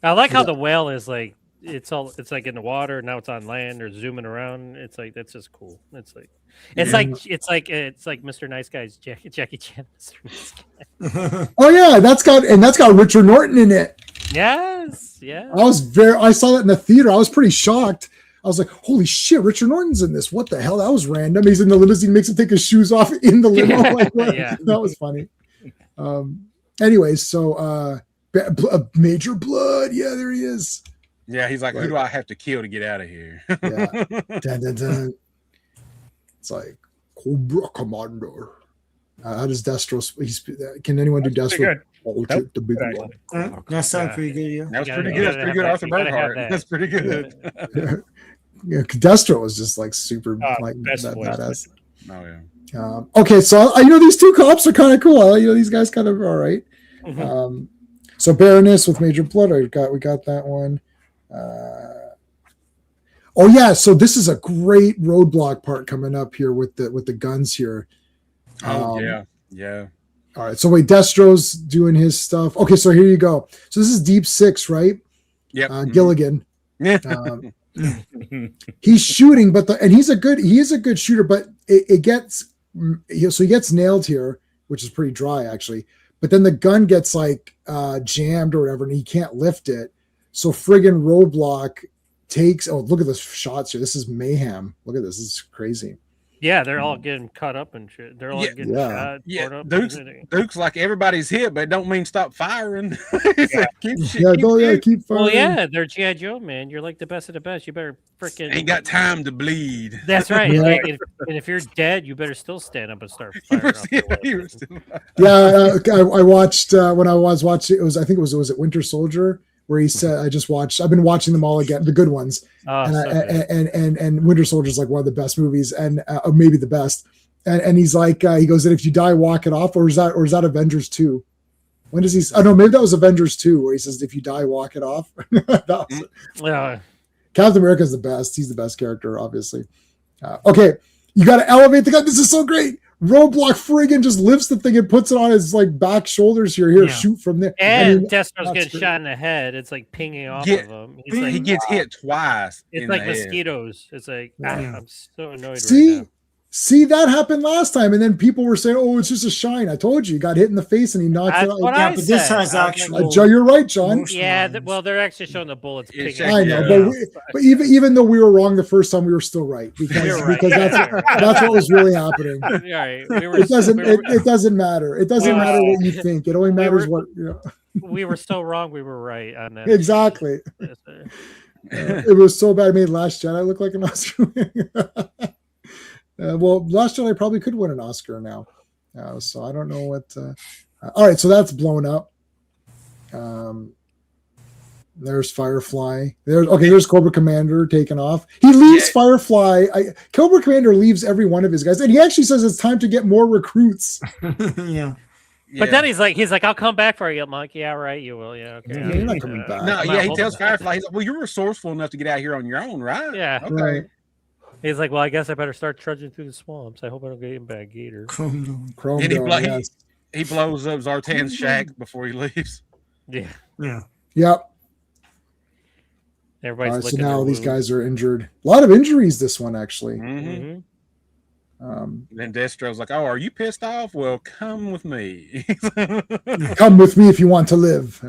I like how the whale is like it's like in the water, now it's on land or zooming around. It's like that's just cool. It's like Mr. Nice Guy's Jackie Chan. Mr. Nice Guy. Oh yeah, that's got Richard Norton in it. Yes, yeah. I saw that in the theater. I was pretty shocked. I was like, holy shit, Richard Norton's in this. What the hell? That was random. He's in the limousine, makes him take his shoes off in the limo. Like, what? Yeah. That was funny. Anyways, so Major Blood. Yeah, there he is. Yeah, he's like, who do I have to kill to get out of here? Yeah. Dun, dun, dun. It's like Cobra Commander. How does Destro? Can anyone do That's pretty Destro? good. I'll Nope. take the big Good, one. That sounds pretty good, yeah. That was You pretty gotta- good. you That's gotta pretty good, have Arthur that. You gotta have Burkhart. that. That's pretty good. Yeah, Destro was just like super like best that voice. badass. Oh yeah. Okay, so these two cops are kind of cool. These guys kind of all right. Mhm. So Baroness with Major Blood, we got that one. Oh yeah, so this is a great roadblock part coming up here with the guns here. Oh yeah. All right, so wait, Destro's doing his stuff. Okay, so here you go. So this is Deep Six, right? Yep. Gilligan. Yeah. He's shooting, he is a good shooter, but he gets nailed here, which is pretty dry actually. But then the gun gets like jammed or whatever, and he can't lift it. So friggin' roadblock takes. Oh, look at the shots here. This is mayhem. Look at this. This is crazy. Yeah, they're all getting cut up and shit. They're all getting shot. Yeah, torn up, Duke's like everybody's hit, but it don't mean stop firing. Keep Keep firing. Well, yeah, they're GI Joe, man. You're like the best of the best. You better freaking Ain't got time to bleed. That's right. Right. And if you're dead, you better still stand up and start firing. off your weapon. Yeah, I watched when I was watching. I think it was it Winter Soldier, where he said, I've been watching them all again, the good ones. Oh, so good. And Winter Soldier is like one of the best movies, and maybe the best. And he's like, he goes, and if you die, walk it off, or is that Avengers 2? When does he? Oh no, maybe that was Avengers 2, where he says, if you die, walk it off. Yeah. Captain America's the best. He's the best character, obviously. Okay, you got to elevate the gun. This is so great. Roadblock friggin' just lifts the thing and puts it on his like back shoulders here. Yeah. Shoot from there. And Destro's that's getting great. shot in the head. It's like pinging off Yeah. of him. He gets hit twice. It's in like the head. mosquitoes. It's like Yeah. I'm so annoyed See, right see that happened last time, and then people were saying, "Oh, it's just a shine." I told you, he got hit in the face and he knocked That's it out. what Yeah, I but this said. has I was like, actual. Joe, you're right, John. Motion Yeah, lines. well, they're actually showing the bullets It's picking. I know, Yeah. but even though we were wrong the first time, we were still right because, We were right. because that's what was really happening. All right, It doesn't matter. It doesn't We were- matter what you think. It only matters what we were so wrong. We were right on that. exactly. Yes, It was so bad. I made Last Jedi look like an Oscar. Well, Last Jedi probably could win an Oscar now. So I don't know what. All right, so that's blown up. There's Firefly. There's Cobra Commander taken off. He leaves Firefly. Cobra Commander leaves every one of his guys, and he actually says it's time to get more recruits. Yeah. But then he's like, I'll come back for you. I'm like, yeah, right, you will. Yeah, okay. Yeah, you're not coming back. No, yeah, he tells Firefly, he's like, well, you're resourceful enough to get out here on your own, right? Yeah. Okay. Right. He's like, well, I guess I better start trudging through the swamps. I hope I don't get eaten by a gator. Chrome And Dome, yes. he blows up Zartan's shack before he leaves. Yeah. Yeah. Yep. Everybody's So now these guys are injured. A lot of injuries this one, actually. Mm-hmm. Then Destro's like, oh, are you pissed off? Well, come with me. Come with me if you want to live.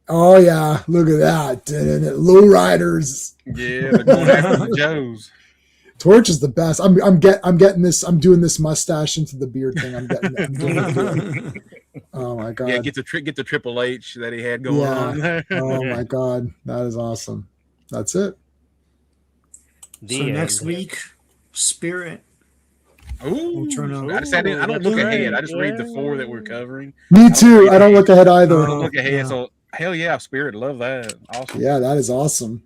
Oh, yeah. Look at that. Low riders. Yeah, they're going after the Joes. Torch is the best. I'm getting this. I'm doing this mustache into the beard thing. I'm doing it. Oh my god! Yeah, get the Triple H that he had going on there. Oh my god, that is awesome. That's it. So next week, Spirit. Ooh, I don't look ahead. I just read the 4 that we're covering. Me too. I don't look ahead either. I don't look ahead. So hell yeah, Spirit. Love that. Awesome. Yeah, that is awesome.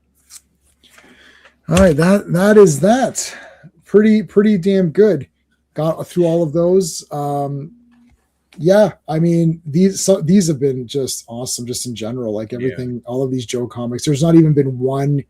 All right, that is that. Pretty damn good. Got through all of those. Yeah, I mean these have been just awesome, just in general. Like everything, all of these Joe comics. There's not even been one,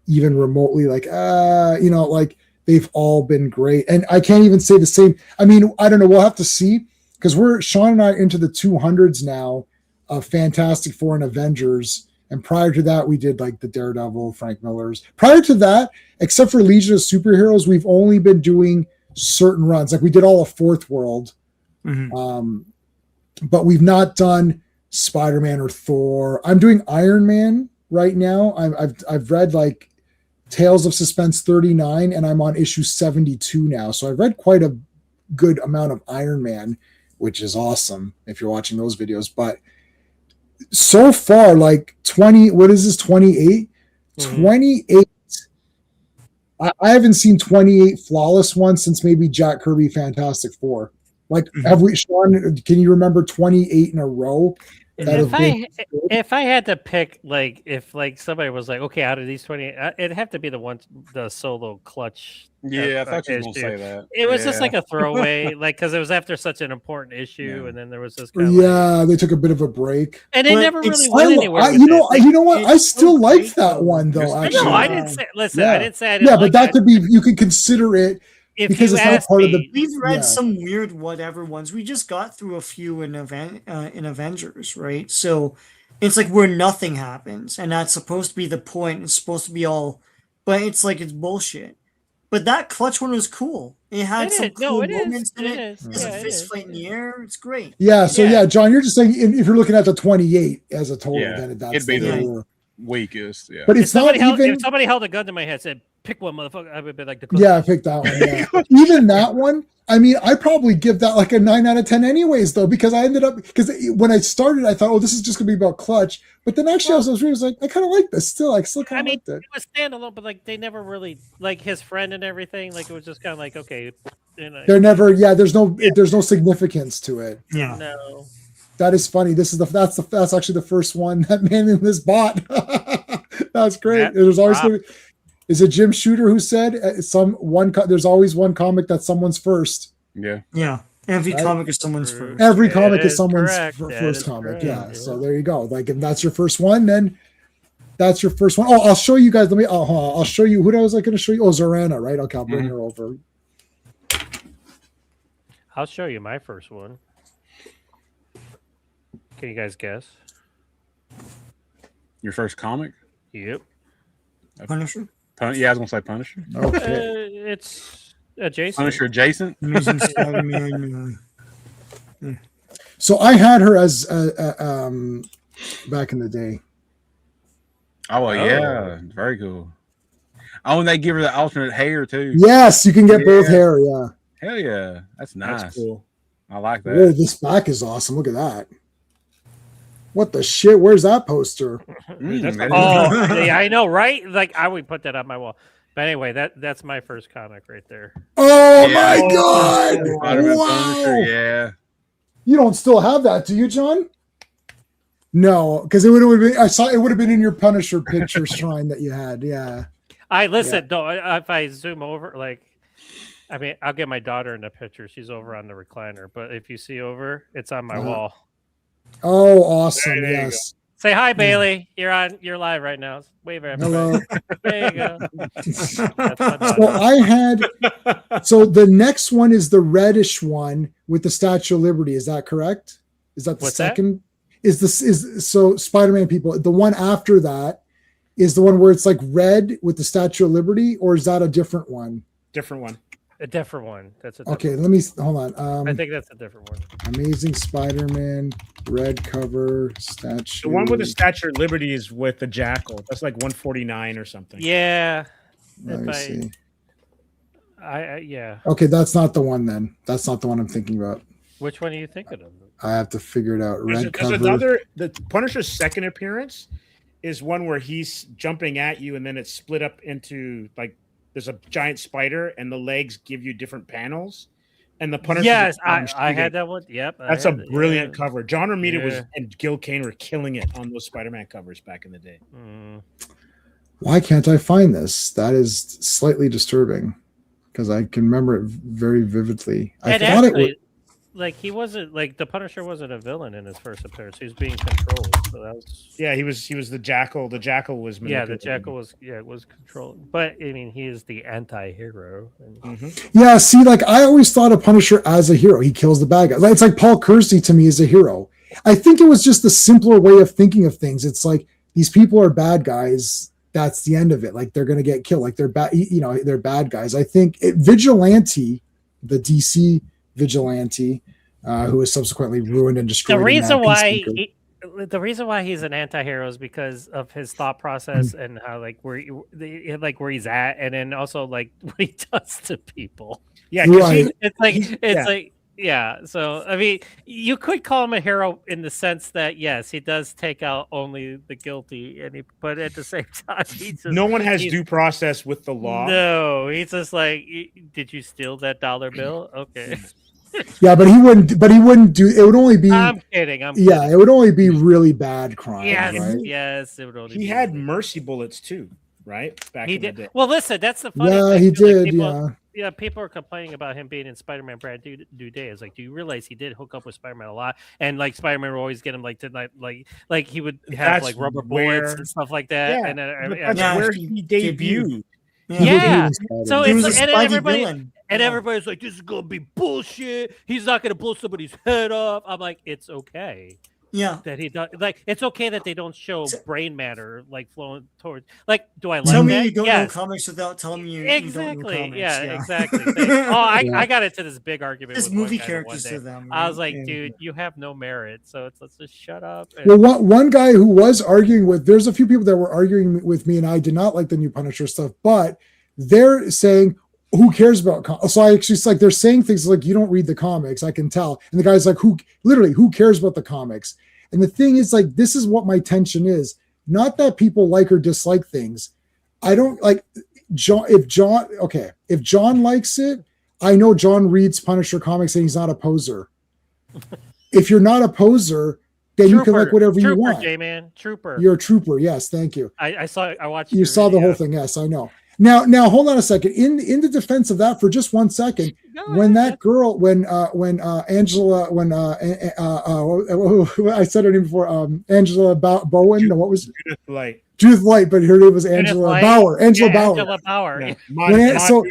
even remotely like like they've all been great. And I can't even say the same. I mean, I don't know. We'll have to see because Sean and I into the 200s now of Fantastic Four and Avengers. And prior to that, we did like the Daredevil, Frank Miller's. Prior to that, except for Legion of Superheroes, we've only been doing certain runs. Like we did all of Fourth World, but we've not done Spider-Man or Thor. I'm doing Iron Man right now. I've read like Tales of Suspense 39, and I'm on issue 72 now. So I've read quite a good amount of Iron Man, which is awesome if you're watching those videos. But so far, like 20, what is this, 28? 28. I haven't seen 28 flawless ones since maybe Jack Kirby Fantastic Four. Like, have we, Sean, can you remember 28 in a row? If I had to pick, like, if like somebody was like, okay, out of these 20, it'd have to be the solo Clutch. Yeah, I thought you were going to say that. It was just like a throwaway, like, because it was after such an important issue, and then there was this. They took a bit of a break, and they never really went anywhere. You know what? I still like that one though. Actually, no, I didn't say. Listen, I didn't say. I didn't but like that could be. You can consider it. Because it's not part of the. We've read some weird whatever ones. We just got through a few in Avengers, right? So it's like where nothing happens, and that's supposed to be the point. It's supposed to be all, but it's like it's bullshit. But that Clutch one was cool. It had some cool moments in it. There's a fist fight in the air. It's great. Yeah. So John, you're just saying if you're looking at the 28 as a total, then that's it'd be the weakest. Yeah. But it's not even. If somebody held a gun to my head, said, "Pick one, motherfucker," I would be like, I picked that one. Yeah. Even that one, I mean, I probably give that like a 9 out of 10 anyways, though, because I ended up, because when I started, I thought, oh, this is just gonna be about Clutch. But then actually, I was reading, I was like, I kind of like this still. I still kind of liked it. It was standalone, but like they never really, like his friend and everything, like it was just kind of like, okay, they're never, there's no significance to it. Yeah. No. That is funny. That's actually the first one that Man in this bought. That's great. There's always is it Jim Shooter who said there's always one comic that's someone's first. Yeah. Yeah. Every comic is someone's first. Every comic is someone's first comic. Yeah. So there you go. Like if that's your first one, then that's your first one. Oh, I'll show you guys. I'll show you. Who was I going to show you? Oh, Zorana, right? Okay, I'll bring her over. I'll show you my first one. Can you guys guess? Your first comic? Yep. Punisher? Yeah, I was going to say Punisher. Okay. It's adjacent. Punisher adjacent? Amazing Spider-Man. So I had her as back in the day. Oh, yeah. Very cool. Oh, and they give her the alternate hair, too. Yes, you can get both hair, yeah. Hell yeah. That's nice. That's cool. I like that. Whoa, this back is awesome. Look at that. What the shit? Where's that poster? Yeah, I know, right? Like I would put that on my wall. But anyway, that's my first comic right there. Oh Yeah. my god! Spider-Man Wow! Punisher, yeah. You don't still have that, do you, John? No, because it would have been. I saw it would have been in your Punisher picture shrine that you had. Yeah. I listen. No, if I zoom over, like, I mean, I'll get my daughter in the picture. She's over on the recliner, but if you see over, it's on my wall. Oh, awesome! There you Yes. Say hi, Bailey. You're live right now. Wave at everybody. Hello. There you go. That's my So daughter. I had. So the next one is the reddish one with the Statue of Liberty. Is that correct? Is that the What's that? second? So Spider-Man people? The one after that is the one where it's like red with the Statue of Liberty, or is that a different one? Different one. A different one. That's a different Okay, let me hold on. I think that's a different one. Amazing Spider-Man red cover statue. The one with the Statue of Liberty is with the Jackal. That's like 149 or something. Yeah. Let me see. Yeah. Okay, that's not the one then. That's not the one I'm thinking about. Which one are you thinking of? I have to figure it out. Red There's cover. another. The Punisher's second appearance is one where he's jumping at you, and then it's split up into like there's a giant spider, and the legs give you different panels. And the Punisher. Yes, I had that one. Yep. That's a brilliant cover. John Romita was Yeah. and Gil Kane were killing it on those Spider-Man covers back in the day. Why can't I find this? That is slightly disturbing because I can remember it very vividly. I And thought actually, it would. like he wasn't like the Punisher wasn't a villain in his first appearance. He was being controlled. So that was Yeah, he was the Jackal. The Jackal was the manipulating Jackal him. was was controlled. But I mean, he is the anti-hero. And, Yeah, see, like I always thought of Punisher as a hero. He kills the bad guys. Like, it's like Paul Kersey to me is a hero. I think it was just a simpler way of thinking of things. It's like these people are bad guys. That's the end of it. Like they're gonna get killed. Like they're bad. You know, they're bad guys. I think Vigilante, the DC Vigilante, who was subsequently ruined and destroyed. the in reason why Peacemaker. the reason why he's an anti-hero is because of his thought process and how like where he's at, and then also like what he does to people. Yeah, 'cause Right. It's like yeah. like yeah. So I mean, you could call him a hero in the sense that yes, he does take out only the guilty, but at the same time, he just no one has he's- due process with the law. No, he's just like, did you steal that dollar bill? Okay, Yeah, but he wouldn't. But he wouldn't do. It would only be. I'm kidding. Yeah, it would only be really bad crime. Yes, Right? yes, it would only He be had really- mercy bullets too, right? Back He in the did. day. Well, listen, that's the funny Yeah, thing. he too, like, did. people, Yeah. people are complaining about him being in Spider-Man Brand New Day. It's like, do you realize he did hook up with Spider-Man a lot? And like Spider-Man would always get him like to like he would have That's like rubber where- bullets and stuff like that. Yeah, And then but that's Yeah, where he he debuted. Yeah. So He it's was a like, and Spidey everybody villain. and Yeah. everybody's like, this is gonna be bullshit. He's not gonna blow somebody's head off. I'm like, it's okay. Yeah. That he does, like it's okay that they don't show brain matter like flowing towards. Like, do I like Tell me that? you don't Yes. know comics without telling me you Exactly. don't know comics. Yeah, Yeah. exactly. I got into this big argument Just with one movie guy the one characters day. to them. I was right? like, Yeah. dude, you have no merit. So let's just shut up. And, Well, one guy who was arguing with, there's a few people that were arguing with me, and I did not like the new Punisher stuff, but they're saying, who cares about so I actually, it's like they're saying things like, you don't read the comics, I can tell. And the guy's like, who cares about the comics? And the thing is, like, this is what my tension is. Not that people like or dislike things. I don't like John. If John likes it, I know John reads Punisher comics and he's not a poser. If you're not a poser, then you can like whatever you want. J-Man, Trooper. You're a trooper. Yes, thank you. I watched. You your saw the video. whole thing. Yes, I know. Now hold on a second. In the defense of that, for just 1 second, when that girl, when Angela, I said her name before, Angela Bowen. No, what was Judith Light. Judith Light, but her name was Angela Light? Bauer. Angela Yeah, Bauer. Angela Bauer. Yeah. When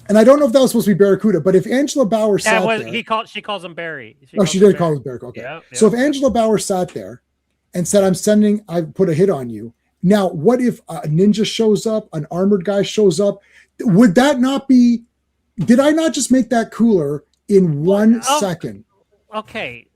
and I don't know if that was supposed to be Barracuda, but if Angela Bauer sat That was there, she calls him Barry. she did call him Barracuda. Okay. Yep, So yep. if Angela Bauer sat there and said, I put a hit on you. Now, what if a ninja shows up, an armored guy shows up? Would that not be, did I not just make that cooler in 1 second? Okay.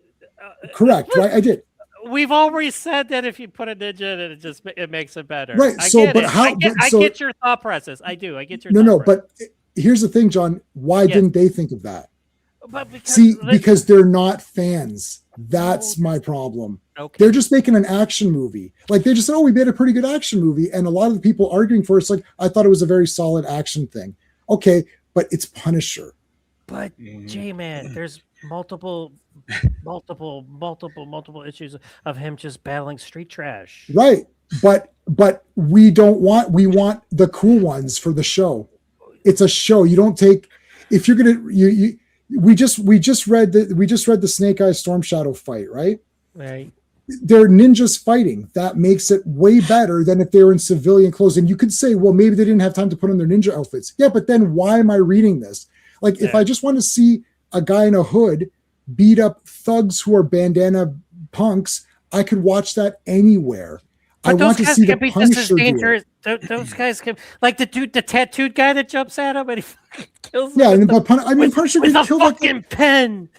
Correct, right? I did. We've always said that if you put a ninja in it, it makes it better. Right, I so, get but it. how- I get, but I so- get your thought process. I do. I get your No, thought no, process. but here's the thing, John. Why Yes. didn't they think of that? But because they're not fans. That's my problem. Okay. They're just making an action movie. Like they just said, oh, we made a pretty good action movie. And a lot of the people arguing for it's like, I thought it was a very solid action thing. Okay, but it's Punisher. But J-Man, there's multiple issues of him just battling street trash. Right. But we want the cool ones for the show. It's a show. You don't take, if you're gonna we just read the Snake Eyes Storm Shadow fight, right? Right. They're ninjas fighting. That makes it way better than if they were in civilian clothes. And you could say, well, maybe they didn't have time to put on their ninja outfits. Yeah, but then why am I reading this? Like, if I just want to see a guy in a hood beat up thugs who are bandana punks, I could watch that anywhere. But I want to see the be just Punisher as do it. dangerous. Those guys can, like the tattooed guy that jumps at him and he fucking kills him. Yeah, and Punisher with can a kill fucking pen.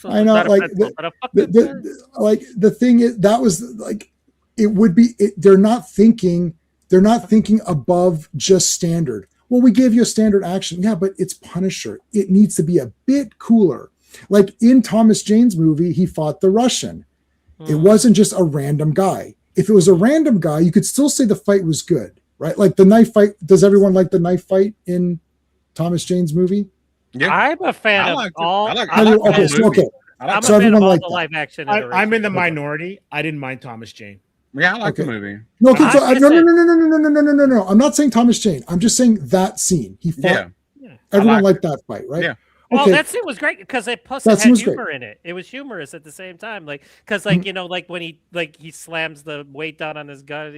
I know, Not a like pencil, but a fucking pen. the thing is that was like it would be. They're not thinking above just standard. Well, we gave you a standard action, yeah, but it's Punisher. It needs to be a bit cooler. Like in Thomas Jane's movie, he fought the Russian. It wasn't just a random guy. If it was a random guy, you could still say the fight was good, right? Like the knife fight. Does everyone like the knife fight in Thomas Jane's movie? Yeah, I'm a fan of all. Okay, I'm so a fan everyone of all liked the that. live action. I'm in the minority. I didn't mind Thomas Jane. Yeah, I like the Okay. movie. No, okay, so, I no. said- No. I'm not saying Thomas Jane. I'm just saying that scene. He fought. Yeah. Everyone I liked that fight, right? Yeah. Well, Okay. that scene was great because it That had scene was great. humor in it. It was humorous at the same time, like because like you know, like when he slams the weight down on his gun.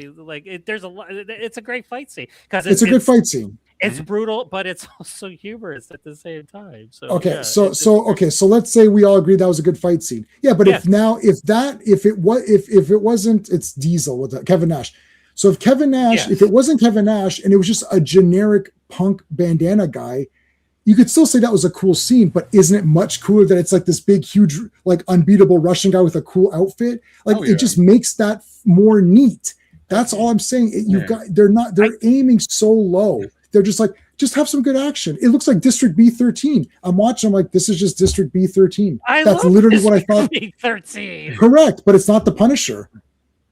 There's a lot. It's a great fight scene because It's a good fight scene. It's brutal, but it's also humorous at the same time. So Okay, yeah, so it's so let's say we all agree that was a good fight scene. Yeah, but if it wasn't, it's Diesel with Kevin Nash. So if Kevin Nash, Yes. if it wasn't Kevin Nash and it was just a generic punk bandana guy, you could still say that was a cool scene, but isn't it much cooler that it's like this big, huge, like unbeatable Russian guy with a cool outfit? Like Oh, yeah. it just makes that more neat. That's all I'm saying. They're aiming so low. They're just like, just have some good action. It looks like District B13. I'm watching, I'm like, this is just District B13. That's literally what I thought. B13. Correct, but it's not the Punisher.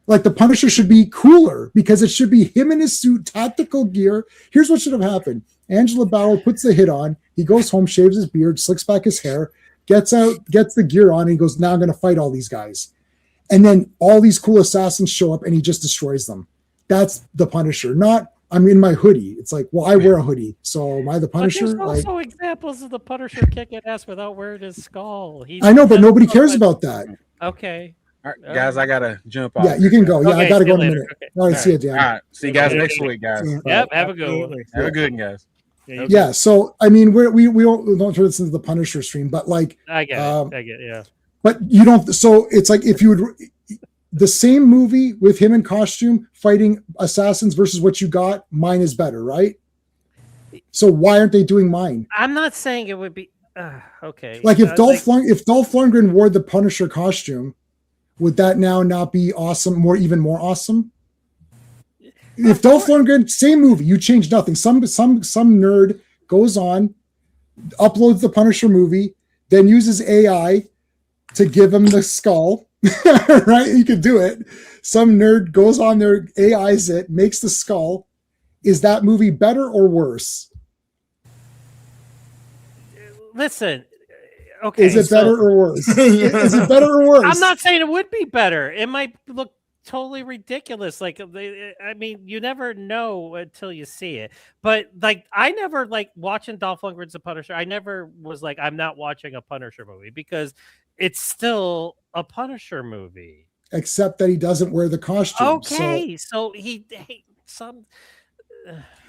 Like the Punisher should be cooler because it should be him in his suit, tactical gear. Here's what should have happened. Angela Bauer puts the hit on. He goes home, shaves his beard, slicks back his hair, gets out, gets the gear on, and he goes, now I'm going to fight all these guys. And then all these cool assassins show up and he just destroys them. That's the Punisher. Not, I'm in my hoodie. It's like, well, I wear a hoodie. So am I the Punisher? But there's also examples of the Punisher kicking ass without wearing his skull. I know, but nobody cares about that. Okay. All right, guys, I gotta jump off. Yeah, you can go. Yeah, Okay, I got to see go you in a later. minute. Okay. All right, see you, Dan. All right, see you guys Okay. next week, guys. Yep. Have a good one. Have a good one, guys. Yeah, so I mean, we don't turn this into the Punisher stream, but like, I get it. Yeah. but you don't. So it's like if you would the same movie with him in costume fighting assassins versus what you got, mine is better, right? So why aren't they doing mine? I'm not saying it would be okay. Like if Dolph Lundgren wore the Punisher costume, would that now not be awesome? Even more awesome? If Dolph Lundgren, same movie, you change nothing. Some nerd goes on, uploads the Punisher movie, then uses AI to give him the skull. Right? You could do it. Some nerd goes on there, AIs it, makes the skull. Is that movie better or worse? Listen. Okay. Is it better or worse? Is it better or worse? I'm not saying it would be better. It might look totally ridiculous. Like, I mean, you never know until you see it. But like, I never like watching Dolph Lundgren's The Punisher. I never was like, I'm not watching a Punisher movie because it's still a Punisher movie. Except that he doesn't wear the costume. Okay, so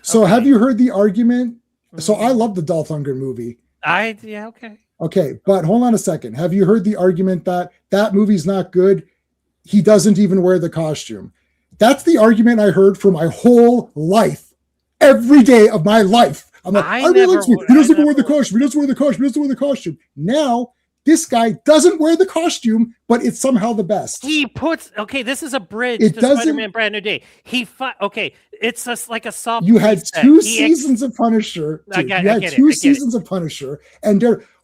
So okay. have you heard the argument? So I love the Dolph Lundgren movie. Okay. Okay, but hold on a second. Have you heard the argument that that movie's not good? He doesn't even wear the costume. That's the argument I heard for my whole life. Every day of my life. I'm like, I really like him. He doesn't even wear the costume. He doesn't wear the costume. He doesn't wear the costume. Now, this guy doesn't wear the costume, but it's somehow the best. He puts this is a bridge It to doesn't- Spider-Man Brand New Day. It's just like a soft. You had reset. two seasons of Punisher. I You get had it, two I get it. seasons of Punisher, and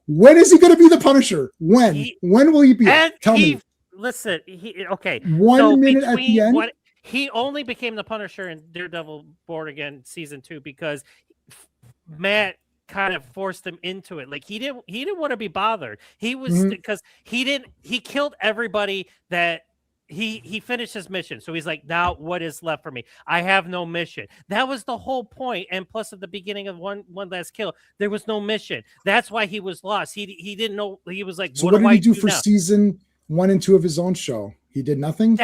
When is he going to be the Punisher? When? When will he be? Tell me. Listen, okay. 1 minute at the end. He only became the Punisher in Daredevil Born Again season 2 because Matt kind of forced him into it. Like he didn't want to be bothered. He was because he killed everybody that he finished his mission. So he's like, now what is left for me? I have no mission. That was the whole point. And plus at the beginning of one last kill, there was no mission. That's why he was lost. He didn't know. He was like, so what did he do for season 1 and 2 of his own show? He did nothing.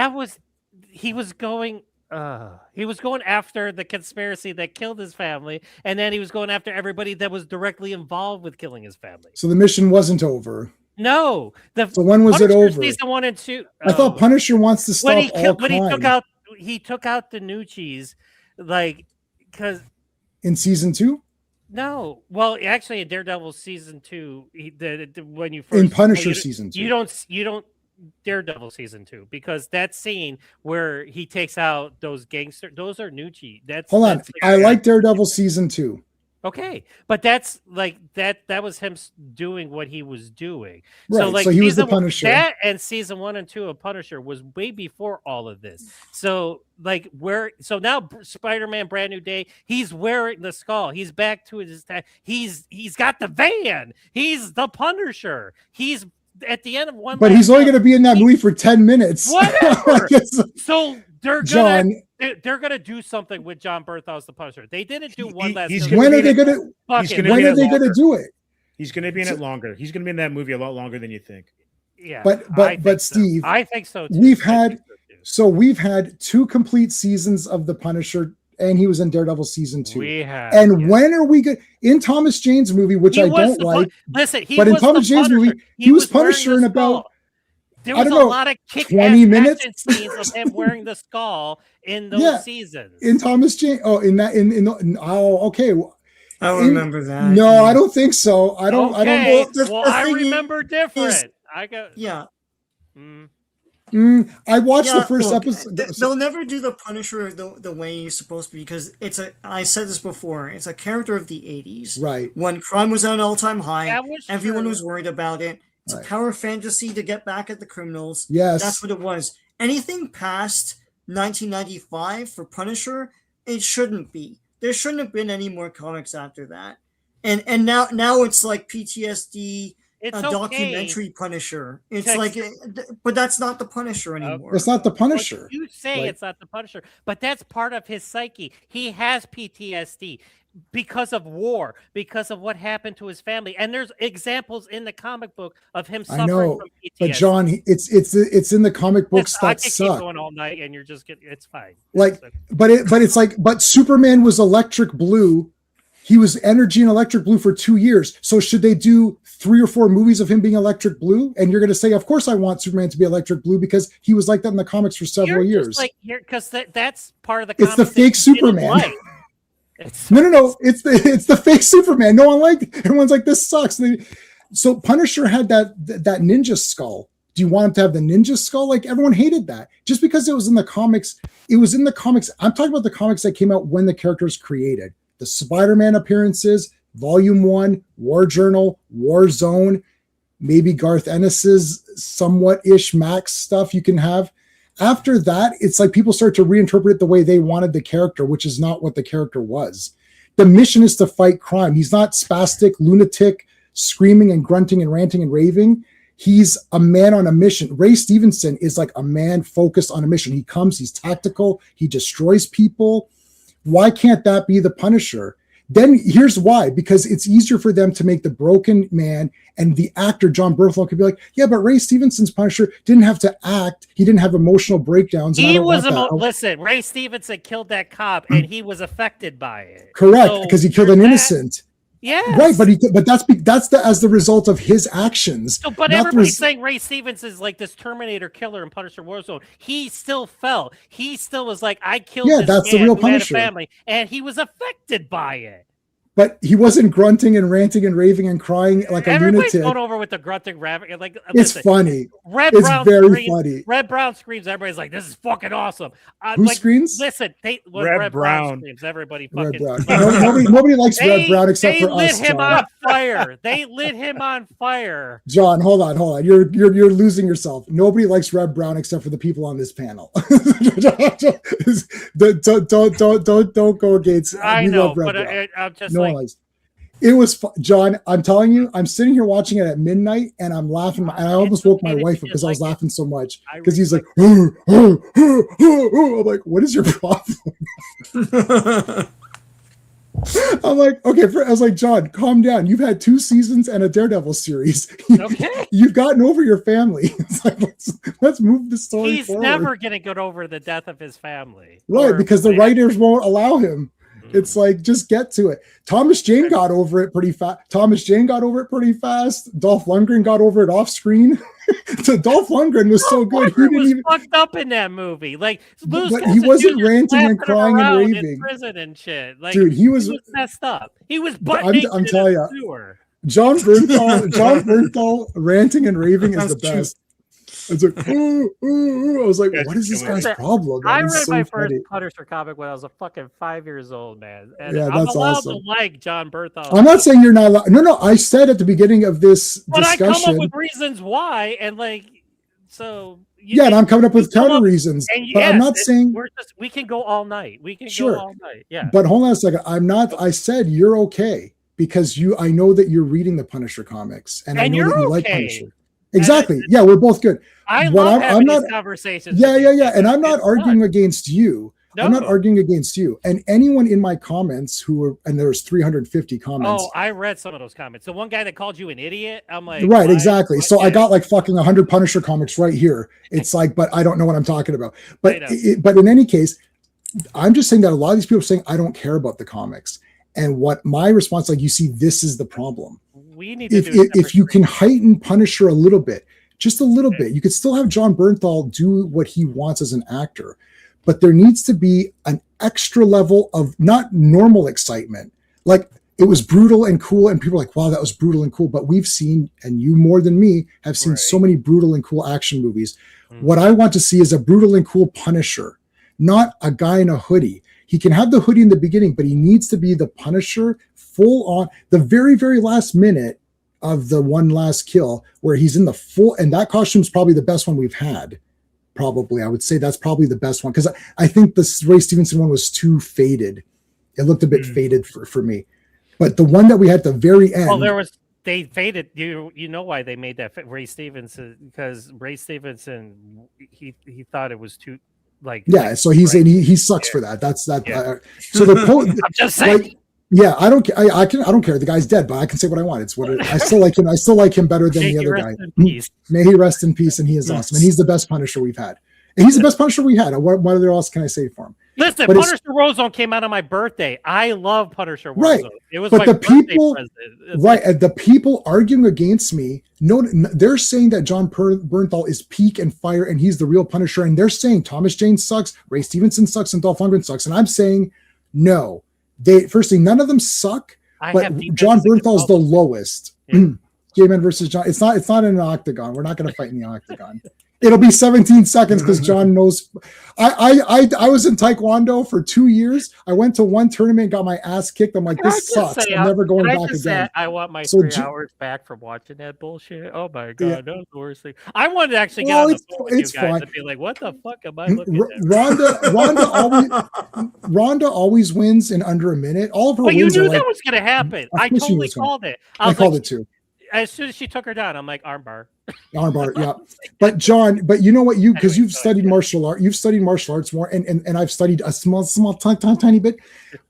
He was going after the conspiracy that killed his family, and then he was going after everybody that was directly involved with killing his family. So the mission wasn't over. No. So when was it over? Season 1 and 2. I thought Punisher wants to stop all crime. He took out the Nucci's, like, because in season 2. No, well, actually, in Daredevil season 2, when you first in Punisher season 2, you don't Daredevil season 2 because that scene where he takes out those gangsters, those are Nucci. Hold on, I like Daredevil season 2. Okay, but that's like that was him doing what he was doing. Right, so he was the Punisher. That and season 1 and 2 of Punisher was way before all of this. So now Spider-Man Brand New Day, he's wearing the skull. He's back to his he's got the van. He's the Punisher. He's at the end of one. But he's only going to be in that movie for 10 minutes. Whatever. So they're gonna do something with John Bernthal as the Punisher. They didn't do one last. When are they gonna do it? He's going to be in it longer. He's going to be in that movie a lot longer than you think. Yeah, but Steve, I think so too. We've had 2 complete seasons of the Punisher, and he was in Daredevil season 2. When are we good in Thomas Jane's movie, which I don't like? Listen, but in Thomas Jane's movie, he was Punisher in about. There was a lot of kick-ass action scenes of him wearing the skull in those seasons. In Thomas Jane, okay. I remember that. No, I don't think so. I don't know. Well, I remember different. I watched the first episode. They'll never do the Punisher the way he's supposed to be because I said this before. It's a character of the 80s, right? When crime was at an all-time high, everyone was worried about it. It's a power fantasy to get back at the criminals. Yes, that's what it was. Anything past 1995 for Punisher, it shouldn't be. There shouldn't have been any more comics after that. And now it's like PTSD. It's a documentary Punisher. It's but that's not the Punisher anymore. It's not the Punisher. You say it's not the Punisher, but that's part of his psyche. He has PTSD because of war, because of what happened to his family, and there's examples in the comic book of him suffering from PTSD. But John, it's in the comic books that suck. Keep going all night, and you're just getting it's fine. But Superman was electric blue. He was energy and electric blue for 2 years. So should they do 3 or 4 movies of him being electric blue? And you're going to say, of course I want Superman to be electric blue because he was like that in the comics for several years. Because that's part of the comics. It's the fake Superman. No. It's the fake Superman. No one liked it. Everyone's like, this sucks. So Punisher had that ninja skull. Do you want him to have the ninja skull? Like everyone hated that. Just because it was in the comics, it was in the comics. I'm talking about the comics that came out when the character was created. The Spider-Man appearances, Volume 1, War Journal, War Zone, maybe Garth Ennis's somewhat-ish Max stuff you can have. After that, it's like people start to reinterpret it the way they wanted the character, which is not what the character was. The mission is to fight crime. He's not spastic, lunatic, screaming and grunting and ranting and raving. He's a man on a mission. Ray Stevenson is like a man focused on a mission. He comes, he's tactical, he destroys people. Why can't that be the Punisher? Then here's why, because it's easier for them to make the broken man, and the actor John Bernthal could be like, yeah, but Ray Stevenson's Punisher didn't have to act. He didn't have emotional breakdowns. Listen, Ray Stevenson killed that cop and he was affected by it. Correct, because he killed an innocent. Yeah, right, but that's as the result of his actions. So, but everybody's saying Ray Stevens is like this Terminator killer in Punisher Warzone. He still fell. He still was like, I killed. Yeah, that's the real Punisher. Family, and he was affected by it. but he wasn't grunting and ranting and raving and crying like a Everybody's lunatic. going over with the grunting, rapping. Like, It's listen, funny. Red It's Brown very screams, funny. Red Brown screams. Everybody's like, "This is fucking awesome." Who like, screams? Listen, when Red Red Brown Brown. screams. Everybody Red fucking. Brown. Nobody likes Red Brown except they for lit us, him John. on fire. They lit him on fire. John, hold on. You're losing yourself. Nobody likes Red Brown except for the people on this panel. don't go against. I we know, love Red but Brown. I'm just No like, one likes. It was John. I'm telling you, I'm sitting here watching it at midnight, and I'm laughing. And I almost woke my okay that wife you up because I was like it. laughing so much. I Because he's like, respect I'm like, what is your problem? I'm like, okay. I was like, John, calm down. You've had 2 seasons and a Daredevil series. okay. You've gotten over your family. It's like, let's move the story He's forward. never gonna get over the death of his family, Right, Or- because the writers won't allow him. It's like, just get to it. Thomas Jane got over it pretty fast. Dolph Lundgren got over it off screen. So Dolph Lundgren was so good. He Lundgren didn't was even. fucked up in that movie. Like, Louis But he wasn't Gossett Jr. ranting and slapping him crying and around in raving. prison and shit. Like, Dude, he was. messed up. He was butt I'm naked telling in a ya. sewer. John Bernthal ranting and raving is the That's true. best. It's like, ooh, ooh, ooh. I was like, That's what is this killing guy's it. problem? I It's read so my funny. first Punisher comic when I was a fucking 5 years old, man. And Yeah, I'm that's allowed awesome. to like John Bernthal. I'm not saying you're not allowed. No. I said at the beginning of this but I come discussion. up with reasons why, and like, so Yeah, and I'm coming up with come counter up- reasons. and But I'm yes, not saying. we can go all night. We can Sure. go all night. Yeah. But hold on a second. I'm not. I said you're okay because I know that you're reading the Punisher comics, and I And know that you're you like okay. Punisher. Exactly. Yeah, we're both good. I What love I'm having not- these conversations. Yeah, with yeah, you. yeah. And I'm not It's arguing fun. against you. I'm not No. arguing against you. And anyone in my comments who were, and there's 350 comments. Oh, I read some of those comments. The one guy that called you an idiot, I'm like, Right, why- exactly. why- So I yeah. got like fucking 100 Punisher comics right here. It's like, but I don't know what I'm talking about. But I know. but in any case, I'm just saying that a lot of these people are saying I don't care about the comics. And what my response, like, you see, this is the problem. We need to If do a if you separate can stream. heighten Punisher a little bit, just a little bit, you could still have John Bernthal do what he wants as an actor, but there needs to be an extra level of not normal excitement. Like, it was brutal and cool, and people are like, wow, that was brutal and cool. But we've seen, and you more than me, have seen so Right. many brutal and cool action movies. Mhm. What I want to see is a brutal and cool Punisher, not a guy in a hoodie. He can have the hoodie in the beginning, but he needs to be the Punisher full on. The very, very last minute of the one last kill, where he's in the full, and that costume is probably the best one we've had. Probably, I would say that's probably the best one, because I think the Ray Stevenson one was too faded. It looked a bit faded for me. But the one that we had at the very end, Well, they faded. You know why they made that Ray Stevenson, because Ray Stevenson he thought it was too like yeah. So he's right. he sucks for that. That's that. Yeah. So the I'm just saying. like, yeah, I don't. I don't care. The guy's dead, but I can say what I want. It's what I still like him. I still like him better than May the he other rest guy. in peace. May he rest in peace, and he is awesome. And he's the best Punisher we've had. And he's the best Punisher we had. What other else can I say for him? Listen, But it's- Punisher Warzone came out on my birthday. I love Punisher Warzone. Right. It was But my the birthday people- present. It's Right, and the people arguing against me, they're saying that John Bernthal is peak and fire, and he's the real Punisher, and they're saying Thomas Jane sucks, Ray Stevenson sucks, and Dolph Lundgren sucks, and I'm saying no. Firstly, none of them suck, I but have defenses John against Bernthal's the all- lowest. Yeah. J-Man versus John. It's not in an octagon. We're not going to fight in the octagon. It'll be 17 seconds because John knows. I was in Taekwondo for 2 years. I went to one tournament, got my ass kicked. I'm like, Can I this just sucks. say, I'm never going can I back just again. say I want my So 3 J- hours back from watching that bullshit. Oh my god, Yeah. that was the worst thing. I wanted to actually get Well, on the it's- phone with it's you guys fine. and be like, "What the fuck am I looking at?" Rhonda always wins in under a minute. All of her But you wins knew are that like, was going to happen. Of I course you knew totally it was gonna- called it. I called like, it too. As soon as she took her down, I'm like, armbar. Armbar, yeah. But John, but you know what, because Anyway, you've go studied ahead. martial art, you've studied martial arts more, and I've studied a small tiny bit,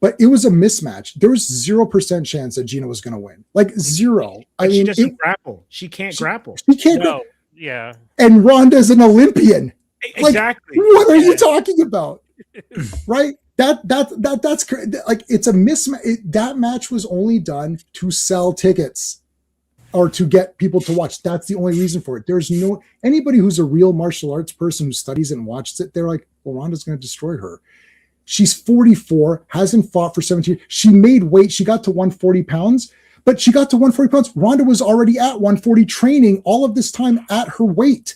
but it was a mismatch. There was 0% chance that Gina was going to win, like zero. I But she mean, doesn't grapple. She can't she- grapple. she can't. No, yeah. And Rhonda's an Olympian. Like, Exactly. What are you talking about? Right? That's like, it's a mismatch. That match was only done to sell tickets or to get people to watch. That's the only reason for it. There's no anybody who's a real martial arts person who studies it and watches it. They're like, well, Ronda's going to destroy her. She's 44, hasn't fought for 17 years. She made weight. She got to 140 pounds, but she got to 140 pounds. Ronda was already at 140 training all of this time at her weight.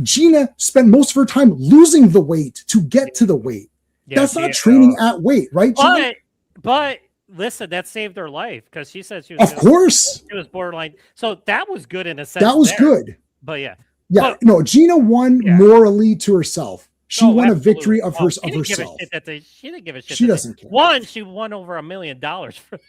Gina spent most of her time losing the weight to get to the weight. That's not training at weight, right, Gina? But listen, that saved her life because she said she was she was borderline. So that was good in a sense. That was good. But yeah. Yeah, no, Gina won morally to herself. She won a victory of herself. She didn't give a shit. She doesn't care. She won over $1 million for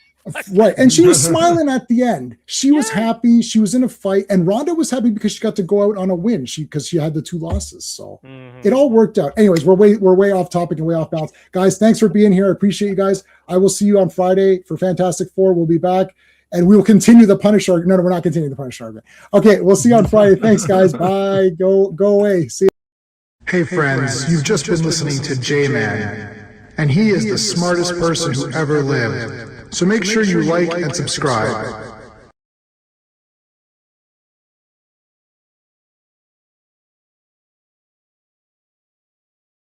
right. And she was smiling at the end. She was happy. She was in a fight. And Ronda was happy because she got to go out on a win. Because she had the 2 losses. So it all worked out. Anyways, we're way off topic and way off balance. Guys, thanks for being here. I appreciate you guys. I will see you on Friday for Fantastic Four. We'll be back. And we will continue the Punisher argument. No, we're not continuing the Punisher argument. Okay, we'll see you on Friday. Thanks, guys. Bye. Go away. See you. Hey, friends, you've just been listening to J-Man, and he is the smartest person who ever lived. So make sure you like and subscribe.